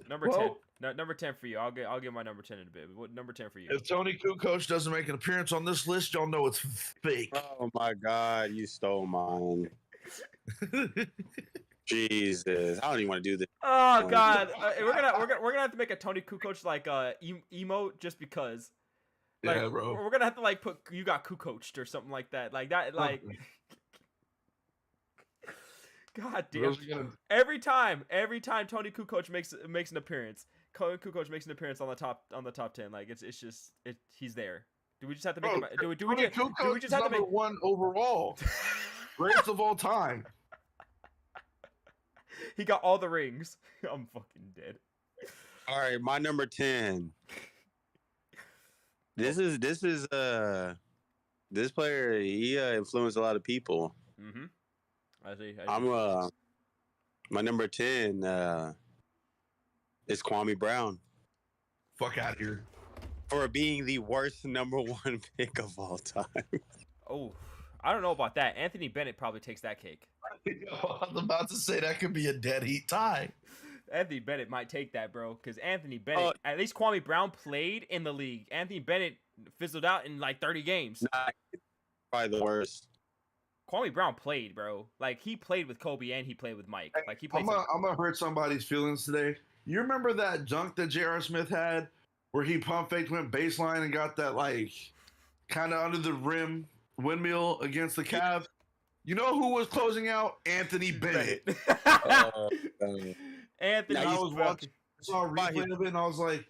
Number 10. Well- No, number 10 for you. I'll get my number 10 in a bit. What number 10 for you? If Tony Kukoc doesn't make an appearance on this list, y'all know it's fake. Oh my God, you stole mine. Jesus, I don't even want to do this. Oh God, we're gonna have to make a Tony Kukoc like emote just because. Like, Yeah, bro. We're gonna have to like put you got Kukoced or something like that. Like that. Like. God damn. Girls are gonna. Every time Tony Kukoc makes an appearance, Tony Kukoc makes an appearance on the top 10. Like he's there. Do we just have to make Bro, him? Do we Tony just Kukoc is have to number make? one overall, greatest of all time. He got all the rings. I'm fucking dead. All right, my number 10. This player, he influenced a lot of people. Mm-hmm. I see. My number 10 is Kwame Brown Fuck out of here. for being the worst number 1 pick of all time. Oh, I don't know about that. Anthony Bennett probably takes that cake. I was about to say that could be a dead heat tie. Anthony Bennett might take that, bro, because Anthony Bennett, at least Kwame Brown played in the league. Anthony Bennett fizzled out in like 30 games. Nah, probably the worst. Kwame Brown played, bro. Like, he played with Kobe and he played with Mike. Like, he played. I'm gonna hurt somebody's feelings today. You remember that dunk that J.R. Smith had where he pump faked, went baseline, and got that, like, kind of under the rim windmill against the Cavs? You know who was closing out? Anthony Bennett. Anthony. I was watching, saw a replay of it, and I was like,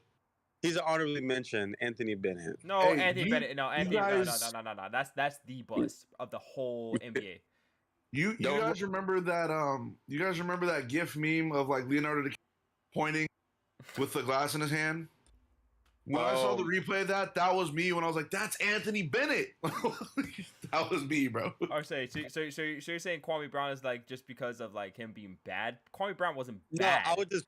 he's an honorably mentioned, Anthony Bennett. No, Hey, Anthony Bennett. No, Anthony. guys- No. That's the bust of the whole NBA. You guys remember that? You guys remember that GIF meme of like Leonardo DiCaprio pointing with the glass in his hand? When I saw the replay of that, that was me. When I was like, "That's Anthony Bennett." That was me, bro. I say, so you're saying Kwame Brown is like just because of like him being bad? Kwame Brown wasn't bad. No, I would just.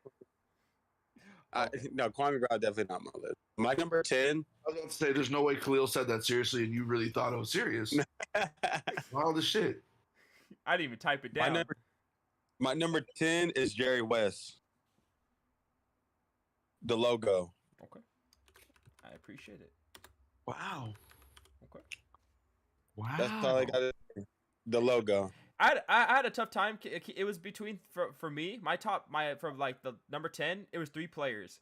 No, Kwame Brown definitely not my list. My number 10. I was about to say, there's no way Khalil said that seriously, and you really thought it was serious. Wild as shit. I didn't even type it down. My number 10 is Jerry West. The logo. Okay. I appreciate it. Wow. Okay. Wow. That's all I got to say. The logo. I had a tough time. It was between for me, from like the number 10, it was 3 players.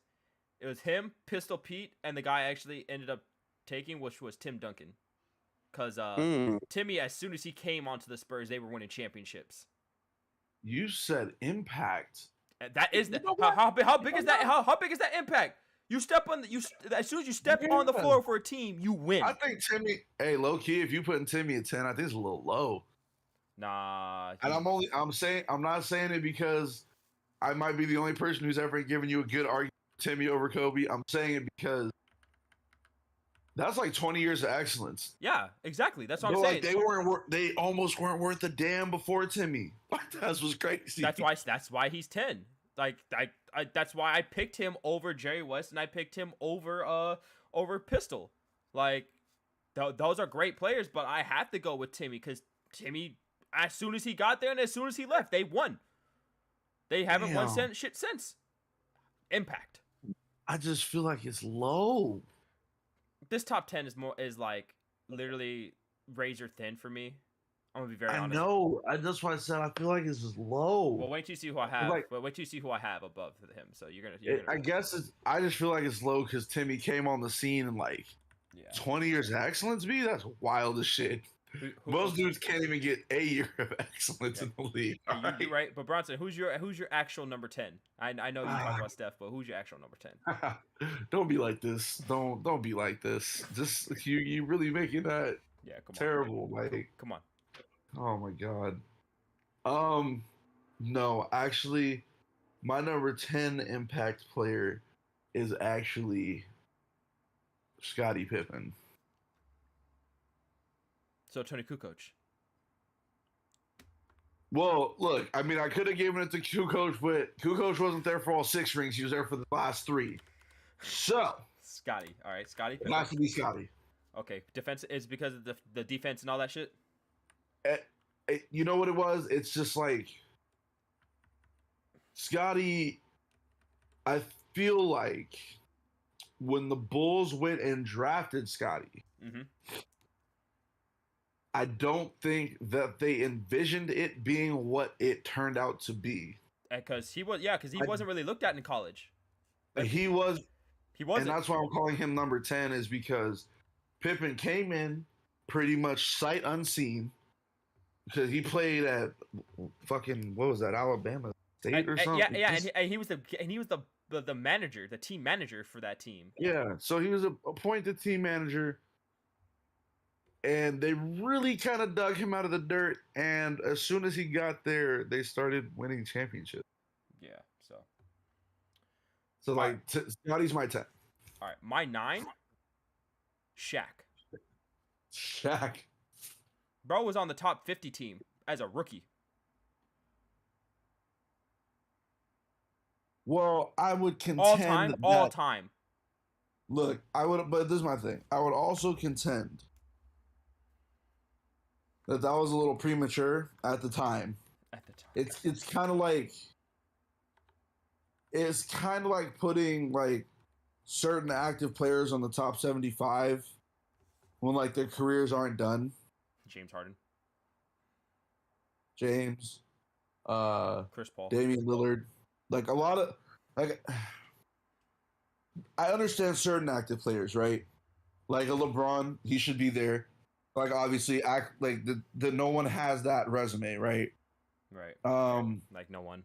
It was him, Pistol Pete, and the guy I actually ended up taking, which was Tim Duncan. Because Timmy, as soon as he came onto the Spurs, they were winning championships. You said impact. And that is how big is that? How big is that impact? You step on as soon as you step on the floor for a team, you win. I think Timmy. Hey, low key, if you putting Timmy at 10, I think it's a little low. Nah. And I'm not saying it because I might be the only person who's ever given you a good argument for Timmy over Kobe. I'm saying it because that's like 20 years of excellence. Yeah, exactly. That's what I'm Like saying. they almost weren't worth a damn before Timmy. Like that was crazy. That's why he's 10. Like that's why I picked him over Jerry West and I picked him over Pistol. Like those are great players, but I have to go with Timmy because Timmy, as soon as he got there and as soon as he left, they won. They haven't won shit since. Impact. I just feel like it's low. This top 10 is like literally razor thin for me. I'm gonna be very honest. I know. That's why I said I feel like it's just low. Well, wait till you see who I have. Like, wait till you see who I have above him. So you're gonna I guess I just feel like it's low because Timmy came on the scene in like 20 years of excellence. That's wild as shit. Most dudes can't even get a year of excellence in the league. You're right, but Bronson, who's your actual number 10? I know you talk about Steph, but who's your actual number 10? Don't be like this. Don't be like this. Just you really making that terrible. Like, come on. Oh my god. No, actually, my number 10 impact player is actually Scottie Pippen. So Tony Kukoc. Well, look, I mean, I could have given it to Kukoc, but Kukoc wasn't there for all 6 rings. He was there for the last 3. So Scottie, all right, Scottie. It has to be Scottie. Okay, defense is because of the defense and all that shit. You know what it was? It's just like Scottie. I feel like when the Bulls went and drafted Scottie, I don't think that they envisioned it being what it turned out to be. Because he wasn't really looked at in college. He was. He wasn't. And that's why I'm calling him number 10 is because Pippen came in pretty much sight unseen, because he played at fucking what was that, Alabama State or something? Yeah, and he was the manager, the team manager for that team. Yeah, so he was appointed team manager, and they really kind of dug him out of the dirt. And as soon as he got there, they started winning championships. Yeah, so like Scotty's my 10. All right, my 9, Shaq. Shaq. Bro was on the top 50 team as a rookie. Well, I would contend all time. Look, but this is my thing. I would also contend that was a little premature at the time. It's kind of like putting like certain active players on the top 75 when like their careers aren't done. James Harden. James. Chris Paul. Damian Lillard. Like a lot of like I understand certain active players, right? Like a LeBron, he should be there. Like obviously act like the no one has that resume, right? Right. Like no one.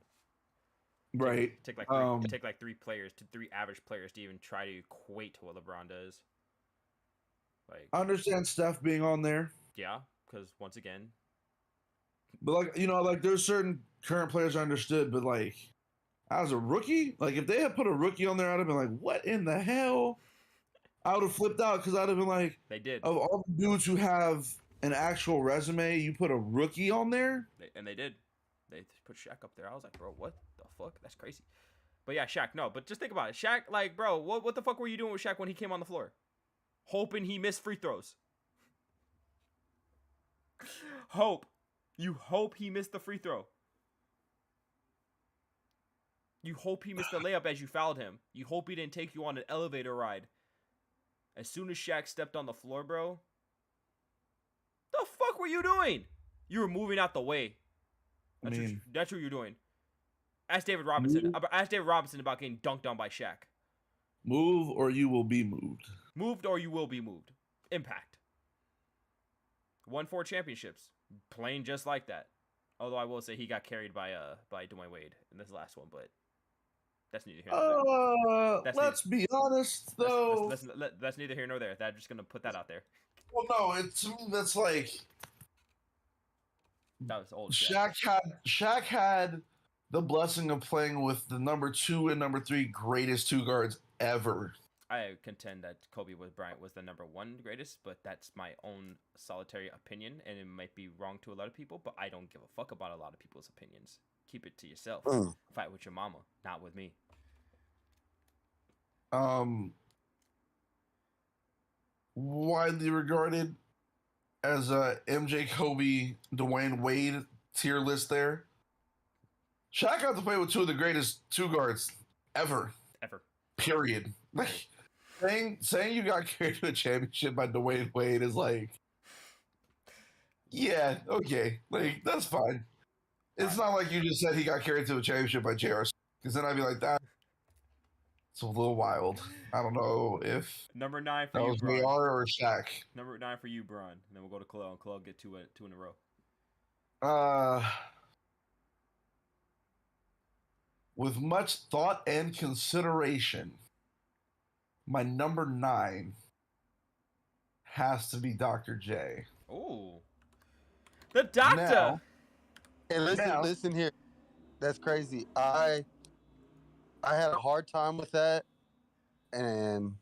Right. Take like three average players to even try to equate to what LeBron does. Like I understand Steph being on there. Yeah, because once again. But like like there's certain current players I understood, but like as a rookie, like if they had put a rookie on there, I'd have been like, what in the hell? I would have flipped out because I'd have been like, they did. Of all the dudes who have an actual resume, you put a rookie on there? And they did. They put Shaq up there. I was like, bro, what the fuck? That's crazy. But yeah, Shaq, no. But just think about it. Shaq, like, bro, what the fuck were you doing with Shaq when he came on the floor? Hoping he missed free throws. You hope he missed the free throw. You hope he missed the layup as you fouled him. You hope he didn't take you on an elevator ride. As soon as Shaq stepped on the floor, bro, the fuck were you doing? You were moving out the way. That's what you're doing. Ask David Robinson. Ask David Robinson about getting dunked on by Shaq. Move or you will be moved. Moved or you will be moved. Impact. Won 4 championships. Playing just like that. Although I will say he got carried by Dwayne Wade in this last one, but that's neither here nor there. Let's be honest though. That's neither here nor there. I'm just gonna put that out there. Well, no, that's like that was old. Shaq had the blessing of playing with the number 2 and number 3 greatest 2 guards ever. I contend that Kobe Bryant was the number 1 greatest, but that's my own solitary opinion, and it might be wrong to a lot of people, but I don't give a fuck about a lot of people's opinions. Keep it to yourself. Fight with your mama, not with me. Widely regarded as a MJ, Kobe, Dwayne Wade tier list there. Shaq got to play with 2 of the greatest 2 guards ever. Period. Like saying you got carried to a championship by Dwayne Wade is like, yeah, okay, like that's fine. It's not like you just said he got carried to a championship by J.R. Because then I'd be like, that. It's a little wild. I don't know if number 9 for that you, was Bron. JR or Shaq. Number 9 for you, Bron. And then we'll go to Khalil, and Khalil get two in a row. With much thought and consideration, my number 9 has to be Dr. J. Ooh. The doctor. Now, and listen here. That's crazy. I had a hard time with that. And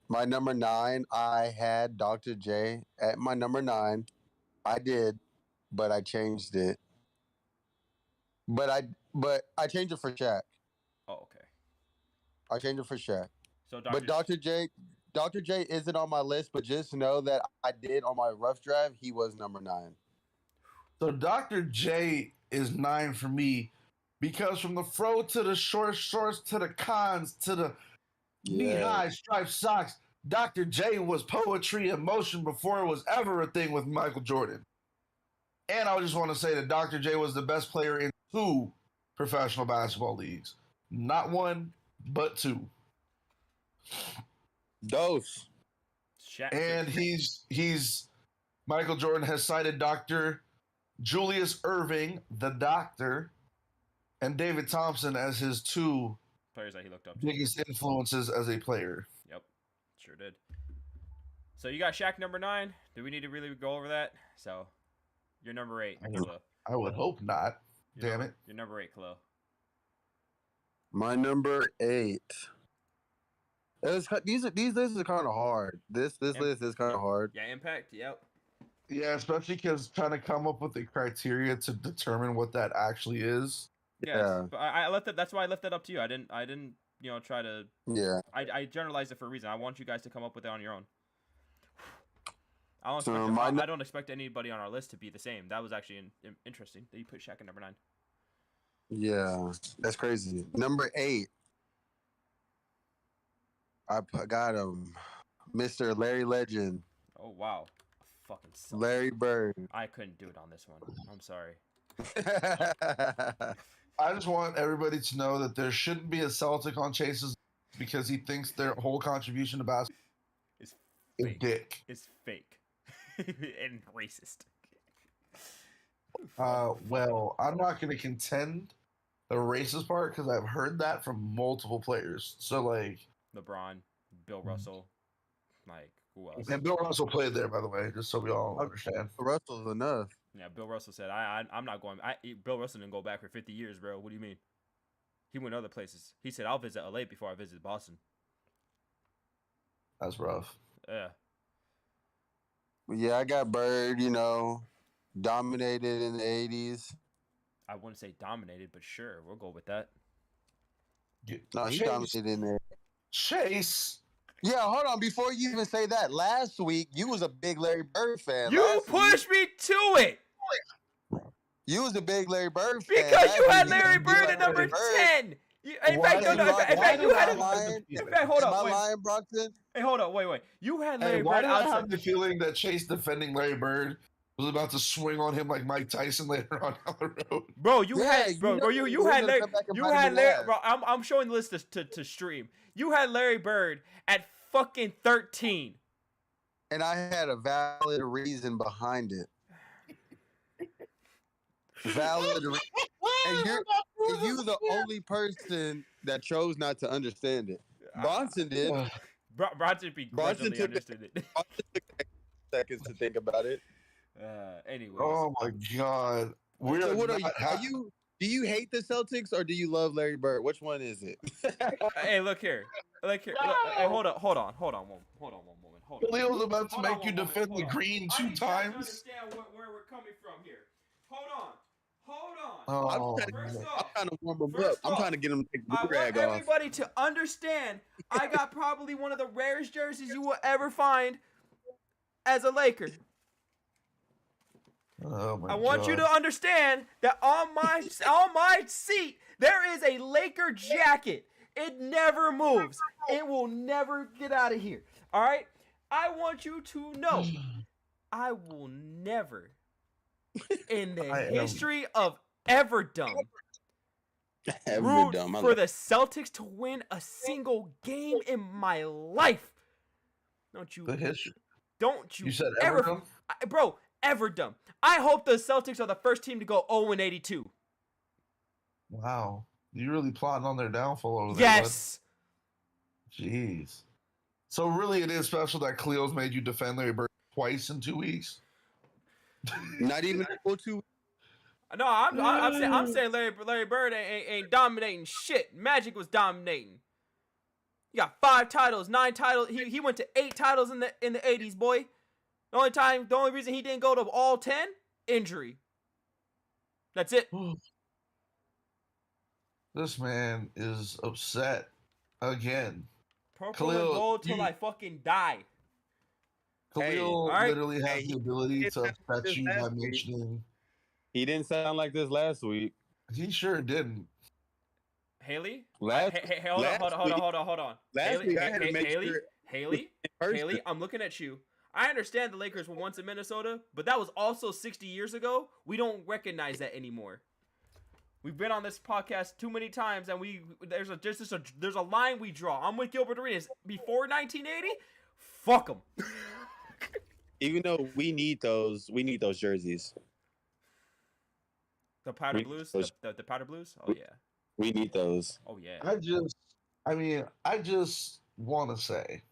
my number 9, I had Dr. J at my number 9. I did, but I changed it. But I changed it for Shaq. Oh, okay. I changed it for Shaq. So Dr. J isn't on my list, but just know that I did on my rough draft. He was number 9. So Dr. J is 9 for me because from the fro to the short shorts to the cons to the knee-high striped socks, Dr. J was poetry in motion before it was ever a thing with Michael Jordan. And I just want to say that Dr. J was the best player in 2 professional basketball leagues. Not 1, but 2. Dose. And he's Michael Jordan has cited Dr. Julius Irving, the Doctor, and David Thompson as his two Players that he looked up to. biggest influences as a player. Yep, sure did. So you got Shaq number 9. Do we need to really go over that? So you're number 8. I would hope not. Damn it. You're number 8, Khalil. My number 8. These lists are kind of hard. This list is kind of hard. Yeah, Impact. Yep. Yeah, especially because trying to come up with the criteria to determine what that actually is. Yes, Yeah. but I left it. That's why I left that up to you. I didn't. Try to. Yeah. I generalized it for a reason. I want you guys to come up with it on your own. I don't So expect. my- I don't expect anybody on our list to be the same. That was actually interesting that you put Shaq at number 9. Yeah, that's crazy. Number 8. I got him, Mr. Larry Legend, Oh wow, fucking suck. Larry Bird. I couldn't do it on this one. I'm sorry. I just want everybody to know that there shouldn't be a Celtic on Chase's because he thinks their whole contribution to basketball It's is fake. dick. It's fake and racist. Well, I'm not going to contend the racist part because I've heard that from multiple players. So, like, LeBron, Bill Russell, like who else? and Bill Russell played there, by the way, just so we all understand. Russell's enough. Yeah, Bill Russell said, I'm not going. Bill Russell didn't go back for 50 years, bro. What do you mean? He went other places. He said, I'll visit LA before I visit Boston. That's rough. Yeah. Yeah, I got Bird. Dominated in the 80s. I wouldn't say dominated, but sure, we'll go with that. No, he Chase. dominated in there. Chase. Yeah, hold on. Before you even say that, last week you was a big Larry Bird fan. You Last pushed me to it You was a big Larry Bird fan. because you Last had week Larry didn't Bird like at number Larry Bird. 10. In Why fact, did no, you- in fact, you had am I lying? In fact, hold Am I up, wait. lying, Brockton? Hey, hold up, wait. You had Larry Hey, why Bird did I outside. have the feeling that Chase defending Larry Bird was about to swing on him like Mike Tyson later on down the road? Bro, you Yeah, had bro, you bro, know you he had was Larry, gonna come back and you bite him had in the Larry, ass. bro. I'm showing the list to stream. You had Larry Bird at fucking 13. And I had a valid reason behind it. Valid reason. And you're the only person that chose not to understand it. Bronson did. Bronson Bronson begrudgingly took understood it. seconds to think about it. Anyways. Oh my god. We So are what are not you? Do you hate the Celtics or do you love Larry Bird? Which one is it? Hey, look here. Look, hey, hold on one moment. Hold on. Khalil's about to Hold on make you one moment, defend hold the on. green I two need you guys to times. understand where we're coming from here. Hold on. Oh, First man. I'm off, trying to warm him First up. I'm off, trying to get him to take the I rag want off. everybody to understand I got probably one of the rarest jerseys you will ever find as a Laker. Oh my I want you God. to understand that on my seat there is a Laker jacket. It never moves. It will never get out of here. All right? I want you to know I will never in the history of Everdom root for the Celtics to win a single game in my life. Don't you Good history. Don't you, You said ever Everdom? Bro, Everdom. I hope the Celtics are the first team to go 0-82. Wow. You really plotting on their downfall over there. bud. Yes. Jeez. So really it is special that Cleo's made you defend Larry Bird twice in 2 weeks? Not even a full 2. No, I'm saying Larry Bird ain't dominating shit. Magic was dominating. He got 5 titles, 9 titles. He went to 8 titles in the 80s, boy. The only reason he didn't go to all 10, injury. That's it. This man is upset again. Purple Khalil, and gold till you- I fucking die. Khalil alright. literally has the ability it's to not upset just you by last week. mentioning. He didn't sound like this last week. He sure didn't. Haley? Last, Hey, hold on. last Haley, week I had to make sure Haley, person. I'm looking at you. I understand the Lakers were once in Minnesota, but that was also 60 years ago. We don't recognize that anymore. We've been on this podcast too many times, and there's a line we draw. I'm with Gilbert Arenas. Before 1980, fuck them. Even though we need those jerseys. The powder We- blues. those- The powder blues. Oh yeah. We need those. Oh yeah. I just want to say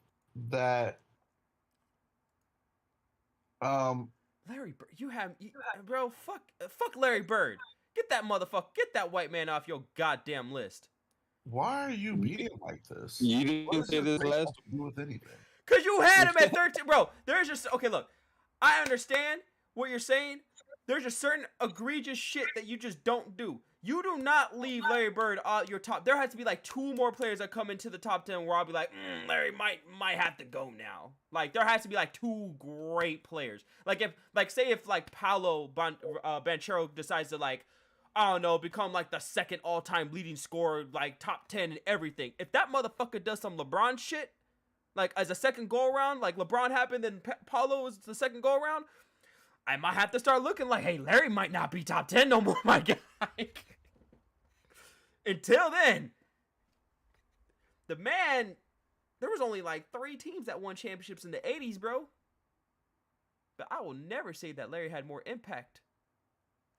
that Larry Bird. Bro. Fuck Larry Bird. Get that motherfucker. Get that white man off your goddamn list. why are you beating him like this? You What didn't does say this race last. have to do with anything? Cause you had him at 13, bro. There's just okay. Look, I understand what you're saying. There's just certain egregious shit that you just don't do. You do not leave Larry Bird out your top. There has to be like 2 more players that come into the top 10 where I'll be like, Larry might have to go now. Like there has to be like 2 great players. Like if Paolo Banchero decides to like, I don't know, become like the second all-time leading scorer, like top 10 and everything. If that motherfucker does some LeBron shit, like as a second go around, like LeBron happened and Paulo was the second go around, I might have to start looking like, hey, Larry might not be top 10 no more, my guy. Until then, the man, there was only like 3 teams that won championships in the 80s, bro. But I will never say that Larry had more impact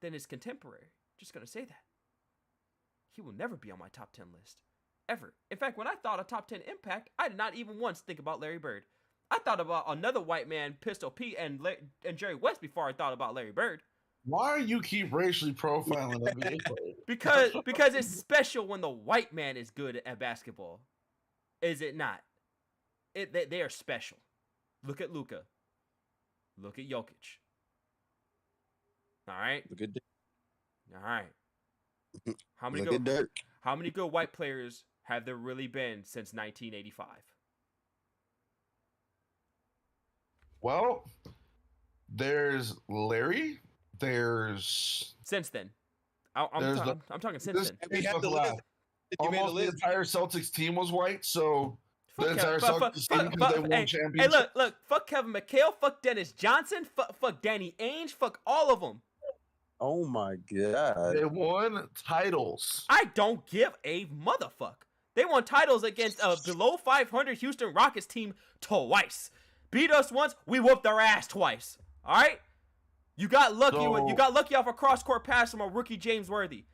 than his contemporary. Just gonna say that. He will never be on my top 10 list. Ever. In fact, when I thought of top 10 impact, I did not even once think about Larry Bird. I thought about another white man, Pistol Pete, and Jerry West before I thought about Larry Bird. Why do you keep racially profiling NBA players? Because it's special when the white man is good at basketball. Is it not? They are special. Look at Luka. Look at Jokic. All right. Look at All right. How many Look at Dirk. How many good white players have there really been since 1985? Well, there's Larry. There's Since then. I'm talking since this then. We have was the last. list. You made a Almost the list. entire Celtics team was white, so the Fuck entire Kevin- Celtics team because they won hey, championships. look, fuck Kevin McHale, fuck Dennis Johnson, fuck Danny Ainge, fuck all of them. Oh my god. They won titles. I don't give a motherfuck. They won titles against a below 500 Houston Rockets team twice. Beat us once, we whooped their ass twice. All right? You got lucky. You got lucky off a cross-court pass from a rookie James Worthy.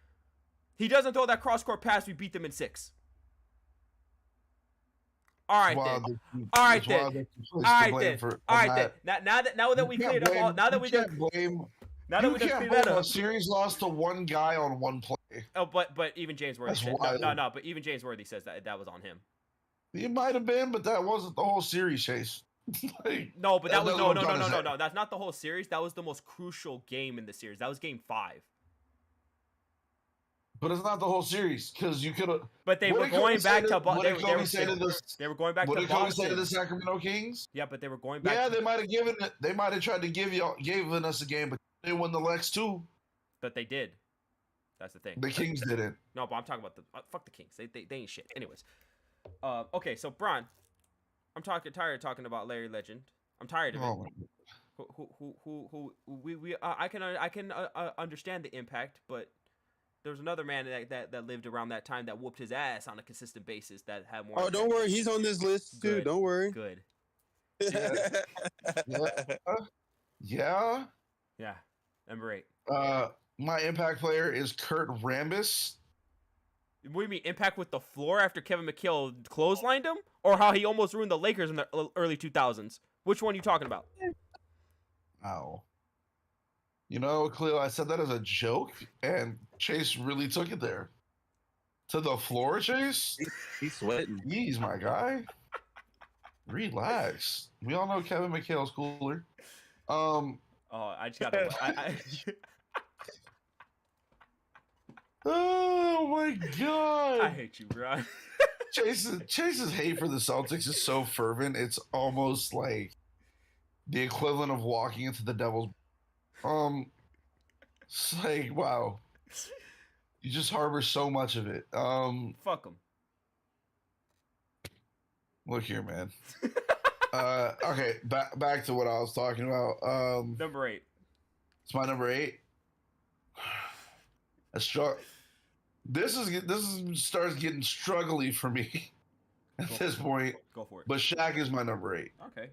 He doesn't throw that cross-court pass. We beat them in 6. All right then. All right then. All right then. All right then. Now that we cleared up all, now that we done, now that we done cleared that a up. series lost to one guy on one play. Oh, but even James Worthy That's said, wild. no. But even James Worthy says that was on him. It might have been, but that wasn't the whole series, Chase. Like, No, but that was that's no. what I'm trying to say. That's not the whole series. That was the most crucial game in the series. That was game 5. But it's not the whole series because you could have. But they were going back to What did Kobe say to they were going back What to did Kobe say to Boston. the Sacramento Kings? Yeah, but they were going back. Yeah, they might have given it. They might have tried to given us a game, but they won the next 2. But they did. That's the thing. The Kings didn't. No, but I'm talking about the fuck the Kings. They ain't shit. Anyways, okay. So Bron, I'm tired of talking about Larry Legend. I'm tired of it. Oh, Who I can understand the impact, but there was another man that lived around that time that whooped his ass on a consistent basis that had more. Oh, don't worry. He's on this list too. Good. Don't worry. Good. yeah. Yeah. Number 8. My impact player is Kurt Rambis. What do you mean impact with the floor after Kevin McHale clotheslined him, or how he almost ruined the Lakers in the early 2000s? Which one are you talking about? Ow. You know, Khalil, I said that as a joke, and Chase really took it there. To the floor, Chase? He's sweating. Jeez, my guy. Relax. We all know Kevin McHale's cooler. Oh, I just gotta. Oh my god! I hate you, bro. Chase's hate for the Celtics is so fervent. It's almost like the equivalent of walking into the devil's. It's like wow, you just harbor so much of it. Fuck him. Look here, man. Okay, back to what I was talking about. Number 8. It's my number 8. This starts getting struggly for me at this point. Go for it. But Shaq is my number 8. Okay.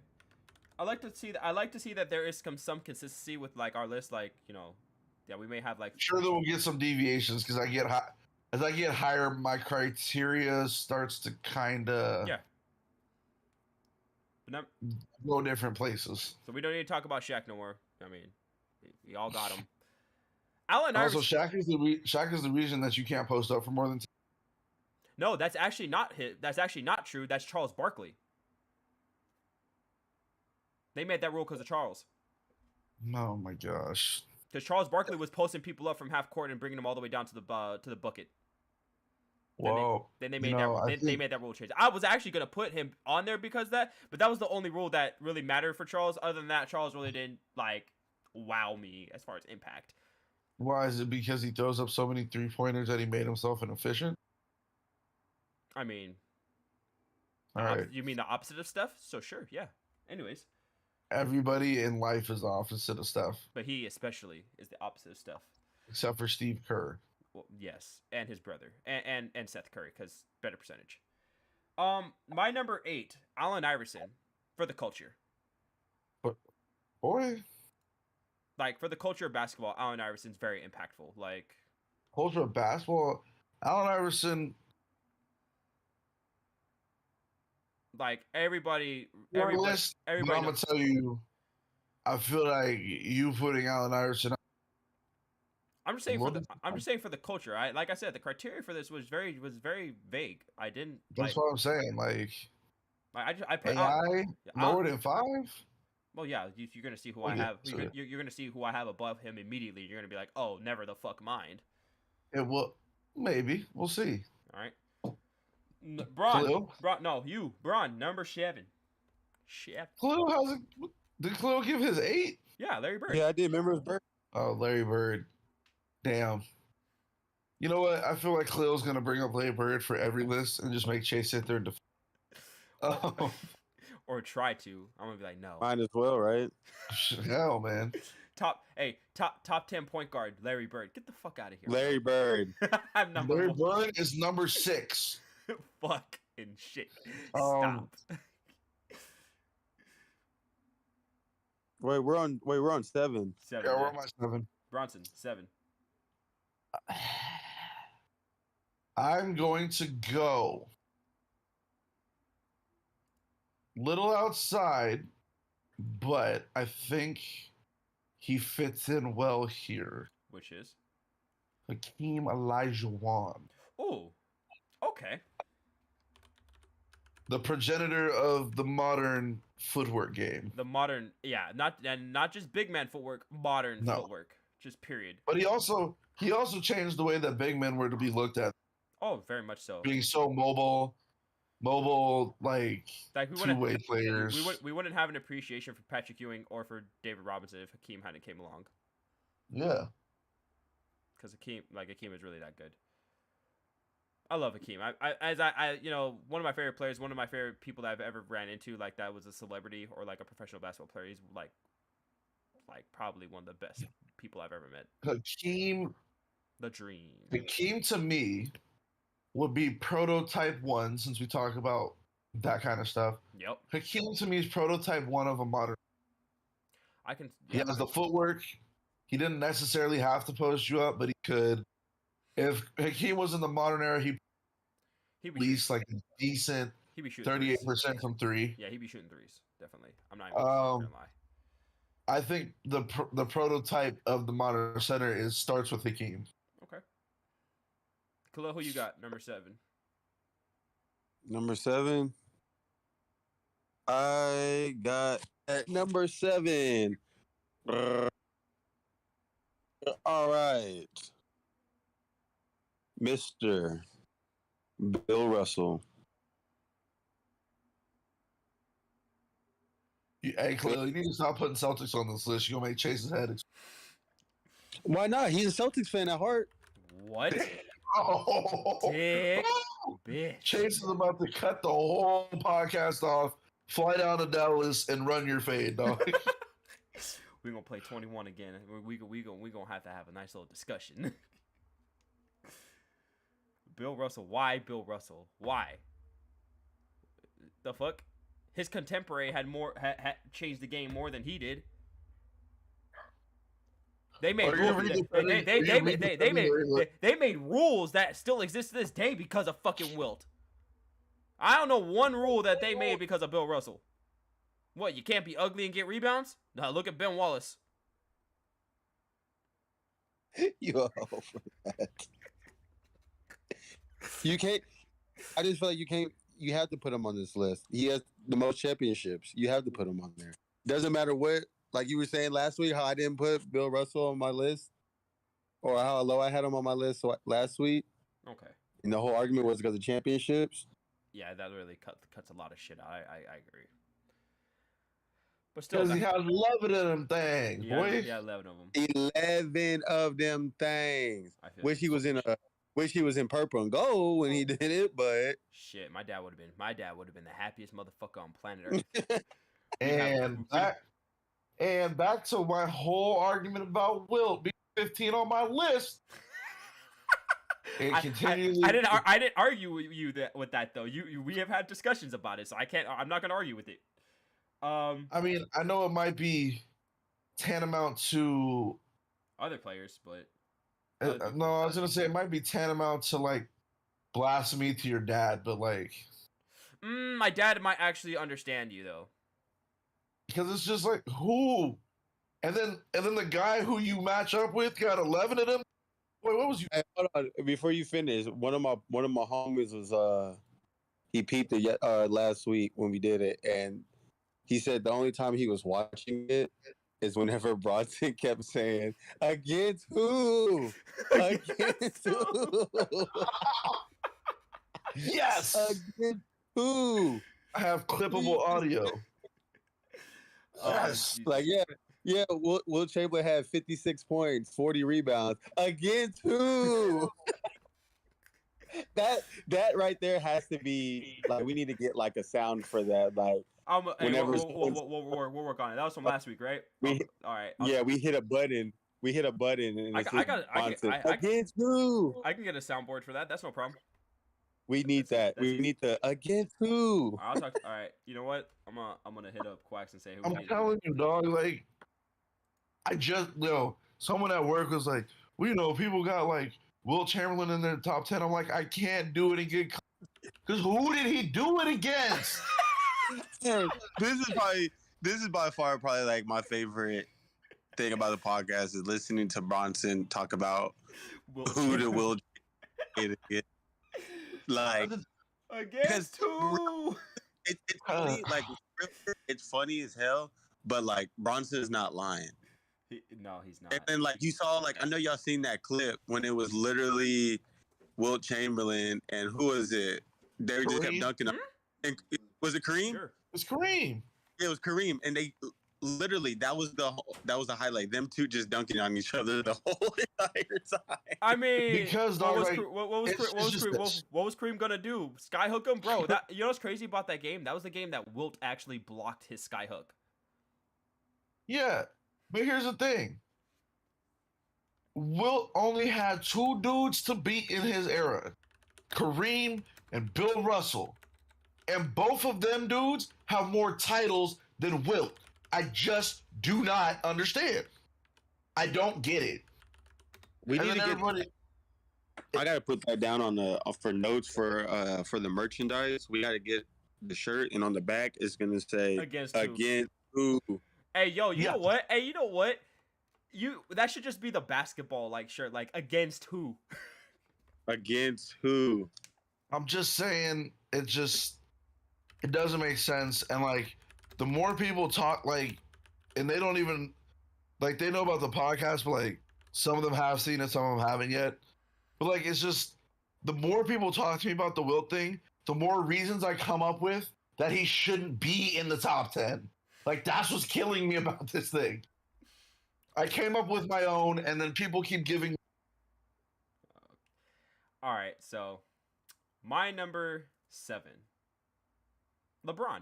I like to see that there is some consistency with like our list, like Yeah, we may have like. Sure, that we'll get some deviations because as I get higher, my criteria starts to kind of Yeah. But go different places. so we don't need to talk about Shaq no more. I mean, we all got him. Allen Also, Iverson. Shaq is the reason that you can't post up for more than. No, that's actually not That's actually not true. That's Charles Barkley. They made that rule because of Charles. Oh my gosh. Because Charles Barkley was posting people up from half court and bringing them all the way down to the bucket. Whoa. Then they made they made that rule change. I was actually gonna put him on there because of that, but that was the only rule that really mattered for Charles. Other than that, Charles really didn't like wow me as far as impact. Why is it because he throws up so many 3-pointers that he made himself inefficient? I mean, All right. you mean the opposite of Steph? So sure, yeah. Anyways, Everybody in life is the opposite of Steph, but he especially is the opposite of Steph. except for Steve Kerr. Well, yes, and his brother, and Seth Curry, because better percentage. My number 8, Allen Iverson, for the culture. But boy, Like for the culture of basketball, Allen Iverson's very impactful. Like culture of basketball, Allen Iverson. like everybody, But I'm everybody gonna tell you, I feel like you putting Allen Iverson. I'm just saying for What the is- I'm just saying for the culture. Like I said, the criteria for this was very vague. I didn't That's like, what I'm saying. Like I put AI lower than 5. well, yeah, you're gonna see who Oh, I yeah, have. sure. You're gonna see who I have above him immediately. You're gonna be like, oh, never the fuck mind. It will maybe we'll see. All right, Braun, Khalil? Braun, number 7. Chef. Khalil has it. Did Khalil give his 8? Yeah, Larry Bird. Yeah, I did. Remember his birthday? Oh, Larry Bird. Damn. You know what? I feel like Khalil's gonna bring up Larry Bird for every list and just make Chase sit there and oh, Or try to. I'm gonna be like, no. Mine as well, right? hell, man. Top 10 point guard, Larry Bird. Get the fuck out of here. Larry Bird. I'm number Larry 1. Bird is number 6. Fucking shit. Um, Stop. Wait, we're on 7. 7. Yeah, we're yeah. on my 7. Bronson, 7. I'm going to go little outside, but I think he fits in well here. Which is? Hakeem Olajuwon, Oh. Okay. the progenitor of the modern footwork game. The modern, yeah, not just big man footwork, modern No. footwork. Just period. But he also changed the way that big men were to be looked at, Oh, very much so. being so mobile, like Like we two-way wouldn't players. we wouldn't have an appreciation for Patrick Ewing or for David Robinson if Hakeem hadn't came along. Yeah. Because Hakeem is really that good. I love Hakeem. I one of my favorite players, one of my favorite people that I've ever ran into like that was a celebrity or like a professional basketball player. He's like probably one of the best people I've ever met. Hakeem The dream. Hakeem to me would be prototype 1, since we talk about that kind of stuff. Yep. Hakeem to me is prototype 1 of a modern. I can. He Yeah. has the footwork. He didn't necessarily have to post you up, but he could. If Hakeem was in the modern era, he'd He'd at be least like a decent He'd be shooting 38% from 3. Yeah, he'd be shooting threes. Definitely. I'm not even gonna lie. I think the prototype of the modern center starts with Hakeem. Okay. Khalil, who you got? Number 7. Number 7. I got at number 7. All right. Mr. Bill Russell. Hey, Khalil, you need to stop putting Celtics on this list. You're going to make Chase's head. Why not? He's a Celtics fan at heart. What? Oh, Dick, bitch. Chase is about to cut the whole podcast off, fly down to Dallas, and run your fade, dog. We're gonna play 21 again. We gonna have to have a nice little discussion. Bill Russell. Why Bill Russell? Why? The fuck? His contemporary had changed the game more than he did. They made Are you rules. gonna read the They February- they are you they gonna made read the they made February list? they made rules that still exist to this day because of fucking Wilt. I don't know one rule that they made because of Bill Russell. What, you can't be ugly and get rebounds? Now look at Ben Wallace. Yo, you can't. I just feel like you can't. You have to put him on this list. He has the most championships. You have to put him on there. Doesn't matter what. Like you were saying last week, how I didn't put Bill Russell on my list, or how low I had him on my list last week. Okay. And the whole argument was because of championships. Yeah, that really cuts a lot of shit out. I agree. But still, Because he has 11 of them things, boy. yeah, 11 of them. 11 of them things. I feel Wish he was in purple and gold when he did it, but shit. My dad would have been the happiest motherfucker on planet Earth. And back to my whole argument about Wilt being 15 on my list. And I didn't argue with you with that though. We have had discussions about it, so I'm not gonna argue with it. I mean, I know it might be tantamount to other players, but no, I was gonna say it might be tantamount to like blasphemy to your dad, but like my dad might actually understand you though, because it's just like who, and then the guy who you match up with got 11 of them. Wait, what was you? Hey, hold on. Before you finish, one of my homies was he peeped it last week when we did it, and he said the only time he was watching it is whenever Bronson kept saying, "Against who? Against who?" Yes. Against who? I have clippable audio. Yes. Like yeah. Will Chamberlain had 56 points, 40 rebounds. Against who? that right there has to be like we need to get like a sound for that. Like whenever we'll work on it. That was from last week, right? All right. We hit a button. And against who? I can get a soundboard for that. That's no problem. We need that. We need the against who? I'll talk. All right. You know what? I'm gonna hit up Quacks and say. I'm telling you, dog. Like, I just someone at work was like, well, people got like Wilt Chamberlain in their top 10. I'm like, I can't do it again. Because who did he do it against? This is by far probably like my favorite thing about the podcast is listening to Bronson talk about who the Wilt against. Like against who? It's funny, like it's funny as hell, but like Bronson is not lying. No, he's not. And then like you saw, like I know y'all seen that clip when it was literally Wilt Chamberlain and who was it? They just kept dunking him. And was it Kareem? Sure. It's Kareem. It was Kareem, and they literally that was the highlight. Them two just dunking on each other the whole entire time. I mean, because what was Kareem gonna do? Skyhook him, bro? That you know what's crazy about that game? That was the game that Wilt actually blocked his skyhook. Yeah, but here's the thing. Wilt only had 2 dudes to beat in his era, Kareem and Bill Russell, and both of them dudes have more titles than Wilt. I just do not understand. I don't get it. We need to get. I gotta put that down on the for notes for the merchandise. We gotta get the shirt, and on the back it's gonna say against who. Hey yo, you know what? Hey, you know what? That should just be the basketball like shirt, like against who? Against who? I'm just saying, it doesn't make sense, and like. The more people talk, like, and they don't even, like, they know about the podcast, but, like, some of them have seen it, some of them haven't yet. But, like, it's just, the more people talk to me about the Wilt thing, the more reasons I come up with that he shouldn't be in the top 10. Like, that's what's killing me about this thing. I came up with my own, and then people keep giving. All right, so my number 7, LeBron.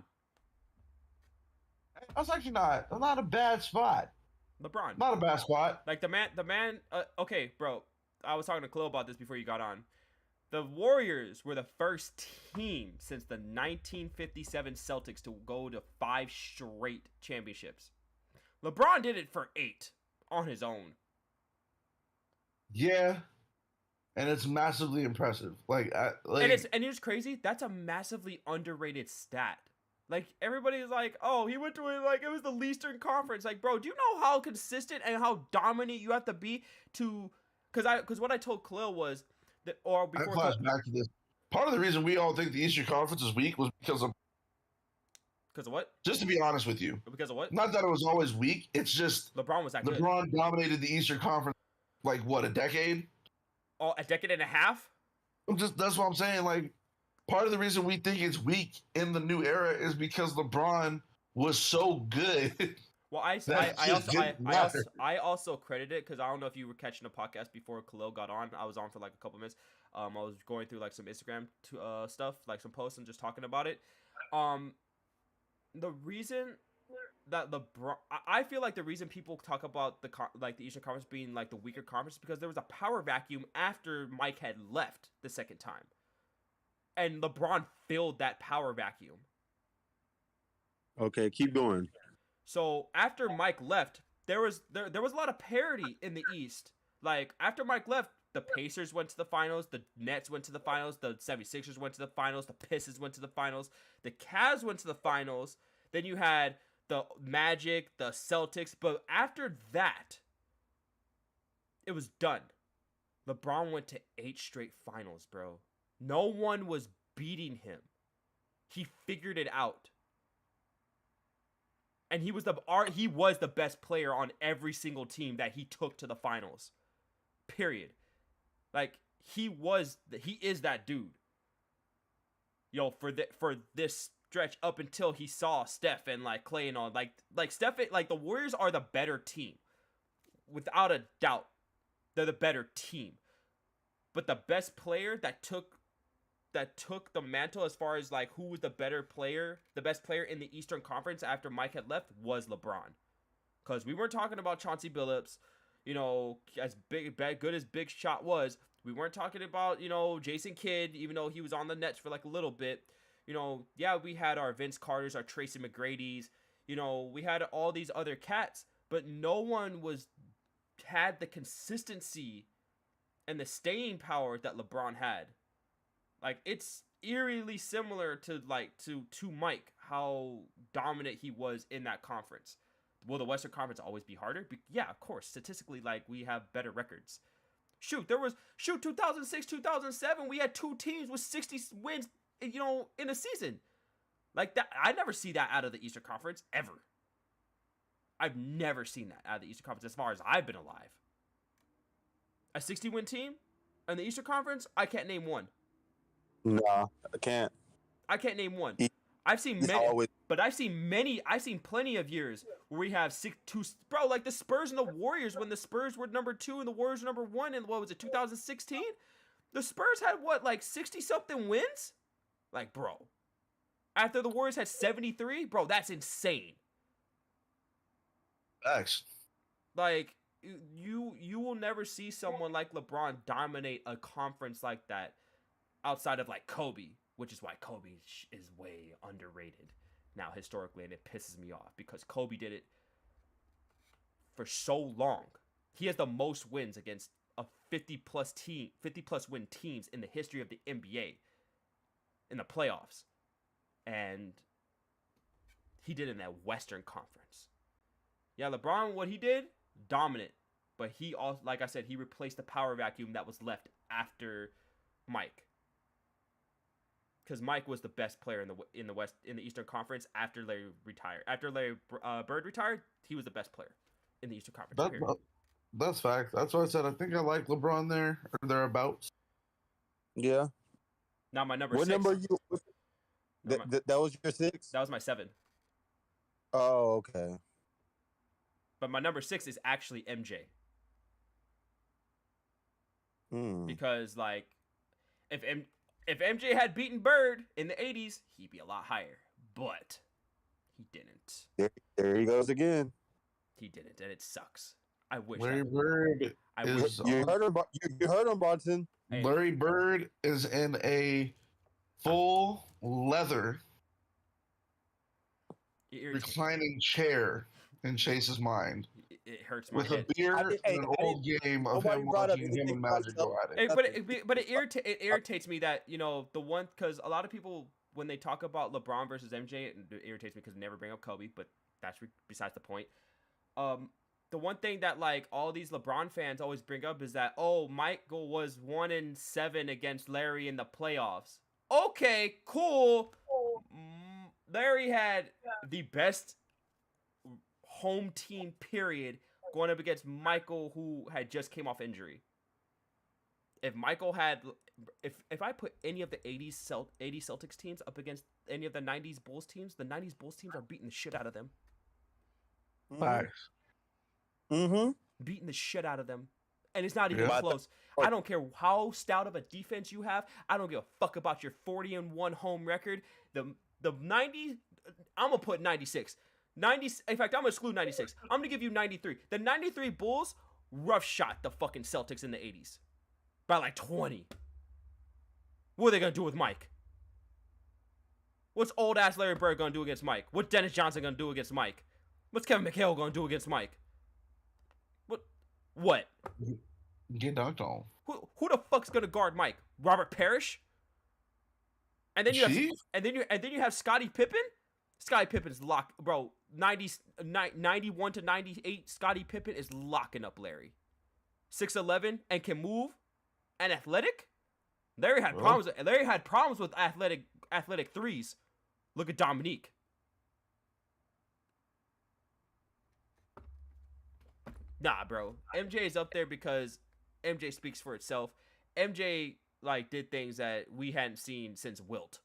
That's actually not a bad spot. LeBron. Not a bad spot. Like the man. Okay, bro. I was talking to Chloe about this before you got on. The Warriors were the first team since the 1957 Celtics to go to 5 straight championships. LeBron did it for 8 on his own. Yeah, and it's massively impressive. Like, and it's crazy. That's a massively underrated stat. Like everybody's like, oh, he went to it like it was the Eastern Conference. Like, bro, do you know how consistent and how dominant you have to be to? Because what I told Khalil was that, or I before. flash back to this. Part of the reason we all think the Eastern Conference is weak was because of. Because of what? Just to be honest with you. Because of what? Not that it was always weak. It's just LeBron was that good. LeBron dominated the Eastern Conference like what, a decade? Oh, a decade and a half? That's what I'm saying. Like, part of the reason we think it's weak in the new era is because LeBron was so good. Well, I also credit it because I don't know if you were catching the podcast before Khalil got on. I was on for like a couple minutes. I was going through like some Instagram stuff, like some posts and just talking about it. The reason that LeBron, I feel like the reason people talk about the Eastern Conference being like the weaker conference is because there was a power vacuum after Mike had left the second time, and LeBron filled that power vacuum. Okay, keep going. So after Mike left, there was a lot of parity in the East. Like after Mike left, the Pacers went to the finals, the Nets went to the finals, the 76ers went to the finals, the Pistons went to the finals, the Cavs went to the finals. Then you had the Magic, the Celtics, but after that, it was done. LeBron went to 8 straight finals, bro. No one was beating him. He figured it out. And he was the best player on every single team that he took to the finals. Period. Like he is that dude. Yo, for this stretch up until he saw Steph and like Clay and all, like Steph, like the Warriors are the better team, without a doubt. They're the better team, but the best player that took the mantle as far as like who was the best player in the Eastern Conference after Mike had left was LeBron, because we weren't talking about Chauncey Billups, you know, as good as Big Shot was. We weren't talking about, you know, Jason Kidd, even though he was on the Nets for like a little bit. You know, yeah, we had our Vince Carters, our Tracy McGrady's, you know, we had all these other cats, but no one had the consistency and the staying power that LeBron had. Like, it's eerily similar to Mike, how dominant he was in that conference. Will the Western Conference always be harder? Yeah, of course. Statistically, like, we have better records. 2006, 2007, we had 2 teams with 60 wins, you know, in a season. Like that, I never see that out of the Eastern Conference, ever. I've never seen that out of the Eastern Conference as far as I've been alive. A 60-win team in the Eastern Conference, I can't name one. Nah, I can't. I can't name one. I've seen many, but I've seen plenty of years where we have 6-2, bro, like the Spurs and the Warriors, when the Spurs were number 2 and the Warriors were number 1 in, what was it, 2016? The Spurs had what, like 60-something wins? Like, bro, after the Warriors had 73, bro, that's insane. Facts. Like, you will never see someone like LeBron dominate a conference like that outside of like Kobe, which is why Kobe is way underrated now historically, and it pisses me off because Kobe did it for so long. He has the most wins against a 50-plus win teams in the history of the NBA in the playoffs, and he did it in that Western Conference. Yeah, LeBron, what he did, dominant, but he also, like I said, he replaced the power vacuum that was left after Mike. Because Mike was the best player in the Eastern Conference after Larry retired. After Larry Bird retired, he was the best player in the Eastern Conference. That's fact. That's why I said I think I like LeBron there or thereabouts. Yeah. Now my number. What 6. number you? That was your 6. That was my 7. Oh, okay. But my number 6 is actually MJ. Because like, if MJ had beaten Bird in the 80s, he'd be a lot higher. But he didn't. There he goes again. He didn't, and it sucks. I wish. Larry Bird. You heard him, Bronson. Hey. Larry Bird is in a full leather reclining chair in Chase's mind. it hurts my with a head. beer I did- hey, and an I old game of nobody him brought up watching him anything and about Magic go at it. Hey, but it irritates me that the one because a lot of people when they talk about LeBron versus MJ, it irritates me because they never bring up Kobe, but that's besides the point. The one thing that like all these LeBron fans always bring up is that Michael was 1-7 against Larry in the playoffs. Okay, cool. Larry had the best home team period going up against Michael, who had just came off injury. If Michael had, if I put any of the 80s Celtics teams up against any of the 90s Bulls teams, the 90s Bulls teams are beating the shit out of them. Facts. Beating the shit out of them. And it's not even Yeah. close. I don't care how stout of a defense you have. I don't give a fuck about your 40-1 home record. The 90, I'm going to put 96. 90, in fact, I'm going to exclude 96. I'm going to give you 93. The 93 Bulls rough shot the fucking Celtics in the 80s. By like 20. What are they going to do with Mike? What's old-ass Larry Bird going to do against Mike? What's Dennis Johnson going to do against Mike? What's Kevin McHale going to do against Mike? What? Get dunked on. Who the fuck's gonna guard Mike? Robert Parrish? And then you have Scottie Pippen. Scottie Pippen's locked, bro. 91 to 98. Scottie Pippen is locking up Larry. 6'11" and can move and athletic. Larry had problems. Larry had problems with athletic threes. Look at Dominique. Nah, bro. MJ is up there because MJ speaks for itself. MJ like did things that we hadn't seen since Wilt.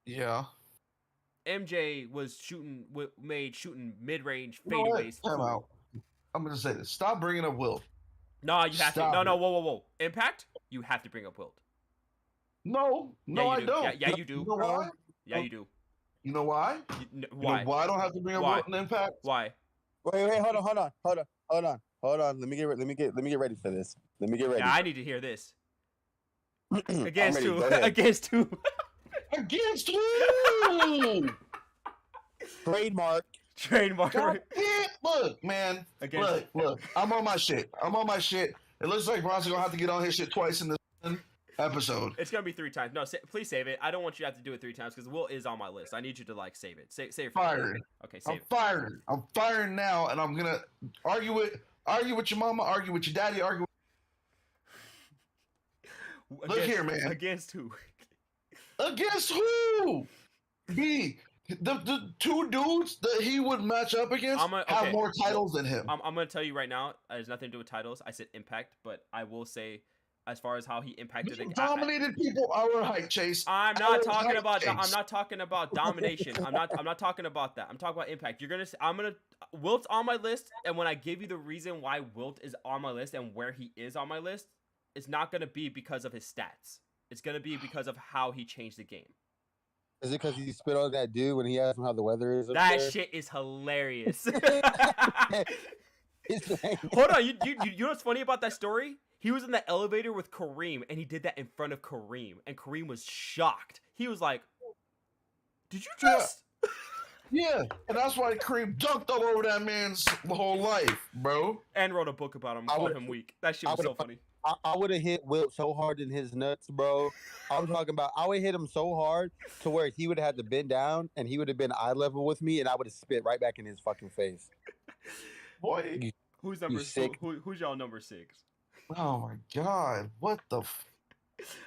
Yeah. MJ was shooting mid-range You know what? fadeaways. Time out. I'm gonna say this. Stop bringing up Wilt. No, you have Stop to. No, it. whoa. Impact? You have to bring up Wilt. No, Yeah, you I do. don't. Yeah, you do. You know why? Yeah, you do. You know why? Why? You know why I don't have to bring up Why? Wilt and Impact? Why? Wait, hold on. Let me get ready for this. Let me get ready. Yeah, I need to hear this. Against ready. who? Go ahead. Against who? Against who? Trademark. God damn- Look, man. Against- Look. I'm on my shit. It looks like Bronson gonna have to get on his shit twice in this episode. It's gonna be 3 times. No, please save it. I don't want you to have to do it 3 times because Will is on my list. I need you to like save it. Save it. For me. Fired. Okay, save it. I'm firing now, and I'm gonna argue with your mama, argue with your daddy, argue. Look here, man. Against who? Against who? The 2 dudes that he would match up against have more titles than him. I'm gonna tell you right now. It has nothing to do with titles. I said impact, but I will say, as far as how he impacted, Dominated people. All right, Chase. I'm not talking about. I'm not talking about domination. I'm not talking about that. I'm talking about impact. Wilt's on my list, and when I give you the reason why Wilt is on my list and where he is on my list, it's not gonna be because of his stats. It's gonna be because of how he changed the game. Is it because he spit on that dude when he asked him how the weather is? That there? shit is hilarious. It's like- Hold on, you know what's funny about that story? He was in the elevator with Kareem, and he did that in front of Kareem, and Kareem was shocked. He was like, "Did you just?" Yeah, and that's why Kareem dunked all over that man's whole life, bro. And wrote a book about him, called him weak. That shit was so funny. I would have hit Wilt so hard in his nuts, bro. I'm talking about I would hit him so hard to where he would have had to bend down and he would have been eye level with me and I would have spit right back in his fucking face. Boy, who's number sick. Who's y'all number 6? Oh my god, what the?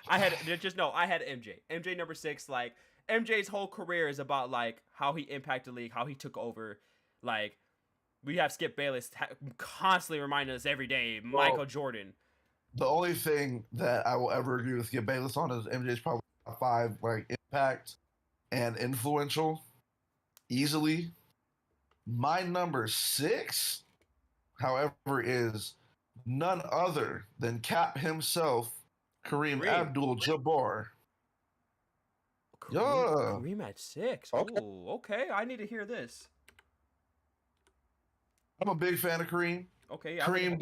I had MJ. MJ number 6. Like MJ's whole career is about like how he impacted the league, how he took over. Like we have Skip Bayless constantly reminding us every day. Michael Jordan. The only thing that I will ever agree with Skip Bayless on is MJ's probably top 5 like impact and influential easily. My number 6, however, is none other than Cap himself, Kareem Abdul-Jabbar. Kareem at 6. Okay. Ooh, okay. I need to hear this. I'm a big fan of Kareem. Okay. Kareem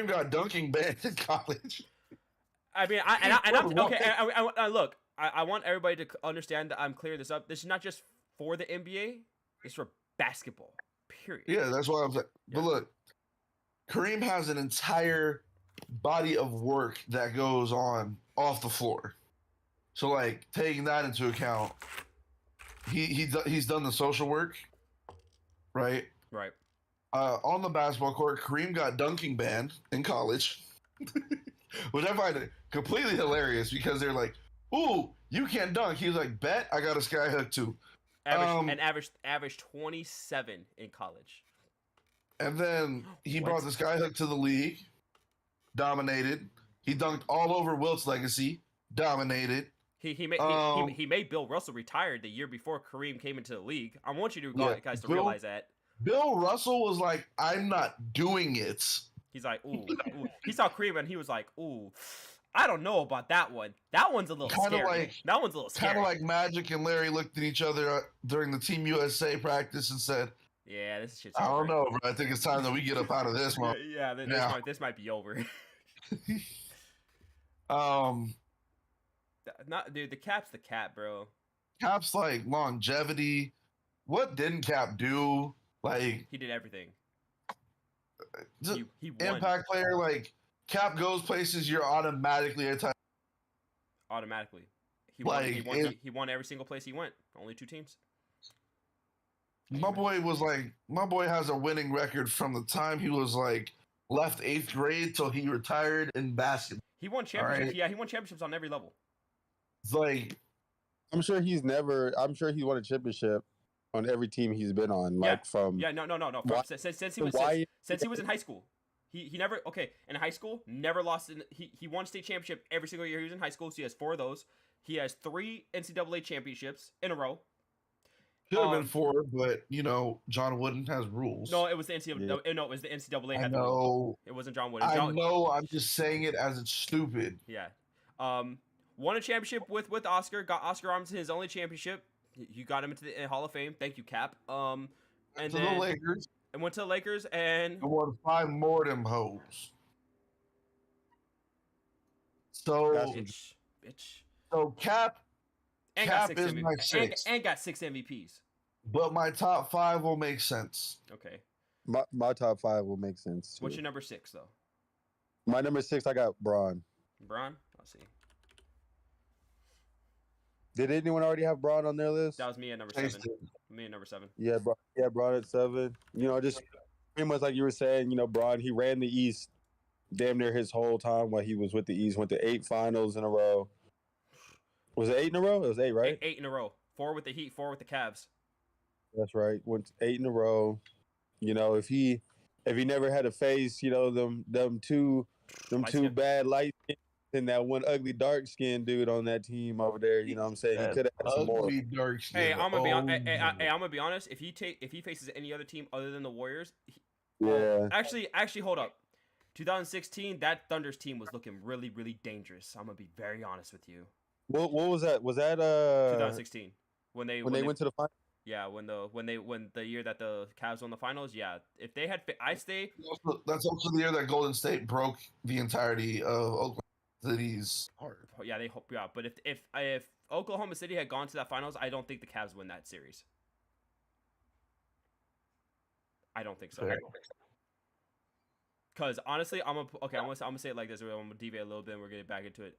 got dunking banned in college. I mean, look. I want everybody to understand that I'm clearing this up. This is not just for the NBA. It's for basketball. Period. Yeah, that's why I'm saying. But Yeah. look, Kareem has an entire body of work that goes on off the floor. So, like, taking that into account, he's done the social work, right? Right. On the basketball court, Kareem got dunking banned in college, which I find it completely hilarious because they're like, "Ooh, you can't dunk." He was like, "Bet I got a sky hook too." Averaged 27 in college. And then he What? brought the sky hook to the league, dominated. He dunked all over Wilt's legacy, dominated. He made Bill Russell retired the year before Kareem came into the league. I want you to guys to realize that. Bill Russell was like, "I'm not doing it." He's like, ooh. He saw Kareem and he was like, ooh, I don't know about that one. That one's a little scary. That one's a little scary. Kind of like Magic and Larry looked at each other during the Team USA practice and said, "Yeah, this shit's I over." don't know, bro. I think it's time that we get up out of this one." Yeah, this might be over. Not, dude. The Cap's the Cap, bro. Cap's like longevity. What didn't Cap do? Like, he did everything. He won. Impact player. Like, Cap goes places, you're automatically a type. Automatically. He won every single place he went. Only 2 teams. My boy has a winning record from the time he was like left 8th grade till he retired in basketball. He won championships. Right? Yeah, he won championships on every level. It's like, I'm sure he won a championship on every team he's been on. Like No. Since he was in high school. He never in high school never lost. He won state championship every single year he was in high school. So he has 4 of those. He has 3 NCAA championships in a row. Could have been 4, but John Wooden has rules. No, it was the NCAA. Yeah. No, it was the NCAA. I know. It wasn't John Wooden. I know. I'm just saying it as it's stupid. Yeah. Won a championship with Oscar. Got Oscar Robertson his only championship. You got him into the Hall of Fame. Thank you, Cap. And to the Lakers. And went to the Lakers and won 5 more of them hoes. So bitch. So Cap is my 6. And got 6 MVPs. But my top 5 will make sense. Okay. My top 5 will make sense too. What's your number 6 though? My number 6, I got Braun. Braun? I'll see. Did anyone already have Braun on their list? That was me at number 7. Me at number 7. Yeah, Braun at 7. Just pretty much like you were saying, Braun, he ran the East damn near his whole time while he was with the East. Went to 8 finals in a row. Was it 8 in a row? It was 8, right? 8 in a row. 4 with the Heat, 4 with the Cavs. That's right. Went 8 in a row. If he never had to face, them two bad light skins and that one ugly dark skinned dude on that team over there, you know what I'm saying? He could have had some more. Dark skin. Hey, I'm gonna be honest. If he faces any other team other than the Warriors, actually, hold up. 2016, that Thunder's team was looking really, really dangerous. I'm gonna be very honest with you. What was that? Was that 2016 when they went to the final? Yeah, when the year that the Cavs won the finals. Yeah, if they had, That's also the year that Golden State broke the entirety of Oklahoma City's heart. Yeah, they hope. Yeah, but if Oklahoma City had gone to that finals, I don't think the Cavs win that series. I don't think so. Because honestly, I'm gonna say it like this. I'm gonna deviate a little bit, and we're getting back into it.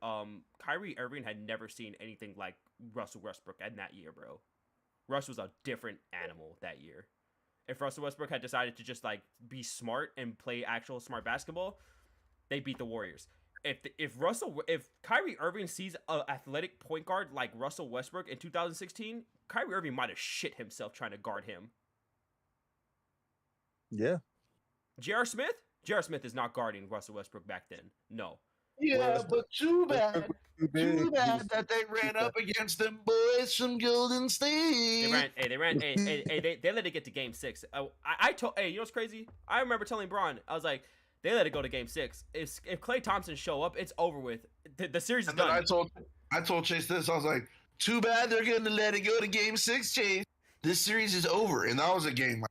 Kyrie Irving had never seen anything like Russell Westbrook in that year, bro. Russ was a different animal that year. If Russell Westbrook had decided to just like be smart and play actual smart basketball, they beat the Warriors. If Kyrie Irving sees an athletic point guard like Russell Westbrook in 2016, Kyrie Irving might have shit himself trying to guard him. Yeah. J.R. Smith is not guarding Russell Westbrook back then. No. Yeah, but too bad that they ran up against them boys from Golden State. They let it get to Game 6. I told, you know what's crazy? I remember telling Braun, I was like, they let it go to Game 6. If Klay Thompson show up, it's over with. The series is done. I told Chase this. I was like, too bad they're going to let it go to Game 6, Chase. This series is over, and that was a game.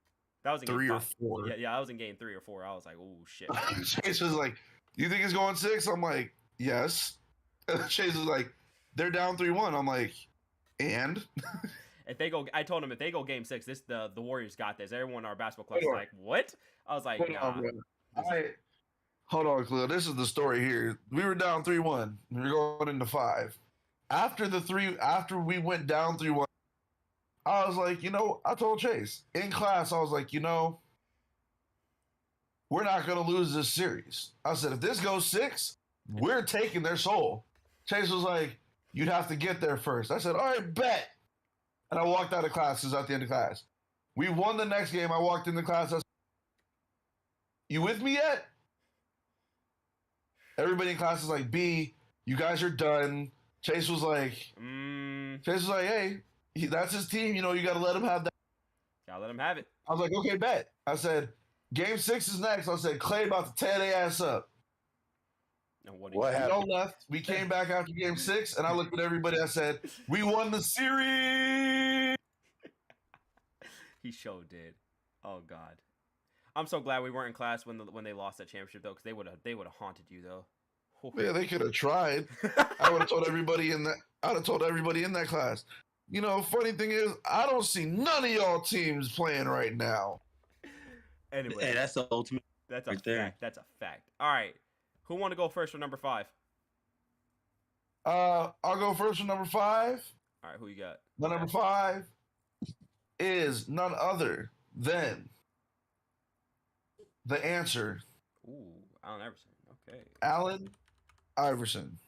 That was in 3 game or 4. Yeah, I was in Game 3 or 4. I was like, oh shit. Chase was like, you think it's going 6? I'm like, yes. And Chase was like, they're down 3-1. I'm like, and If they go, I told him if they go game 6, the Warriors got this. Everyone in our basketball class is Hold on. like, what? I was like, Hold nah. on, bro. Hold on, Khalil. This is the story here. We were down 3-1. We were going into 5. After we went down 3-1, I was like, I told Chase in class, I was like, we're not going to lose this series. I said, if this goes 6, we're taking their soul. Chase was like, you'd have to get there first. I said, all right, bet. And I walked out of class. It was at the end of class. We won the next game. I walked into class. I said, you with me yet? Everybody in class was like, B, you guys are done. Chase was like, hey, that's his team. You got to let him have that. Gotta let him have it. I was like, okay, bet. I said, game 6 is next. I said, Clay about to tear their ass up. And what happened? Left. We came back after game 6, and I looked at everybody. I said, we won the series. He sure did. Oh God, I'm so glad we weren't in class when they lost that championship though, because they would have haunted you though. Yeah, they could have tried. I would have told everybody in that. I'd have told everybody in that class. Funny thing is, I don't see none of y'all teams playing right now. Anyway, hey, that's the ultimate. That's a right fact. there. That's a fact. All right, who want to go first for number 5? I'll go first for number 5. All right, who you got? The number 5 is none other than the answer. Ooh, Allen Iverson. Okay. Allen Iverson.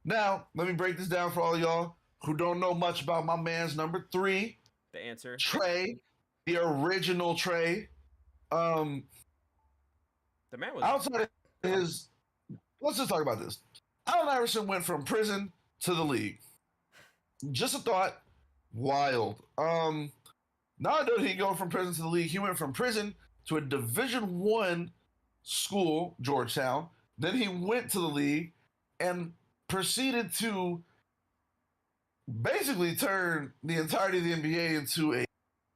Now, let me break this down for all y'all who don't know much about my man's number 3. The answer. Trey, the original Trey. The man was outside of his. Let's just talk about this. Allen Iverson went from prison to the league. Just a thought. Wild. Not only did he go from prison to the league, he went from prison to a Division I school, Georgetown. Then he went to the league and proceeded to basically turn the entirety of the NBA into a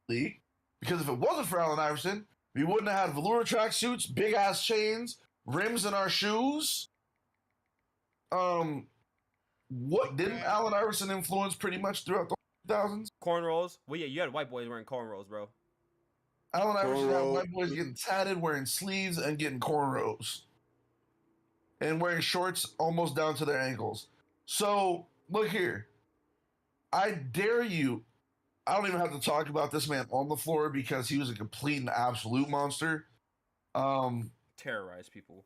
league. Because if it wasn't for Allen Iverson, we wouldn't have had velour tracksuits, big ass chains, rims in our shoes. What didn't Allen Iverson influence pretty much throughout the 2000s? Cornrows. Well, yeah, you had white boys wearing cornrows, bro. Allen Iverson had white boys getting tatted, wearing sleeves, and getting cornrows. And wearing shorts almost down to their ankles. So, look here. I dare you. I don't even have to talk about this man on the floor because he was a complete and absolute monster. Terrorize people.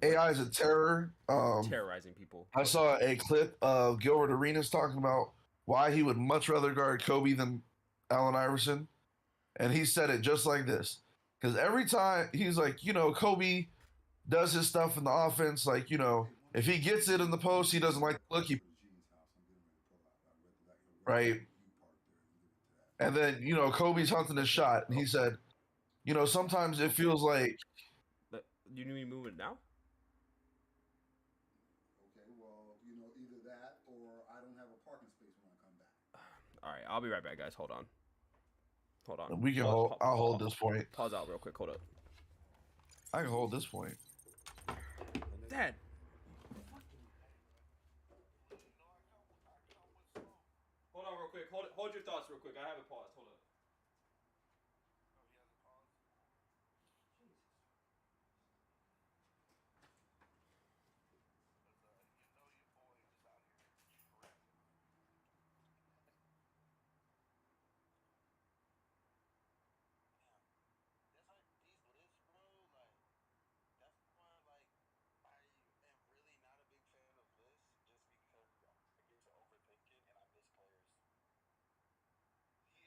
AI is a terror. Terrorizing people. I saw a clip of Gilbert Arenas talking about why he would much rather guard Kobe than Allen Iverson. And he said it just like this. Because every time he's like, Kobe does his stuff in the offense. Like, if he gets it in the post, he doesn't like the look. Right. And then, Kobe's hunting his shot. And he said, sometimes it feels like. You need me to move it now? Okay, well, either that or I don't have a parking space when I come back. All right, I'll be right back, guys. Hold on. We can hold. I'll hold this point. Pause out real quick. Hold up. I can hold this point. Dad. Hold on real quick. Hold your thoughts real quick. I have it paused. Hold up.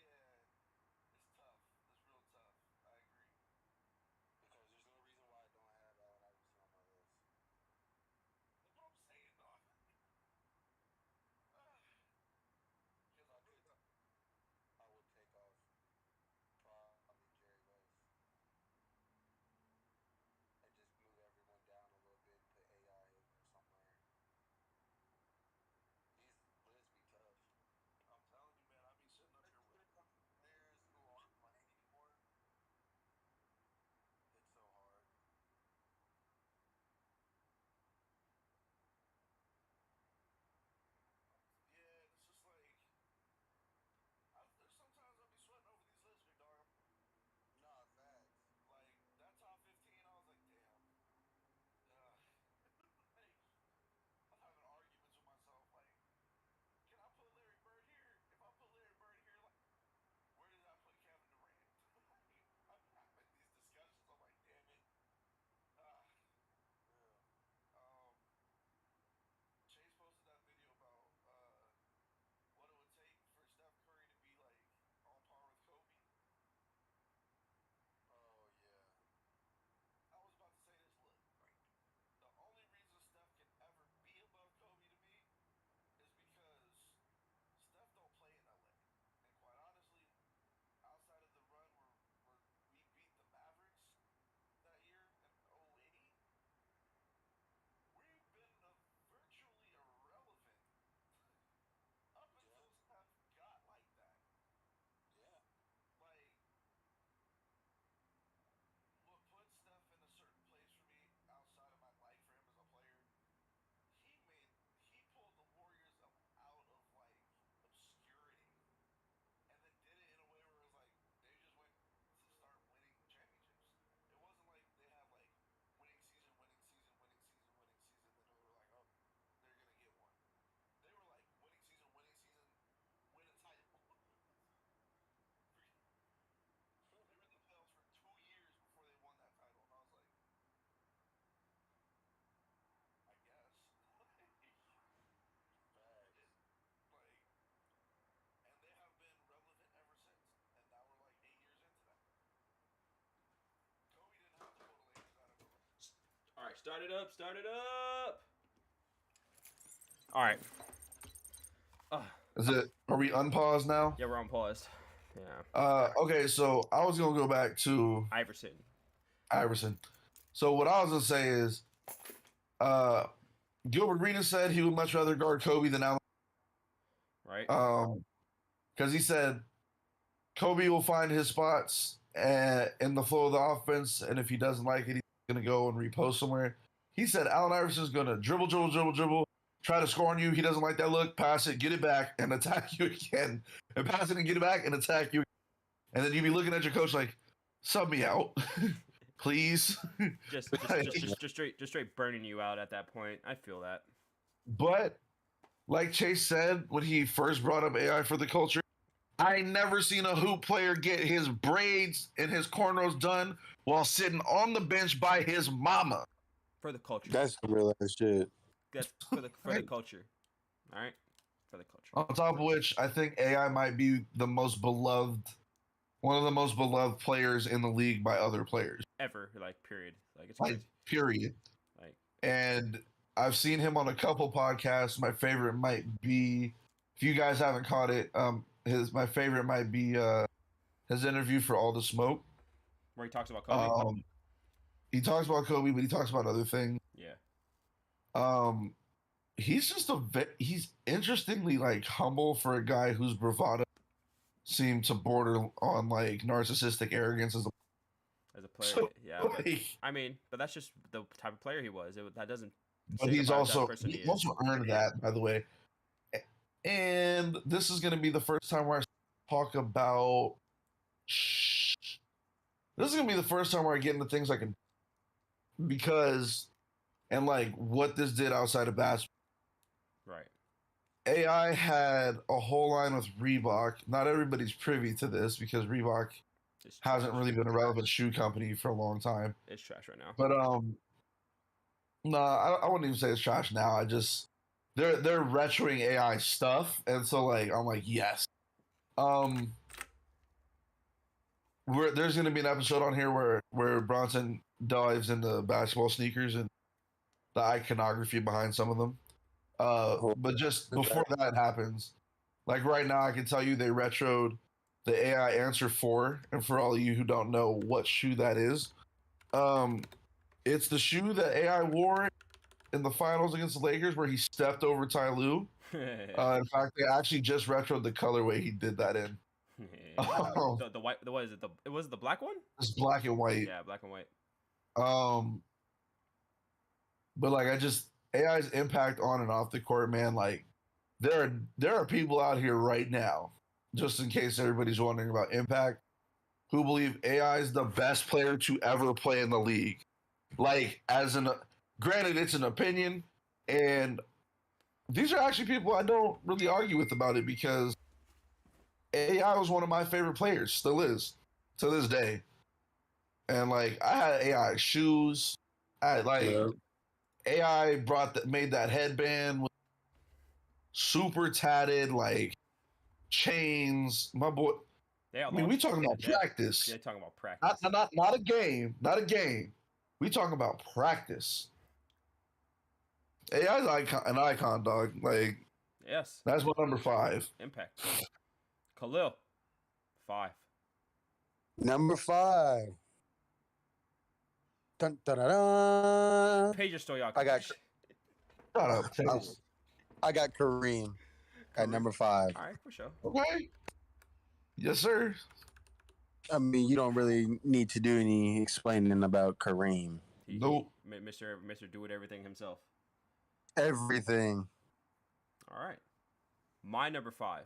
Yeah, Start it up. Start it up. All right. Is it? Are we unpaused now? Yeah, we're on pause. Yeah. Okay, so I was gonna go back to Iverson. So what I was gonna say is, Gilbert Arenas said he would much rather guard Kobe than Allen. Right. Because he said Kobe will find his spots in the flow of the offense, and if he doesn't like it, he's gonna go and repost somewhere. He said Allen Iverson's gonna dribble, try to score on you. He doesn't like that look. Pass it, get it back, and attack you again. And pass it and get it back and attack you. And then you be looking at your coach like, sub me out, please. just straight burning you out at that point. I feel that. But like Chase said when he first brought up AI for the culture, I never seen a hoop player get his braids and his cornrows done while sitting on the bench by his mama. For the culture. That's real ass shit. That's for the culture. All right, for the culture. On top of which, I think AI might be one of the most beloved players in the league by other players. Ever, like, period. Like, it's like crazy. period. Like, and I've seen him on a couple podcasts. My favorite might be, if you guys haven't caught it, my favorite might be his interview for All the Smoke, where he talks about Kobe. He talks about Kobe, but he talks about other things. Yeah. He's just he's interestingly like humble for a guy whose bravado seemed to border on like narcissistic arrogance as a player. So, yeah. I mean, but that's just the type of player he was. That doesn't. But he's also earned that, by the way. And this is going to be the first time where I talk about. This is going to be the first time where I get into things like and like what this did outside of basketball. Right. AI had a whole line with Reebok. Not everybody's privy to this because Reebok hasn't really been a relevant shoe company for a long time. It's trash right now. But I wouldn't even say it's trash now. I just they're retroing AI stuff, and so like I'm like yes. There's gonna be an episode on here where Bronson dives into basketball sneakers and the iconography behind some of them. But just before that happens, like right now, I can tell you they retroed the AI Answer 4. And for all of you who don't know what shoe that is, it's the shoe that AI wore in the finals against the Lakers where he stepped over Ty Lue. In fact, they actually just retroed the colorway he did that in. The white, what is it? It was the black one? It's black and white. Yeah, black and white. But like AI's impact on and off the court, man, like there are people out here right now, just in case everybody's wondering about impact, who believe AI is the best player to ever play in the league. Like, granted, it's an opinion, and these are actually people I don't really argue with about it because AI was one of my favorite players, still is, to this day. And like, I had AI shoes. AI made that headband with super tatted like chains. My boy. We talking about practice. They're talking about practice. Not a game. Not a game. We talking about practice. AI's an icon, dog. Like, yes. That's my number 5. Impact. Khalil. 5. Number 5. Dun, dun, dun, dun. Peja Stojakovic. I got Kareem at number 5. All right, for sure. Okay. Yes, sir. I mean, you don't really need to do any explaining about Kareem. Nope. Mr. Do It Everything himself. Everything. All right. My number 5.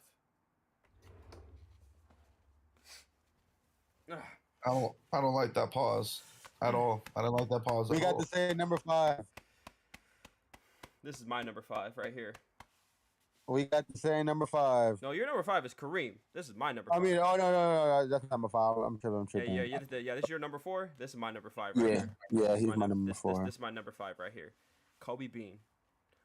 I don't like that pause at all. I don't like that pause. We got to say number 5. This is my number 5 right here. We got to say number 5. No, your number 5 is Kareem. This is my number 5. I mean, no, that's number 5. I'm tripping. Yeah. This is your number 4. This is my number 5 right here. Yeah, he's my number 4. This is my number 5 right here. Kobe Bean.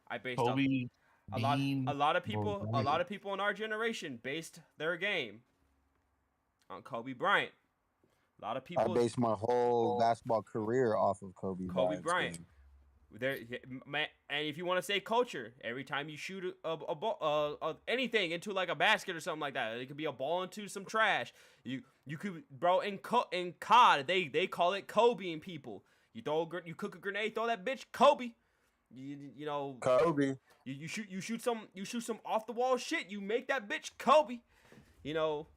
I based Kobe a lot of people in our generation based their game on Kobe Bryant. A lot of people. I based my whole basketball career off of Kobe Bryant. There, man, and if you want to say culture, every time you shoot a ball, anything into like a basket or something like that, it could be a ball into some trash. You could, bro. In COD, they call it Kobe. People, you cook a grenade, throw that bitch Kobe. You know Kobe. You shoot some off the wall shit. You make that bitch Kobe. You know,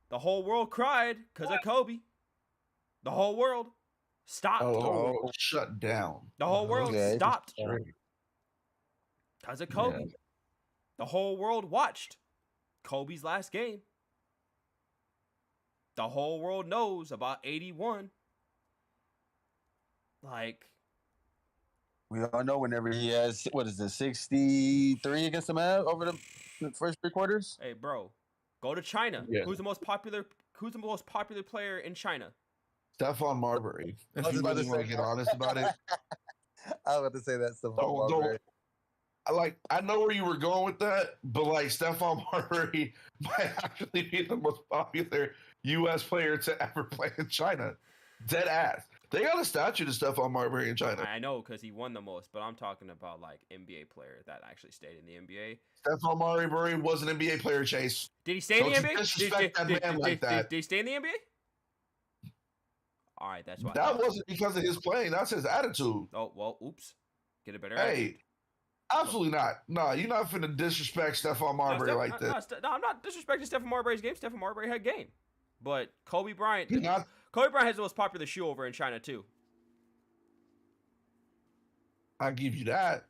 the whole world cried because of Kobe. The whole world stopped. Oh, shut down. The whole world Yeah, stopped Right. because of Kobe. Yeah. The whole world watched Kobe's last game. The whole world knows about 81. Like, We all know whenever he has, what is it, 63 against the Mavs over the first 3 quarters? hey, bro, go to China. Yeah. Who's the most popular player in China? Stephon Marbury. If I was you about to really want say- to get honest about it, I was about to say that stuff. don't. I know where you were going with that, but like Stephon Marbury might actually be the most popular U.S. player to ever play in China. Dead ass. They got a statue to Stephon Marbury in China. I know because he won the most, but I'm talking about like NBA player that actually stayed in the NBA. Stephon Marbury was an NBA player, Chase. Did he stay in the Don't you NBA? disrespect that man like that. Did he stay in the NBA? All right, that's why. That wasn't because of his playing. That's his attitude. Oh well, oops. Get a better. Hey, absolutely not. No, you're not finna disrespect Stephon Marbury like this. No, I'm not disrespecting Stephon Marbury's game. Stephon Marbury had game, but Kobe Bryant. You're not. Kobe Bryant has the most popular shoe over in China too. I give you that.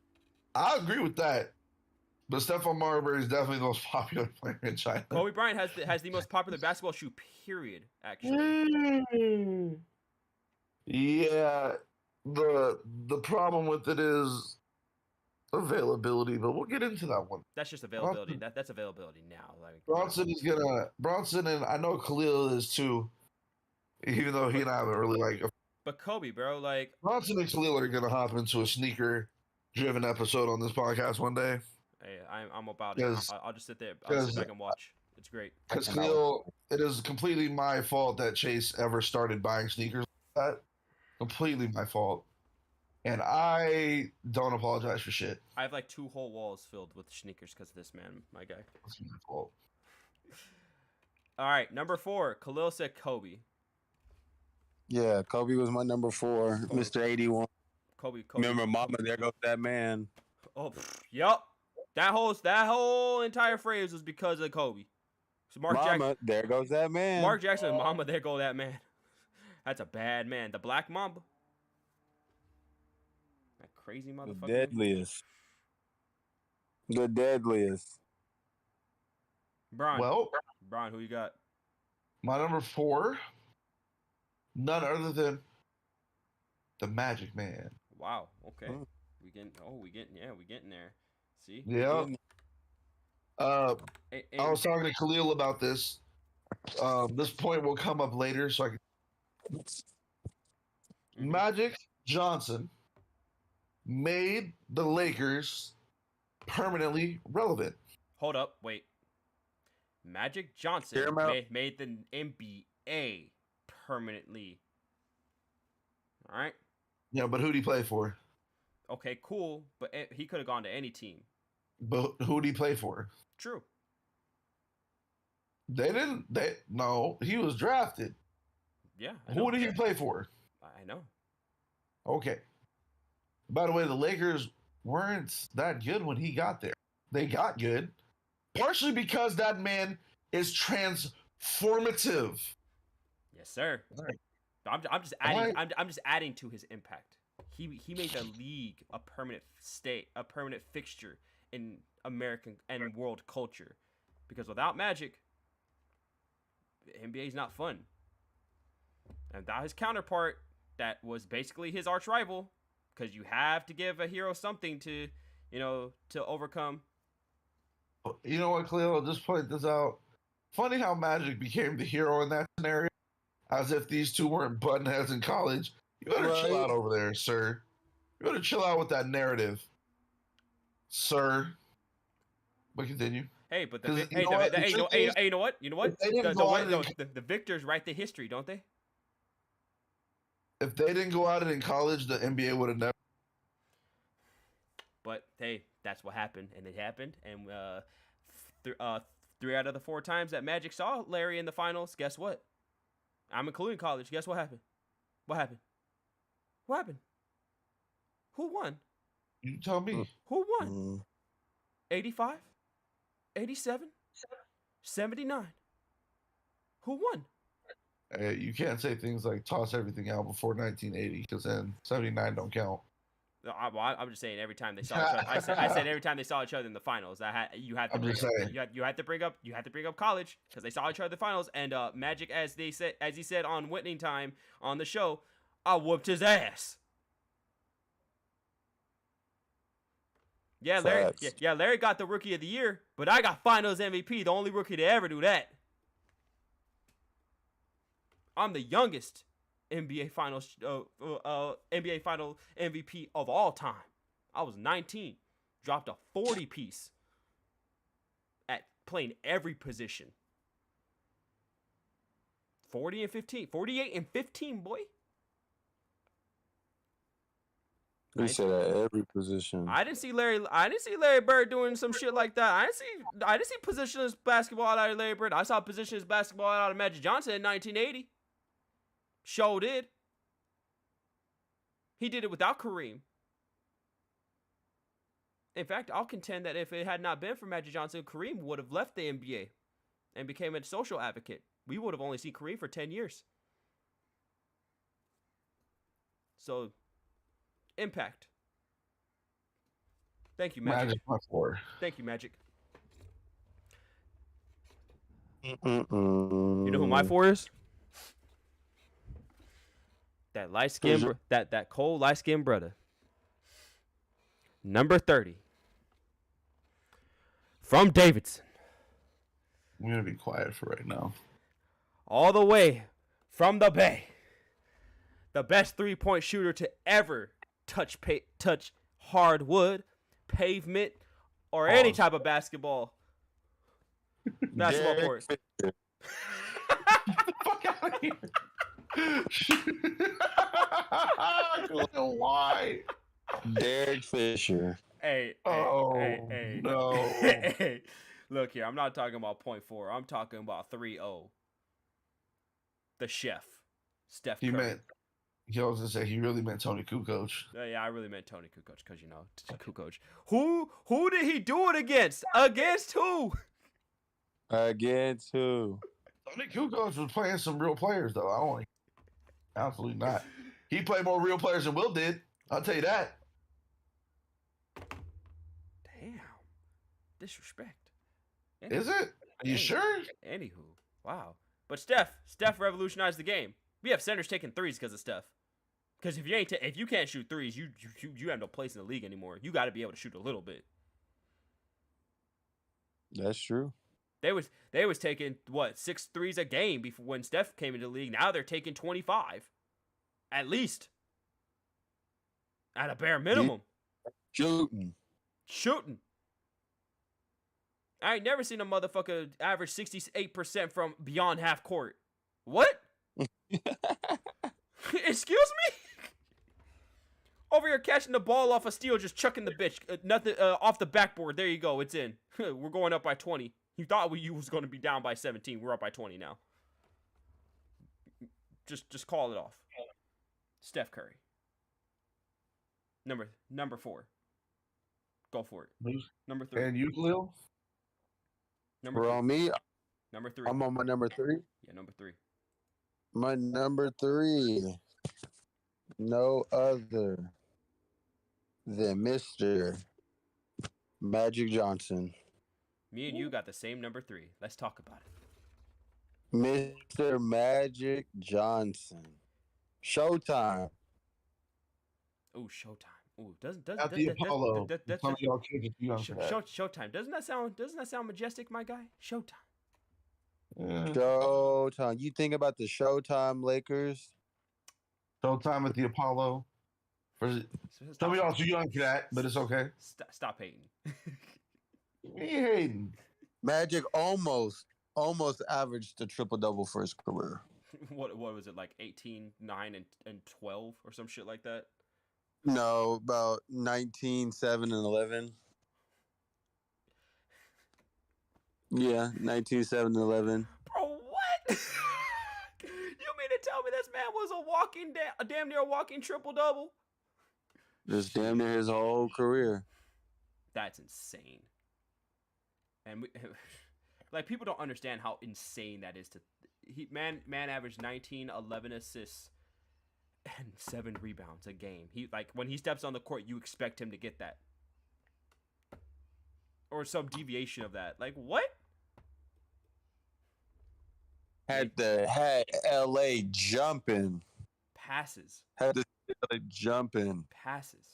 I agree with that. But Stephon Marbury is definitely the most popular player in China. Kobe Bryant has the most popular basketball shoe. Period. Actually, Yeah. The problem with it is availability, but we'll get into that one. that's just availability. That's availability now. Like Bronson and I know Khalil is too, even though he and I haven't really like. but Kobe, bro, like Bronson and Khalil are gonna hop into a sneaker driven episode on this podcast one day. hey, I'm about it. Because- I'll just sit there. I'll sit because- back and watch. It's great. Because Khalil, it is completely my fault that Chase ever started buying sneakers like that. Completely my fault. And I don't apologize for shit. I have like 2 whole walls filled with sneakers because of this man, my guy. It's my fault. All right, number 4. Khalil said Kobe. Yeah, Kobe was my number 4, Mr. 81. Kobe. Remember, Mama, there goes that man. Oh, yup. That whole entire phrase was because of Kobe. So Mama, there goes that man. Mark Jackson, Mama, there go that man. That's a bad man. The Black Mamba. That crazy the motherfucker. deadliest. The deadliest. Brian. Well, Brian, who you got? my number 4, none other than the Magic Man. Wow. Okay. Hmm. We getting there. See? Yeah. Hey, I was talking to Khalil about this. This point will come up later, so I can. Mhm. Magic Johnson made the Lakers permanently relevant. Hold up. Wait. Magic Hear Johnson him out. made the NBA permanently. All right. Yeah, but who'd he play for? Okay, cool. But he could have gone to any team. But who'd he play for? True. No, he was drafted. Yeah. I Who know. did he play for? I know. Okay. By the way, the Lakers weren't that good when he got there. They got good, partially because that man is transformative. Yes, sir. All right. I'm just adding. Alright. I'm just adding to his impact. He made the league a permanent fixture in American and world culture. Because without Magic, the NBA is not fun. And without his counterpart, that was basically his arch rival, because you have to give a hero something to overcome. You know what, Khalil? I'll just point this out. Funny how Magic became the hero in that scenario, as if these two weren't button heads in college. You better chill Right. out over there, sir. You better chill out with that narrative, sir. But continue. Hey, but Because you know what? The truth is, you know what? You know what? if they didn't go out and- The victors write the history, don't they? If they didn't go at it in college, the NBA would have never hey, that's what happened, and it happened. And 3 out of the 4 times that Magic saw Larry in the finals, guess what? I'm including college. Guess what happened? What happened? What happened? Who won? You tell me. Who won? 85? 87? 79? Who won? You can't say things like toss everything out before 1980 because then 79 don't count. No, I'm just saying every time they saw each other. I said every time they saw each other in the finals. You had to bring up college because they saw each other in the finals. And Magic, as he said on Whitney Time on the show, I whooped his ass. Yeah, Larry. Larry got the Rookie of the Year, but I got Finals MVP, the only rookie to ever do that. I'm the youngest NBA Finals NBA Final MVP of all time. I was 19, dropped a 40 piece at playing every position. 48 and 15, boy. You said at every position. I didn't see Larry Bird doing some shit like that. I didn't see positionless basketball out of Larry Bird. I saw positionless basketball out of Magic Johnson in 1980. Show did. He did it without Kareem. In fact, I'll contend that if it had not been for Magic Johnson, Kareem would have left the NBA and became a social advocate. We would have only seen Kareem for 10 years. So, impact. Thank you, Magic. Thank you, Magic. You know who my 4 is? That light skin, that cold light skinned brother. Number 30. From Davidson. I'm gonna be quiet for right now. All the way from the Bay. The best 3-point shooter to ever touch hardwood, pavement, or any type of basketball court. Get the fuck out of here. Why? Derek Fisher. Hey, no. Hey, look here. I'm not talking about 0.4. I'm talking about 3-0. The chef, Steph Curry. I was gonna say he really meant Tony Kukoc. Yeah, I really meant Tony Kukoc because Kukoc. Who did he do it against? Against who? Against who? Tony Kukoc was playing some real players though. I don't like. Absolutely not. He played more real players than Will did. I'll tell you that. Damn. Disrespect. Is it? Are you sure? Anywho. Wow. But Steph revolutionized the game. We have centers taking threes because of Steph. Because if you can't shoot threes, you have no place in the league anymore. You got to be able to shoot a little bit. That's true. They was taking 6 threes a game before when Steph came into the league. Now they're taking 25, at least, at a bare minimum. Shooting. I ain't never seen a motherfucker average 68% from beyond half court. What? Excuse me? Over here catching the ball off a steal, just chucking the bitch. Nothing off the backboard. There you go. It's in. We're going up by 20. You thought you was going to be down by 17. We're up by 20 now. Just call it off. Steph Curry. Number 4. Go for it. Number 3. And you, Lil? We're on me. Number 3. I'm on my number 3. Yeah, number 3. My number 3. No other than Mr. Magic Johnson. Me and you got the same number 3. Let's talk about it. Mr. Magic Johnson. Showtime. Oh, Showtime. Oh, doesn't At the Apollo. Showtime. Doesn't that sound majestic, my guy? Showtime. Yeah. Showtime. You think about the Showtime Lakers? Showtime at the Apollo. Tell me y'all too young for that, but it's okay. Stop hating. Me hating. Magic almost averaged a triple-double for his career. What was it, like 18, 9, and 12 or some shit like that? No, about 19, 7, and 11. Yeah, 19, 7, and 11. Bro, what? You mean to tell me this man was a damn near walking triple double? Just damn near his whole career. That's insane. And like people don't understand how insane that is. Man averaged 19, 11 assists and 7 rebounds a game. He like when he steps on the court, you expect him to get that or some deviation of that. Like what? Had LA jumping. Passes. Had the LA jumping. Passes.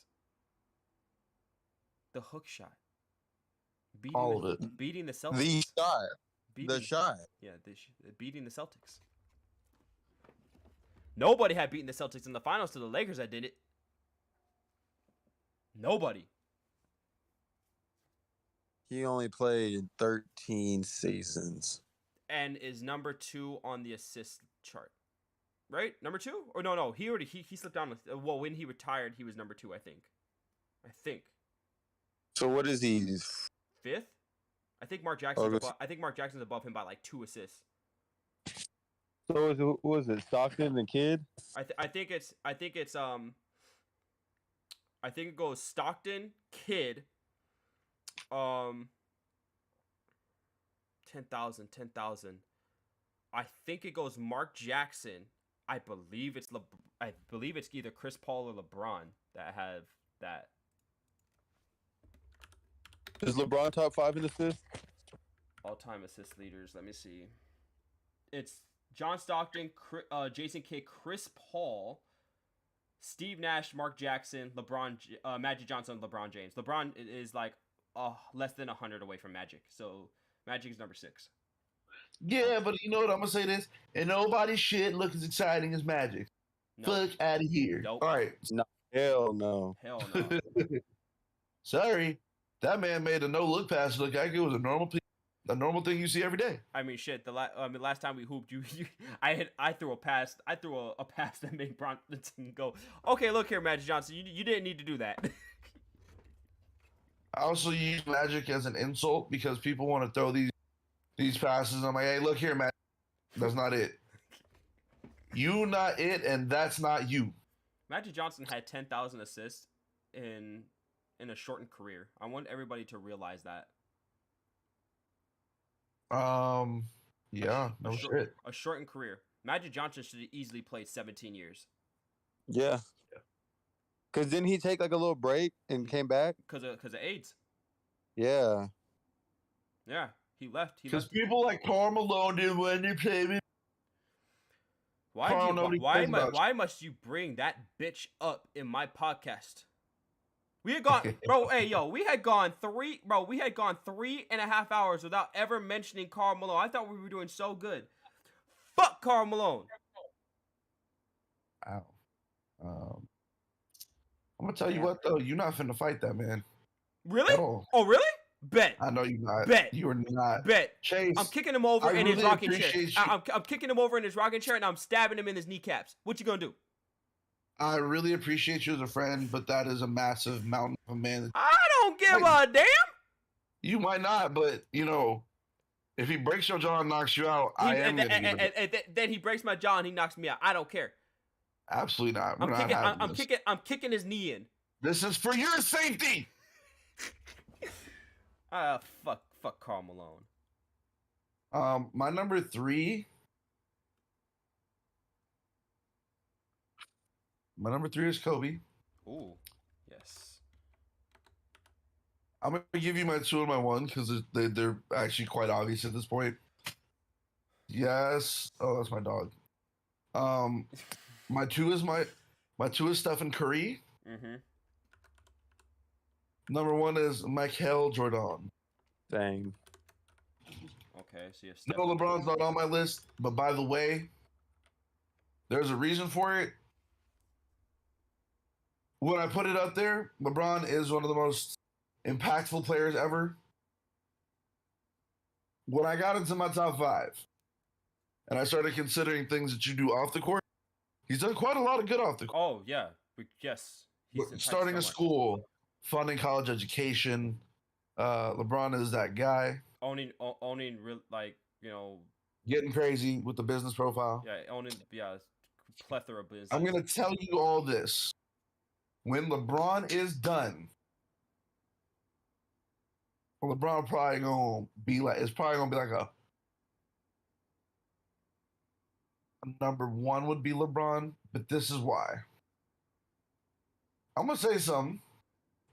The hook shot. All of it. Beating the Celtics. The shot. The shot. Yeah, beating the Celtics. Nobody had beaten the Celtics in the finals to the Lakers that did it. Nobody. He only played in 13 seasons. And is number 2 on the assist chart. Right? Number 2? Or no. He slipped down. Well, when he retired, he was number 2, I think. So what is he? 5th? I think Mark Jackson's above him by like 2 assists. So who was it? Stockton and Kidd? I think it goes Stockton, Kidd, 10,000. I think it goes Mark Jackson. I believe it's either Chris Paul or LeBron that have that. Is LeBron top 5 in assists? All-time assist leaders. Let me see. It's John Stockton, Jason Kidd, Chris Paul, Steve Nash, Mark Jackson, Magic Johnson, LeBron James. LeBron is like less than 100 away from Magic. So Magic is number 6. Yeah, but you know what? I'm going to say this. And nobody's shit look as exciting as Magic. No. Fuck out of here. Nope. All right. No. Hell no. Hell no. Sorry. That man made a no-look pass look like it was a normal thing you see every day. I mean, shit. Last time we hooped, I threw a pass. I threw a pass that made Bronson go. Okay, look here, Magic Johnson. You didn't need to do that. I also use Magic as an insult because people want to throw these passes. I'm like, hey, look here, Magic. That's not it. You not it, and that's not you. Magic Johnson had 10,000 assists in a shortened career. I want everybody to realize that. Yeah, no shit. A shortened career. Magic Johnson should have easily played 17 years. Yeah. Because didn't he take like a little break and came back? Because of AIDS. Yeah. Yeah, he left. Because people like Karl Malone didn't want to play with. Why must you bring that bitch up in my podcast? We had gone, bro. Hey, yo, we had gone 3.5 hours without ever mentioning Karl Malone. I thought we were doing so good. Fuck Karl Malone. Ow. I'm gonna tell you what though, you're not finna fight that man. Really? Oh, really? Bet. I know you're not. Bet. You are not. Bet. Chase. I'm kicking him over in his rocking chair. You. I'm kicking him over in his rocking chair and I'm stabbing him in his kneecaps. What you gonna do? I really appreciate you as a friend, but that is a massive mountain of a man. I don't give a damn. You might not, but you know, if he breaks your jaw and knocks you out, then he breaks my jaw and he knocks me out. I don't care. Absolutely not. I'm kicking his knee in. This is for your safety. Fuck Karl Malone. My number 3. My number 3 is Kobe. Ooh, yes. I'm gonna give you my 2 and my 1 because they're actually quite obvious at this point. Yes. Oh, that's my dog. My 2 is Stephen Curry. Mm-hmm. Number 1 is Michael Jordan. Dang. Okay, so you have No, LeBron's not on my list, but by the way, there's a reason for it. When I put it up there, LeBron is one of the most impactful players ever. When I got into my top 5, and I started considering things that you do off the court, he's done quite a lot of good off the court. Oh, yeah. Yes. impacted starting so a much. school, funding college education. LeBron is that guy. Owning real, like, you know, Getting crazy with the business profile. yeah, owning, yeah, plethora of business. I'm gonna tell you all this. When LeBron is done, LeBron probably gonna be like, it's probably gonna be like a number one would be LeBron, but this is why. I'm gonna say something.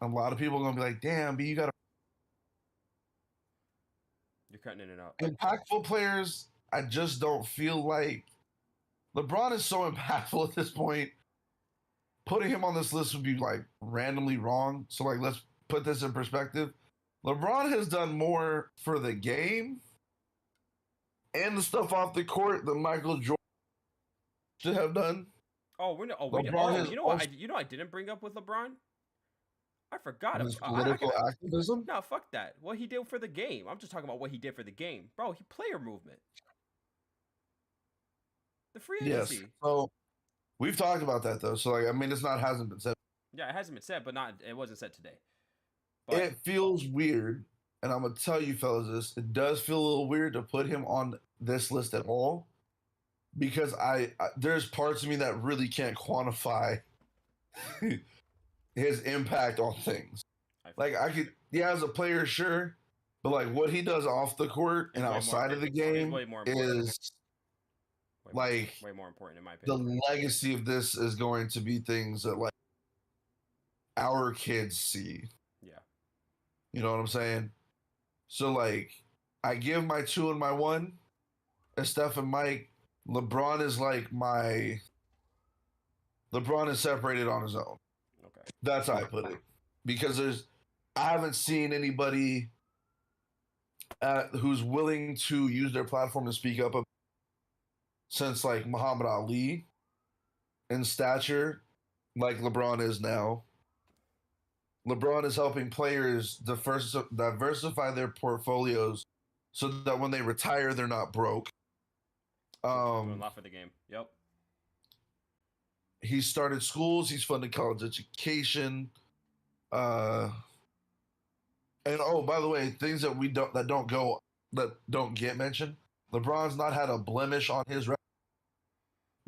A lot of people are gonna be like, damn, B, you gotta. You're cutting in and out. Impactful players, I just don't feel like LeBron is so impactful at this point. Putting him on this list would be like randomly wrong. So, like, let's put this in perspective. LeBron has done more for the game and the stuff off the court than Michael Jordan should have done. Oh, we're no, you know what? You know I didn't bring up with LeBron. I forgot His political activism. No, fuck that. What he did for the game. I'm just talking about what he did for the game, bro. He player movement. The free agency. Yes. So we've talked about that though. So like, I mean, hasn't been said. Yeah, it hasn't been said, but it wasn't said today. But it feels weird, and I'm gonna tell you fellas this. It does feel a little weird to put him on this list at all, because I there's parts of me that really can't quantify his impact on things. Like as a player, sure, but like what he does off the court and outside of the game is way more important in my opinion. The legacy of this is going to be things that like our kids see. Yeah. You know what I'm saying? So like I give my 2 and my 1 as Steph and Mike. LeBron is like LeBron is separated on his own. Okay. That's how I put it. Because I haven't seen anybody who's willing to use their platform to speak up since like Muhammad Ali in stature, like LeBron is now. LeBron is helping players diversify their portfolios so that when they retire, they're not broke. Doing a lot for the game. Yep. He started schools. He's funded college education. And oh, by the way, things that don't get mentioned. LeBron's not had a blemish on his record.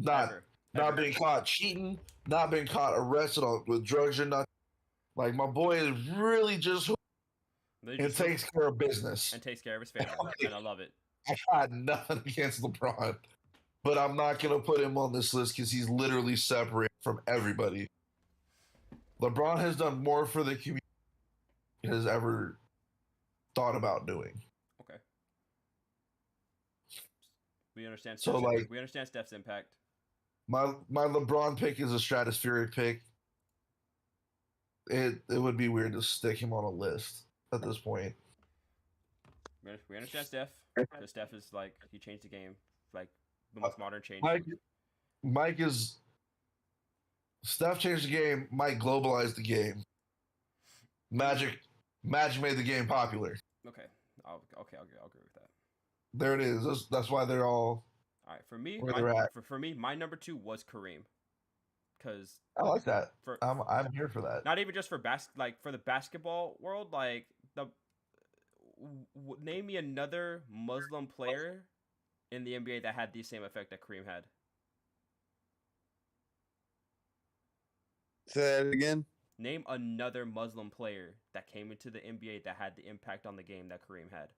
Not being caught cheating, not being caught arrested with drugs or nothing. Like my boy is really just and takes care of business and takes care of his family, and I love it. I got nothing against LeBron, but I'm not gonna put him on this list because he's literally separate from everybody. LeBron has done more for the community than has ever thought about doing. Okay. We understand. So like, we understand Steph's impact. My LeBron pick is a stratospheric pick. It would be weird to stick him on a list at this point. We understand Steph. Because Steph is like, he changed the game, like the most modern change. Steph changed the game. Mike globalized the game. Magic made the game popular. Okay, I'll agree with that. There it is. That's why they're all. All right, for me, for me, my number 2 was Kareem. Because I like that. I'm here for that. Not even just for for the basketball world. Like name me another Muslim player in the NBA that had the same effect that Kareem had. Say that again. Name another Muslim player that came into the NBA that had the impact on the game that Kareem had.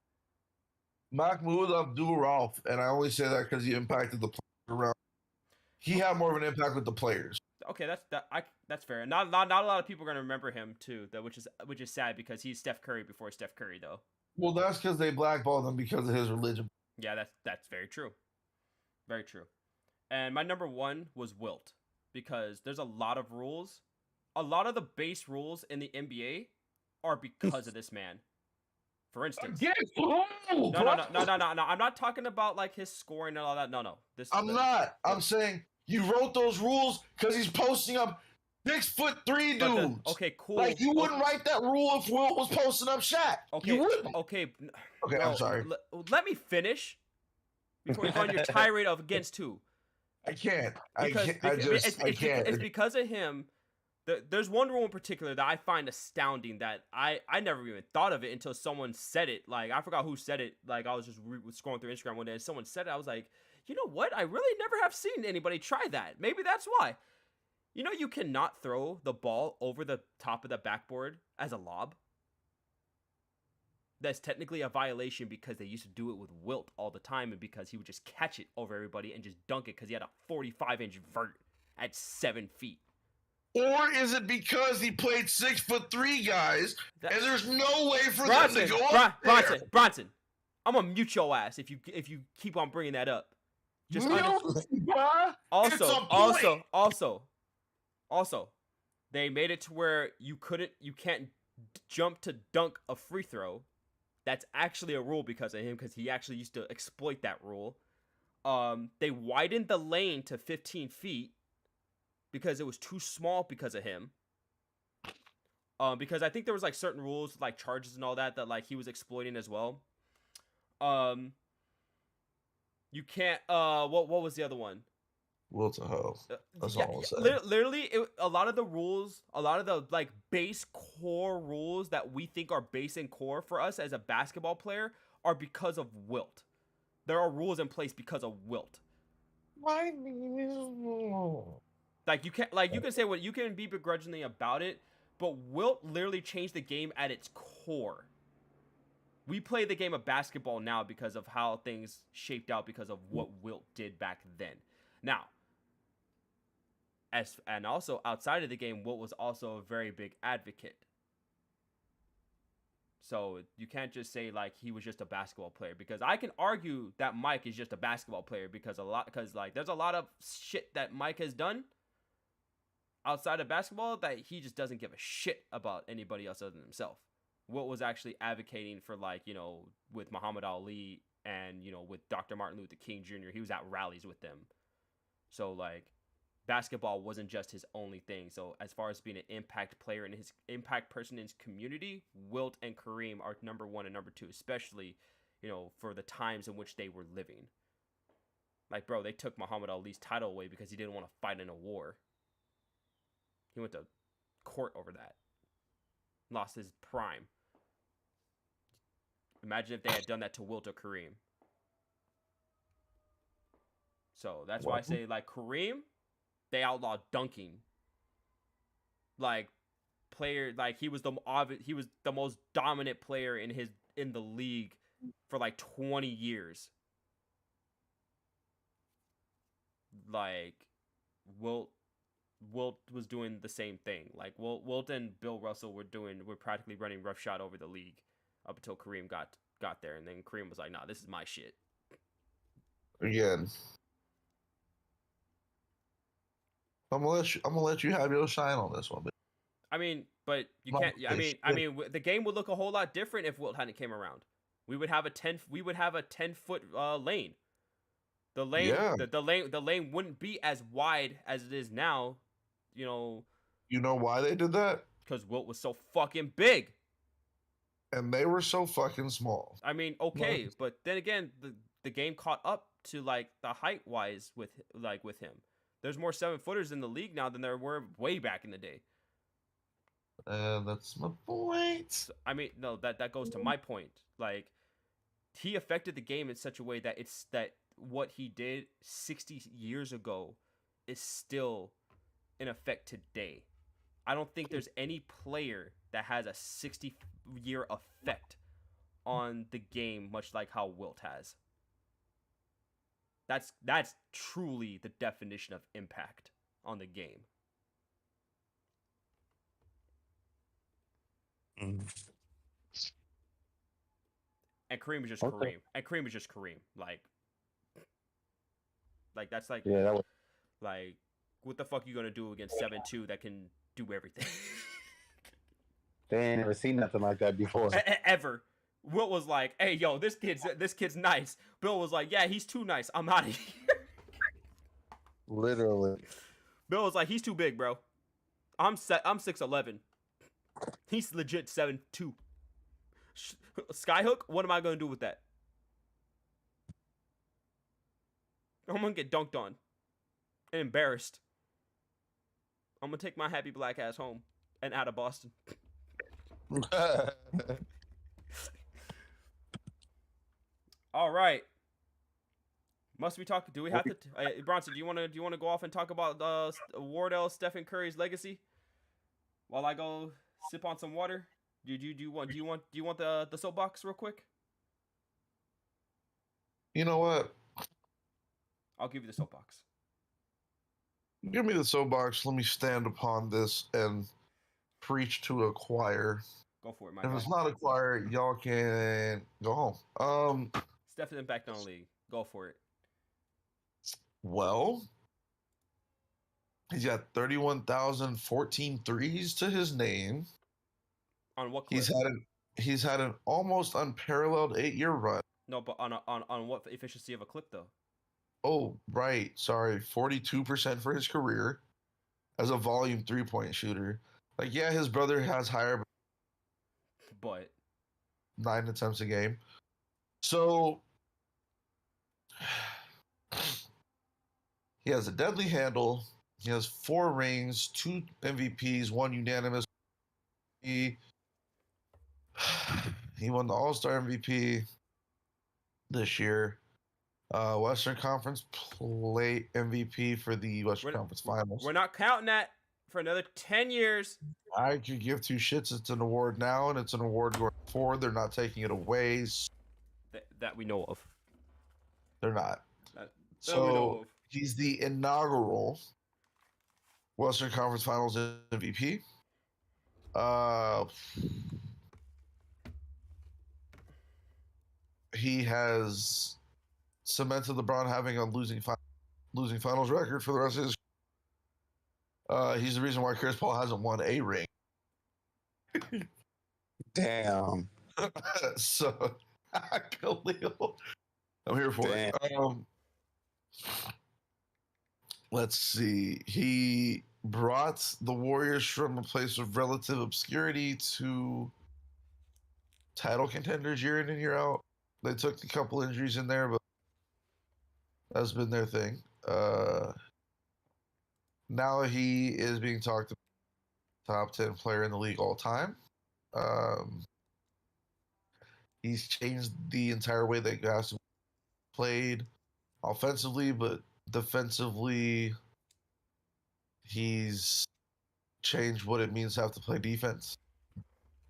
Mahmoud Abdul-Rauf, and I only say that because he impacted the players around. He had more of an impact with the players. Okay, that's fair. Not a lot of people are gonna remember him too, though, which is sad because he's Steph Curry before Steph Curry, though. Well, that's because they blackballed him because of his religion. Yeah, that's very true. Very true. And my number 1 was Wilt, because there's a lot of rules. A lot of the base rules in the NBA are because of this man. For instance, no. I'm not talking about like his scoring and all that. No. I'm saying you wrote those rules because he's posting up 6'3" dudes. Okay, cool. Like you wouldn't write that rule if Wilt was posting up Shaq. Okay, you wouldn't. Okay, I'm sorry. Let me finish before you go on your tirade of against who. I can't. It's because of him There's one rule in particular that I find astounding that I never even thought of it until someone said it. Like, I forgot who said it. Like, I was just scrolling through Instagram one day and someone said it. I was like, you know what? I really never have seen anybody try that. Maybe that's why. You know, you cannot throw the ball over the top of the backboard as a lob. That's technically a violation because they used to do it with Wilt all the time, and because he would just catch it over everybody and just dunk it because he had a 45-inch vert at 7 feet. Or is it because he played 6'3" guys, and there's no way for Bronson, them to go up there? Bronson, I'm gonna mute your ass if you keep on bringing that up. Just also, they made it to where you can't jump to dunk a free throw. That's actually a rule because of him, because he actually used to exploit that rule. They widened the lane to 15 feet because it was too small because of him. Because I think there was like certain rules, like charges and all that like he was exploiting as well. You can't. What was the other one? Will to hell. That's all I'll say. Literally, a lot of the rules, a lot of the like base core rules that we think are base and core for us as a basketball player are because of Wilt. There are rules in place because of Wilt. Why? Like you can say what you can be begrudgingly about it, but Wilt literally changed the game at its core. We play the game of basketball now because of how things shaped out because of what Wilt did back then. Now, and also outside of the game, Wilt was also a very big advocate. So you can't just say like he was just a basketball player, because I can argue that Mike is just a basketball player because like there's a lot of shit that Mike has done outside of basketball that he just doesn't give a shit about anybody else other than himself. Wilt was actually advocating for, like, you know, with Muhammad Ali and, you know, with Dr. Martin Luther King Jr., he was at rallies with them. So, like, basketball wasn't just his only thing. So, as far as being an impact player and his impact person in his community, Wilt and Kareem are number one and number two, especially, you know, for the times in which they were living. Like, bro, they took Muhammad Ali's title away because he didn't want to fight in a war. He went to court over that. Lost his prime. Imagine if they had done that to Wilt or Kareem. So that's why I say, like, Kareem, they outlawed dunking. Like, player, like, he was the most dominant player in the league for like 20 years. Like, Wilt was doing the same thing. Like, Wilt and Bill Russell were practically running roughshod over the league up until Kareem got there, and then Kareem was like, "Nah, this is my shit." Again, I'm gonna let you have your shine on this one. I mean, but you can't. I mean, the game would look a whole lot different if Wilt hadn't came around. We would have a 10-foot lane. The lane, yeah. the lane wouldn't be as wide as it is now. You know why they did that? Because Wilt was so fucking big. And they were so fucking small. I mean, okay, but then again, the game caught up to, like, the height wise with him. There's more 7-footers in the league now than there were way back in the day. That's my point. I mean, no, that goes to my point. Like, he affected the game in such a way that what he did 60 years ago is still in effect today. I don't think there's any player that has a 60-year effect on the game, much like how Wilt has. That's truly the definition of impact on the game. And Kareem was just Kareem. And Kareem was just Kareem. Like that's like, yeah, like, what the fuck you gonna do against 7'2" that can do everything? They ain't never seen nothing like that before. Ever. Wilt was like, "Hey, yo, this kid's nice." Bill was like, "Yeah, he's too nice. I'm out of here." Literally. Bill was like, "He's too big, bro. I'm 6'11". He's legit 7'2". Skyhook? What am I gonna do with that? I'm gonna get dunked on and embarrassed. I'm gonna take my happy black ass home and out of Boston. All right. Must we talk? Do we have to? Bronson, do you want to go off and talk about Wardell Stephen Curry's legacy while I go sip on some water? Do you want the soapbox real quick? You know what? I'll give you the soapbox. Give me the soapbox. Let me stand upon this and preach to a choir. Go for it, my If guy. it's not a choir, y'all can go home. Steph isn't back down the league. Go for it. Well, he's got 31,014 threes to his name. On what clip? He's had an almost unparalleled 8-year run. No, but on what efficiency of a clip though? Oh, right. Sorry, 42% for his career as a volume 3-point shooter. Like, yeah, his brother has higher, but 9 attempts a game. So he has a deadly handle. He has 4 rings, 2 MVPs, 1 unanimous. He won the All-Star MVP this year. Western Conference play MVP for the Western Conference Finals. We're not counting that for another 10 years. I could give 2 shits. It's an award now, and it's an award going forward. They're not taking it away. That we know of. They're not. We know of. He's the inaugural Western Conference Finals MVP. He has cemented LeBron having a losing finals record for the rest of his. He's the reason why Chris Paul hasn't won a ring. Damn. So, Khalil, I'm here for it. Let's see. He brought the Warriors from a place of relative obscurity to title contenders year in and year out. They took a couple injuries in there, but that's been their thing. Now he is being talked about top 10 player in the league all time. He's changed the entire way that guys played offensively, but defensively, he's changed what it means to have to play defense.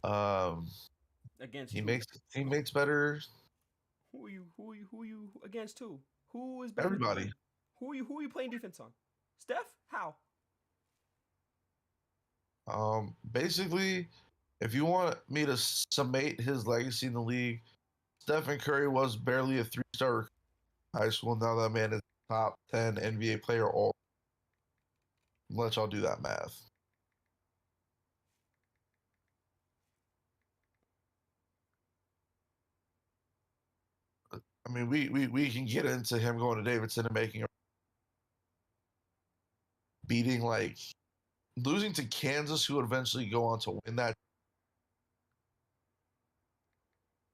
Against he makes teammates better. Who are you against? Who is better? Everybody. Who are you playing defense on? Steph? How? Basically, if you want me to summate his legacy in the league, Stephen Curry was barely a 3-star recruit in high school. Now that man is top 10 NBA player all. Let y'all do that math. I mean, we can get into him going to Davidson and losing to Kansas, who would eventually go on to win that.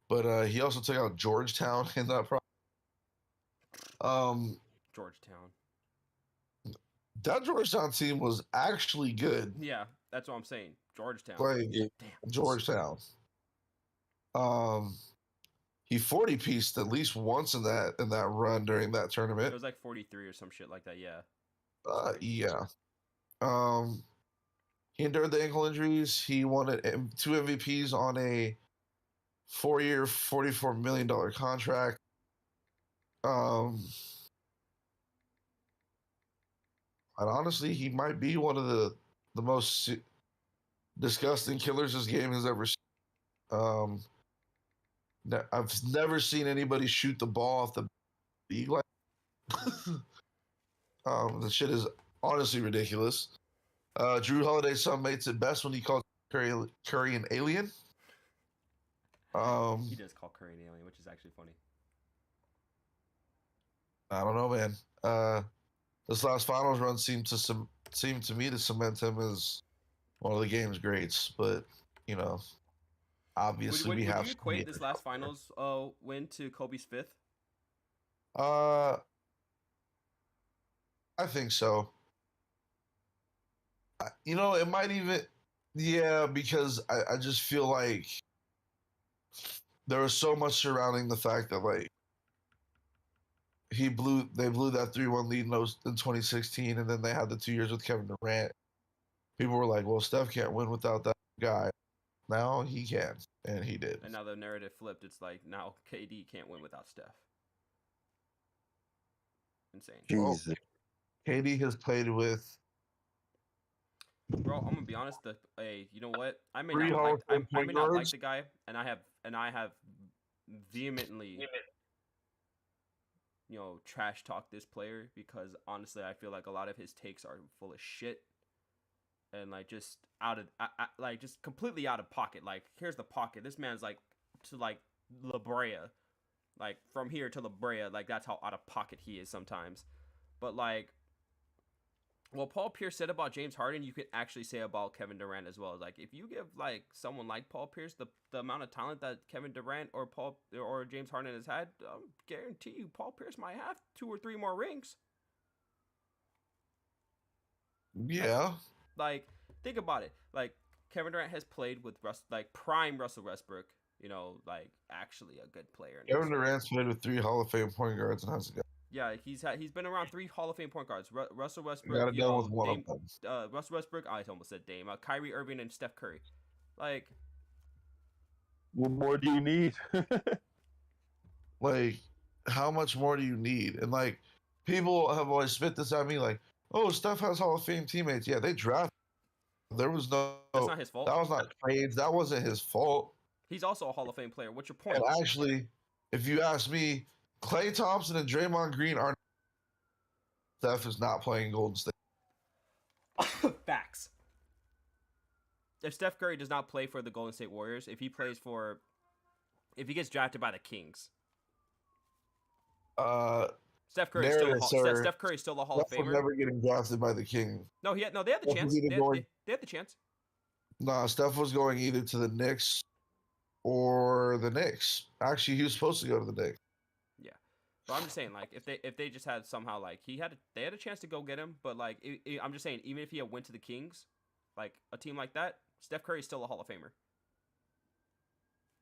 But he also took out Georgetown in that Georgetown. That Georgetown team was actually good. Yeah, that's what I'm saying. Georgetown. Damn. Georgetown. He 40-pieced at least once in that run during that tournament. It was like 43 or some shit like that. Yeah. Yeah. He endured the ankle injuries. He won 2 MVPs on a 4-year, $44 million contract. And honestly, he might be one of the most disgusting killers this game has ever seen. I've never seen anybody shoot the ball off the league like. The shit is honestly ridiculous. Drew Holiday summates it best when he calls Curry an alien. He does call Curry an alien, which is actually funny. I don't know, man. This last finals run seemed to me to cement him as one of the game's greats, but obviously would we have you equate this last finals win to Kobe's 5th? I think so. You know, it might even, yeah, because I just feel like there was so much surrounding the fact that like they blew that 3-1 lead in 2016, and then they had the 2 years with Kevin Durant. People were like, well, Steph can't win without that guy. Now he can, and he did. And now the narrative flipped. It's like now KD can't win without Steph. Insane. Jesus. KD has played with. Bro, I'm gonna be honest. You know what? I may Three not Hall like. of Fame I may not like guards. the guy, and I have vehemently, trash talk this player because honestly, I feel like a lot of his takes are full of shit, and like just like just completely out of pocket. Like here's the pocket. This man's like to like La Brea, like from here to La Brea. Like that's how out of pocket he is sometimes. But like, what Paul Pierce said about James Harden, you could actually say about Kevin Durant as well. Like, if you give like someone like Paul Pierce the amount of talent that Kevin Durant or James Harden has had, guarantee you Paul Pierce might have 2 or 3 more rings. Yeah. Like, think about it. Like, Kevin Durant has played with prime Russell Westbrook. Like actually a good player. Kevin Durant's played with 3 Hall of Fame point guards and has a guy. Yeah, he's been around 3 Hall of Fame point guards. Russell Got Westbrook, it done with one of them. Russell Westbrook. I almost said Dame. Kyrie Irving and Steph Curry. Like, What more do you need? Like, how much more do you need? And like, people have always spit this at me, like, "Oh, Steph has Hall of Fame teammates." Yeah, they drafted. There was no. that's not his fault. That was not trades. That wasn't his fault. He's also a Hall of Fame player. What's your point? And actually, if you ask me, Klay Thompson and Draymond Green are. Steph is not playing Golden State. Facts. If Steph Curry does not play for the Golden State Warriors, if he gets drafted by the Kings, Steph Curry is still a Hall of Steph was Famer. never getting drafted by the King. No, they had the Steph chance. was either They had the chance. No, Steph was going either to the Knicks or the Knicks. Actually, he was supposed to go to the Knicks. Yeah, but I'm just saying, like, if they just had somehow like they had a chance to go get him, but like I'm just saying, even if he had went to the Kings, like a team like that, Steph Curry is still a Hall of Famer.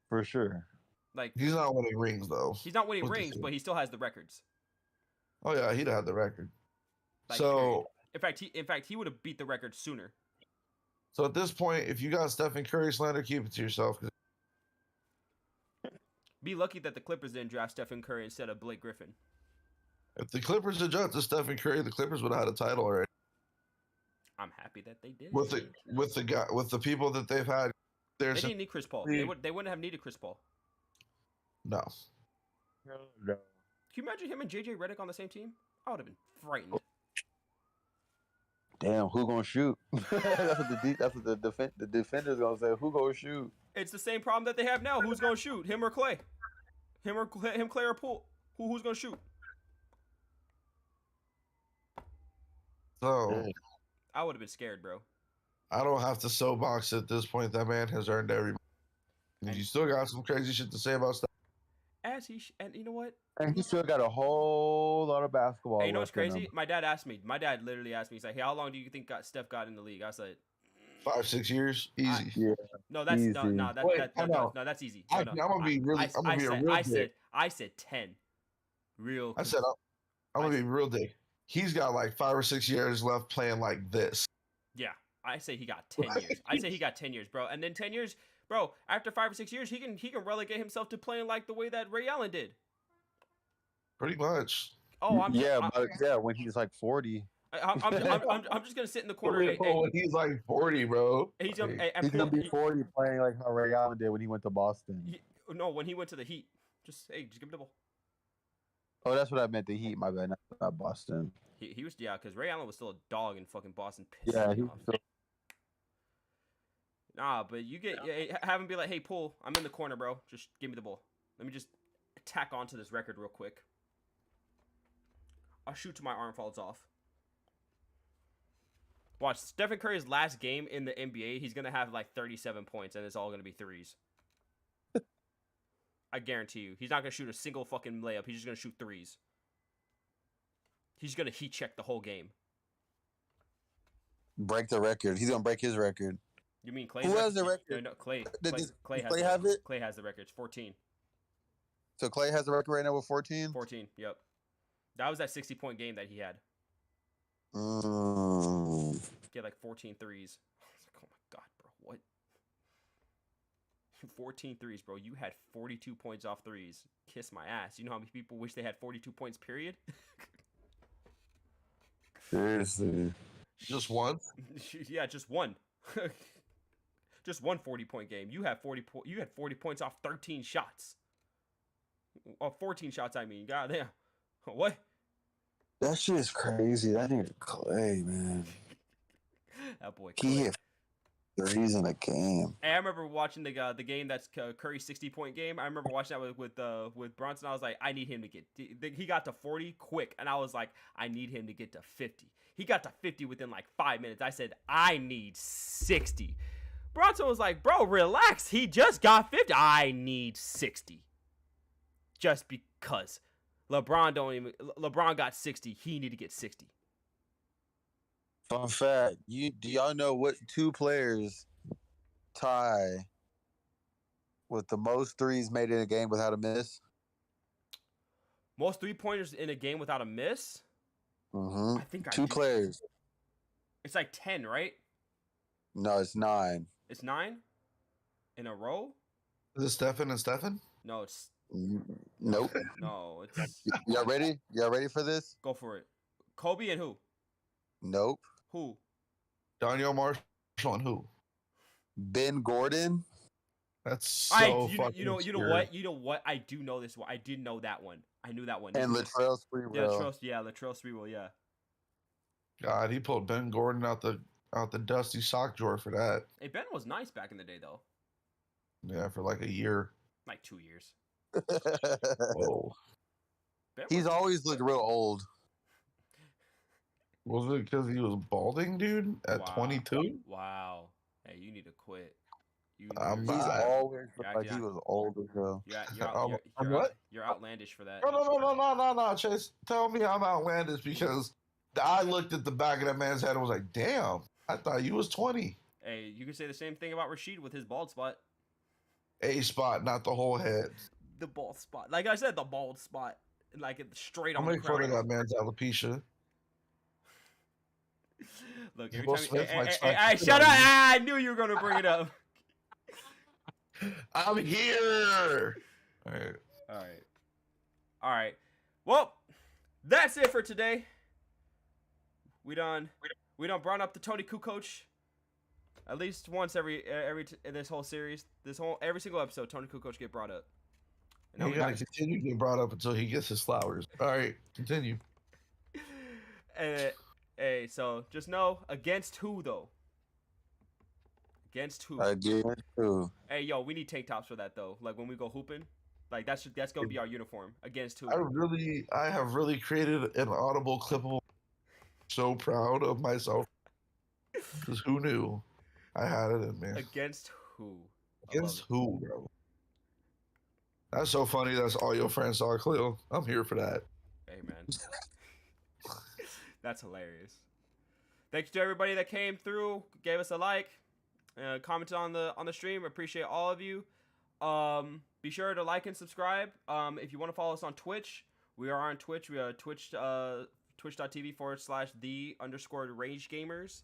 For sure. Like, He's not winning rings though. he's not winning with the rings, team. but he still has the records. Oh yeah, he'd have the record. Like, So period. In fact, he would have beat the record sooner. so at this point, if you got Stephen Curry slander, keep it to yourself. 'Cause Be lucky that the Clippers didn't draft Stephen Curry instead of Blake Griffin. if the Clippers had drafted Stephen Curry, the Clippers would have had a title already. I'm happy that they did. With the people that they've had. They didn't need Chris Paul. They wouldn't have needed Chris Paul. No. No. Can you imagine him and JJ Redick on the same team? I would have been frightened. Damn, who gonna shoot? That's what the defender's gonna say. Who gonna shoot? It's the same problem that they have now. Who's gonna shoot? Him or Clay? Clay or Poole? Who's gonna shoot? So I would have been scared, bro. I don't have to soapbox at this point. That man has earned every. And you still got some crazy shit to say about stuff. And you know what? And he still got a whole lot of basketball. Hey, you know what's left in crazy? him. My dad literally asked me. He's like, "Hey, how long do you think Steph got in the league?" I said, 5-6 years, easy. Yeah. "No, that's Easy. no, that's easy." No, I'm gonna be really. I'm gonna be a real dick. I said 10. Real. I said I'm gonna be real dick. He's got like 5 or 6 years left playing like this. Yeah, I say he got 10 years. I say he got 10 years, bro. And then 10 years, bro. After 5 or 6 years, he can relegate himself to playing like the way that Ray Allen did. Pretty much. Oh, when he's like 40. I'm just gonna sit in the corner. When he's like 40, bro. He's gonna be 40 playing like how Ray Allen did when he went to Boston. No, when he went to the Heat. Just give me the ball. Oh, that's what I meant. The Heat, my bad, not Boston. He was because Ray Allen was still a dog in fucking Boston. Yeah, he was still. Nah, but you have him be like, "Hey, Poole, I'm in the corner, bro. Just give me the ball. Let me just tack onto this record real quick. I'll shoot till my arm falls off." Watch Stephen Curry's last game in the NBA. He's gonna have like 37 points, and it's all gonna be threes. I guarantee you, he's not gonna shoot a single fucking layup. He's just gonna shoot threes. He's gonna heat check the whole game. break the record. He's gonna break his record. You mean Clay? Who has the record? No, Clay. Does Clay has Clay the have record. it? Clay has the record. It's 14. So Clay has the record right now with 14. 14. Yep. That was that 60-point game that he had. Mm. He had like 14 threes. I was like, oh my god, bro, what? 14 threes, bro. You had 42 points off threes. Kiss my ass. You know how many people wish they had 42 points, period? Seriously. Just one? Yeah, just one. Just one 40-point game. You had 40 points off 13 shots. 14 shots, I mean. God damn. What? That shit is crazy. That nigga Clay, man. That boy He Clay. hit threes in a game. Hey, I remember watching the game that's Curry's 60-point game. I remember watching that with Brunson. I was like, I need him to get. He got to 40 quick, and I was like, I need him to get to 50. He got to 50 within like 5 minutes. I said, I need 60. Bronson was like, bro, relax. He just got 50. I need 60. Just because LeBron got 60. He need to get 60. Fun fact: do y'all know what two players tie with the most threes made in a game without a miss? Most 3-pointers in a game without a miss? Mm-hmm. I think two players. It's like 10, right? No, it's 9. It's 9 in a row? Is it Stephen and Stephen? No, it's Nope. no, it's Y'all ready? Y'all ready for this? go for it. Kobe and who? Nope. Who? Daniel Marshall and who? Ben Gordon. That's so fucking you know obscure. what? You know what? I do know this one. I did know that one. I knew that one. And Latrell Sprewell. Latrell Sprewell, yeah. God, he pulled Ben Gordon out the dusty sock drawer for that. Hey, Ben was nice back in the day, though. Yeah, for like a year. Like 2 years. Whoa. Ben He's was- always looked real old. Was it because he was balding, dude, at Wow. 22? Wow. Hey, you need to quit. I'm He's not. always looked Yeah, like yeah. he was old as hell. You're outlandish for that. No, Chase. Tell me I'm outlandish because I looked at the back of that man's head and was like, damn, I thought you was 20. Hey, you could say the same thing about Rashid with his bald spot. A spot, not the whole head. The bald spot. Like I said, the bald spot. Like it's straight I'll on the make fun of crown. that man's alopecia. Look, every Will time Smith might hey, smack hey, the shit shut out up. of you. I knew you were going to bring it up. I'm here. All right. All right. Well, that's it for today. We done brought up the Tony Kukoc at least once in this whole series. Every single episode, Tony Kukoc get brought up. And now He gotta continue to get brought up until he gets his flowers. All right, continue. Hey, so just know against who though? Against who? Against who? Hey, yo, we need tank tops for that though. Like when we go hooping, like that's gonna be our uniform. Against who? I have really created an audible clippable. So proud of myself. Because who knew I had it in me? Against who? Against who, bro? That's so funny. That's all your friends saw, Khalil. I'm here for that. Hey, man. That's hilarious. Thanks to everybody that came through, gave us a like, commented on the stream. Appreciate all of you. Be sure to like and subscribe. If you want to follow us on Twitch, we are on Twitch. We are twitch.tv/the_rage gamers.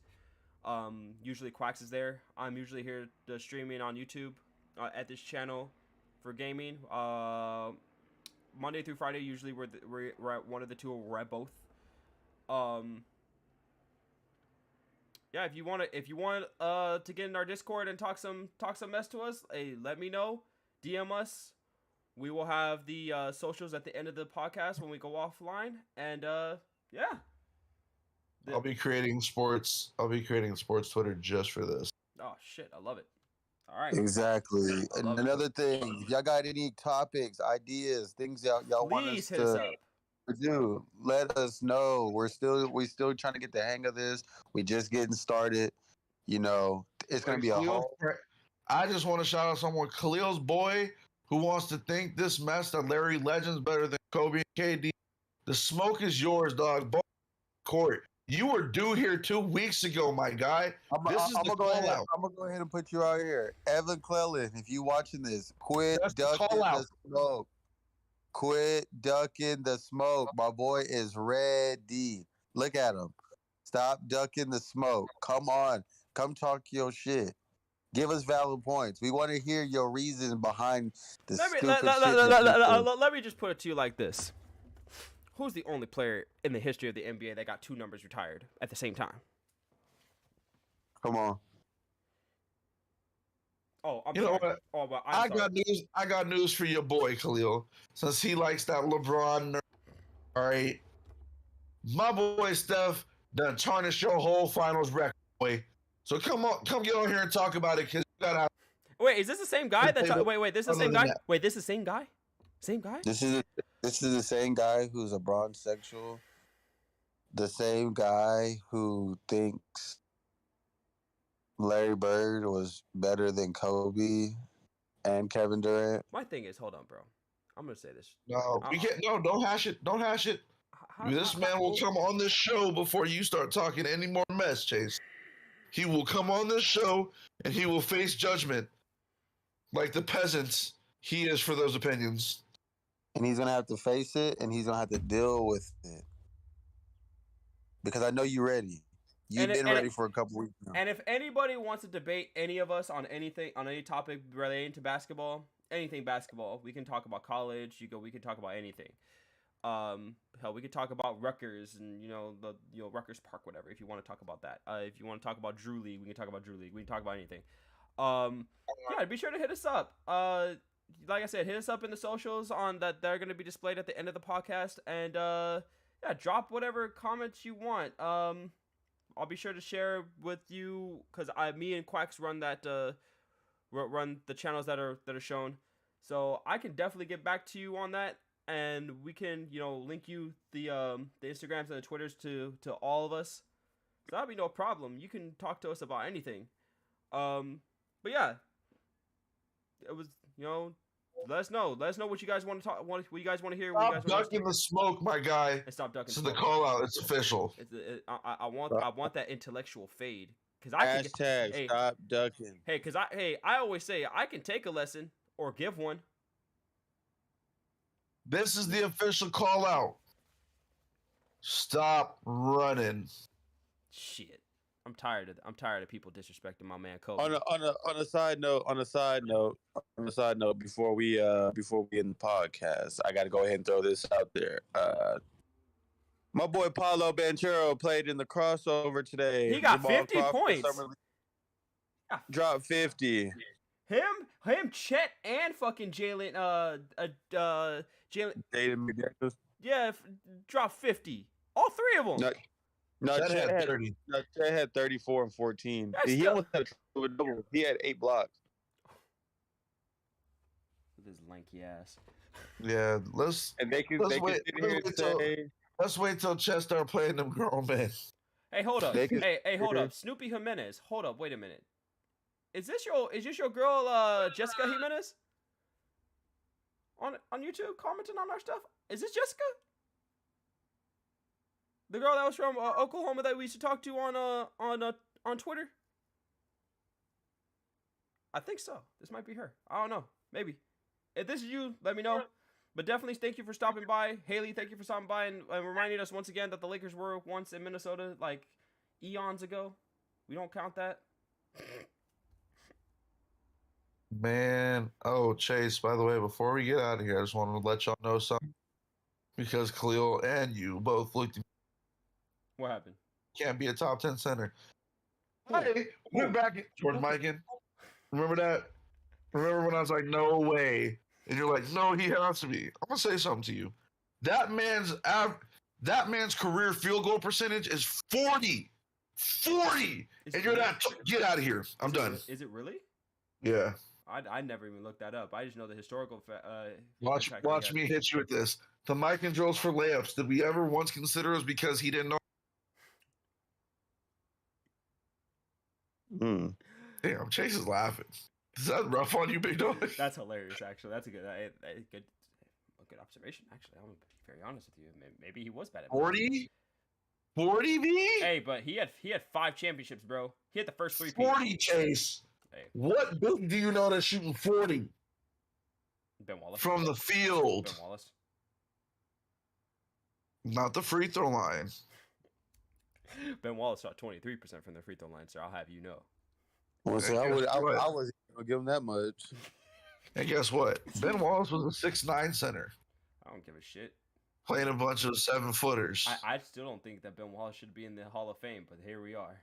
Usually Quacks is there. I'm usually here streaming on YouTube at this channel for gaming. Monday through Friday, usually we're at one of the two, or we're at both. Yeah, if you want to get in our Discord and talk some mess to us, hey, let me know. DM us. We will have the socials at the end of the podcast when we go offline, and yeah. I'll be creating sports Twitter just for this. Oh shit, I love it. All right. Exactly. And another thing, if y'all got any topics, ideas, things y'all want us Please hit us to up. do, let us know. We still trying to get the hang of this. We just getting started. You know, it's gonna be a whole. I just want to shout out someone, Khalil's boy, who wants to think this mess that Larry Legend's better than Kobe and KD. The smoke is yours, dog. Both court. You were due here 2 weeks ago, my guy. This is the call out. I'm gonna go ahead and put you out here, Evan Clellan. If you watching this, quit That's the ducking call out. the smoke. Quit ducking the smoke. My boy is ready. Look at him. Stop ducking the smoke. Come on. Come talk your shit. Give us valid points. We want to hear your reason behind the Let me stupid shit. let me just put it to you like this: who's the only player in the history of the NBA that got 2 numbers retired at the same time? Come on. Oh, I'm You know sorry. what? Oh, well, I I'm sorry. got news for your boy Khalil. Since he likes that LeBron, all right. My boy Steph done tarnished your whole finals record, boy. So come get on here and talk about it, cause you gotta. Wait, is this the same guy? Wait, this is the same guy? Wait, this is the same guy? Same guy? This is the same guy who's a bronze sexual. The same guy who thinks Larry Bird was better than Kobe and Kevin Durant. My thing is, hold on, bro. I'm gonna say this. No, don't hash it. Don't hash it. This man will come on this show before you start talking any more mess, Chase. He will come on this show and he will face judgment like the peasants he is for those opinions. And he's gonna have to face it, and he's gonna have to deal with it. Because I know you're ready. You've been ready for a couple weeks now. And if anybody wants to debate any of us on anything, on any topic relating to basketball, anything basketball, we can talk about college. We can talk about anything. Hell, we could talk about Rutgers and Rutgers Park, whatever. If you want to talk about that, if you want to talk about Drew League, we can talk about Drew League. We can talk about anything. Yeah, be sure to hit us up. Like I said, hit us up in the socials on that. They're gonna be displayed at the end of the podcast, and yeah, drop whatever comments you want. I'll be sure to share with you because me and Quacks run that run the channels that are shown, so I can definitely get back to you on that. And we can, link you the Instagrams and the Twitters to all of us. So that'll be no problem. You can talk to us about anything. But yeah, it was, let us know. Let us know what you guys want to talk. What you guys want to hear. Stop ducking the smoke, my guy. And stop ducking. This is the call out. It's official. I want that intellectual fade because I hashtag stop ducking. Hey, because I always say I can take a lesson or give one. This is the official call out. Stop running. Shit, I'm tired of people disrespecting my man Kobe. On a side note, before we end the podcast, I got to go ahead and throw this out there. My boy Paolo Banchero played in the crossover today. He got 50 points. Dropped 50. Him, Chet, and fucking Jalen. Jalen. McDaniels. Yeah, dropped 50. All 3 of them. No, Chet had 30. No, Chet had 34 and 14. He almost had a triple-double. He had 8 blocks. With his lanky ass. Yeah, let's wait till Chet start playing them grown men. Hey, hold up. Hey, hold up. Snoopy Jimenez. Hold up. Wait a minute. Is this your girl Jessica Jimenez? On YouTube commenting on our stuff? Is this Jessica? The girl that was from Oklahoma that we used to talk to on Twitter? I think so. This might be her. I don't know. Maybe. If this is you, let me know. But definitely thank you for stopping by. Haley, thank you for stopping by and reminding us once again that the Lakers were once in Minnesota like eons ago. We don't count that. Man, Chase, by the way, before we get out of here, I just wanted to let y'all know something. Because Khalil and you both looked. What happened? Can't be a top 10 center. Hey, we're back at Jordan Mikan. Remember that? Remember when I was like, no way? And you're like, no, he has to be. I'm going to say something to you. That man's career field goal percentage is 40. 40! And you're not. Get out of here. I'm done. Is it really? Yeah. I never even looked that up. I just know the historical. Watch me hit you with this. The Mikan drills for layups. Did we ever once consider it was because he didn't know? Damn, Chase is laughing. Is that rough on you, big dog? That's hilarious. Actually, that's a good observation. Actually, I'm gonna be very honest with you. Maybe he was bad at 40. 40 B? Hey, but he had 5 championships, bro. He had the first 3 40 Chase. Hey. What big do you know that's shooting 40 Ben Wallace from the field? Ben Wallace. Not the free throw line. Ben Wallace shot 23% from the free throw line, sir. I'll have you know. Well, so I wasn't gonna give him that much. And guess what? Ben Wallace was a 6'9" center. I don't give a shit. Playing a bunch of 7-footers. I still don't think that Ben Wallace should be in the Hall of Fame, but here we are.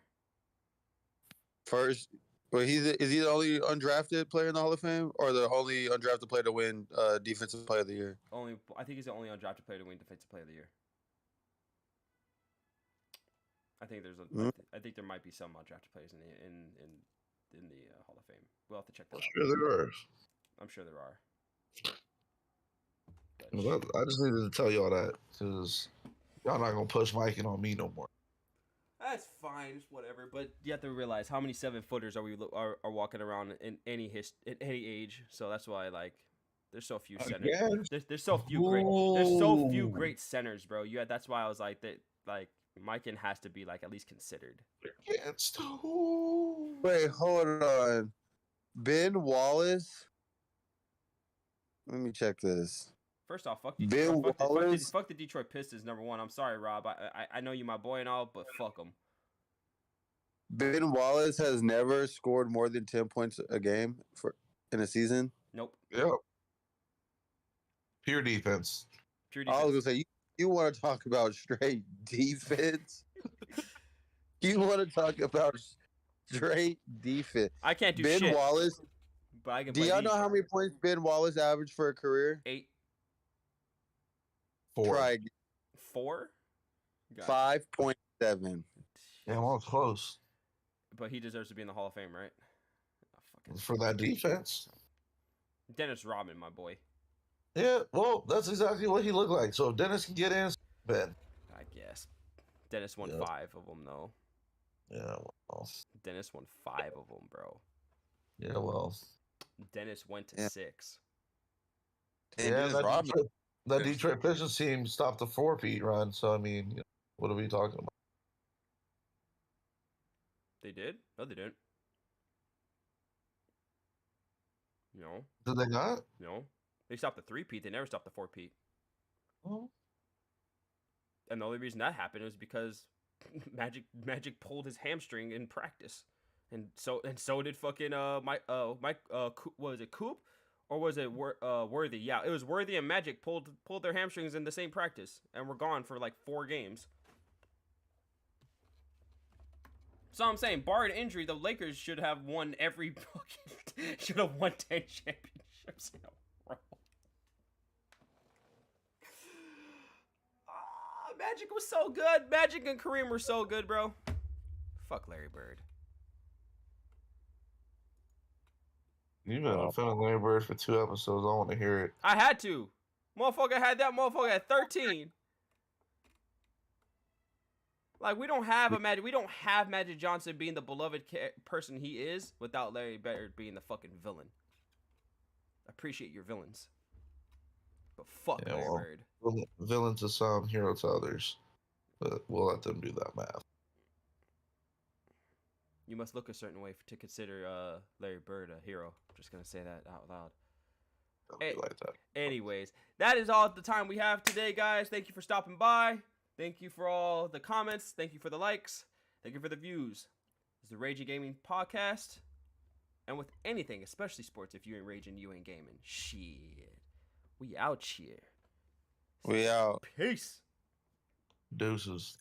First, but is he the only undrafted player in the Hall of Fame, or the only undrafted player to win Defensive Player of the Year? I think he's the only undrafted player to win Defensive Player of the Year. I think I think there might be some undrafted players in the Hall of Fame. We'll have to check that out. Sure there are. I'm sure there are. Well, I just needed to tell y'all that because y'all not gonna push Mike on me no more. That's fine, it's whatever. But you have to realize how many 7-footers are walking around in any age. So that's why there's so few centers. There's so few great centers, bro. That's why I was like that. Like Mikan has to be at least considered. Wait, hold on. Ben Wallace. Let me check this. First off, fuck the Detroit Pistons, number one. I'm sorry, Rob. I know you my boy and all, but fuck them. Ben Wallace has never scored more than 10 points a game in a season. Nope. Yep. Pure defense. I was gonna say you want to talk about straight defense. You want to talk about straight defense. I can't do Ben shit. Wallace. But I can do y'all know how many points Ben Wallace averaged for a career? 8. 4. Try again. 4? 5.7. Yeah, well, close. But he deserves to be in the Hall of Fame, right? For that defense? Dennis Rodman, my boy. Yeah, well, that's exactly what he looked like. So if Dennis can get in, Ben. I guess. Dennis won 5 of them, though. Yeah, well. Dennis won 5 of them, bro. Yeah, well. Dennis went to 6. Yeah, that Detroit Pistons team stopped the 4-peat run. So, I mean, what are we talking about? They did? No, they didn't. No. Did they not? No. They stopped the 3-peat. They never stopped the 4-peat. Oh. And the only reason that happened was because Magic pulled his hamstring in practice, and so did fucking Mike was it Coop or was it Worthy? Yeah, it was Worthy and Magic pulled their hamstrings in the same practice and were gone for 4 games. So I'm saying, barring injury, the Lakers should have won 10 championships in a row. Magic was so good. Magic and Kareem were so good, bro. Fuck Larry Bird. You've been offending Larry Bird for 2 episodes. I want to hear it. I had to. Motherfucker had that motherfucker at 13. We don't have Magic Johnson being the beloved person he is without Larry Bird being the fucking villain. Appreciate your villains. But fuck Larry Bird. Villain to some, hero to others. But we'll let them do that math. You must look a certain way to consider Larry Bird a hero. I'm just going to say that out loud. Like that. Anyways, that is all the time we have today, guys. Thank you for stopping by. Thank you for all the comments. Thank you for the likes. Thank you for the views. It's the Raging Gaming Podcast. And with anything, especially sports, if you ain't raging, you ain't gaming. Shit. We out here. We out. Peace. Deuces.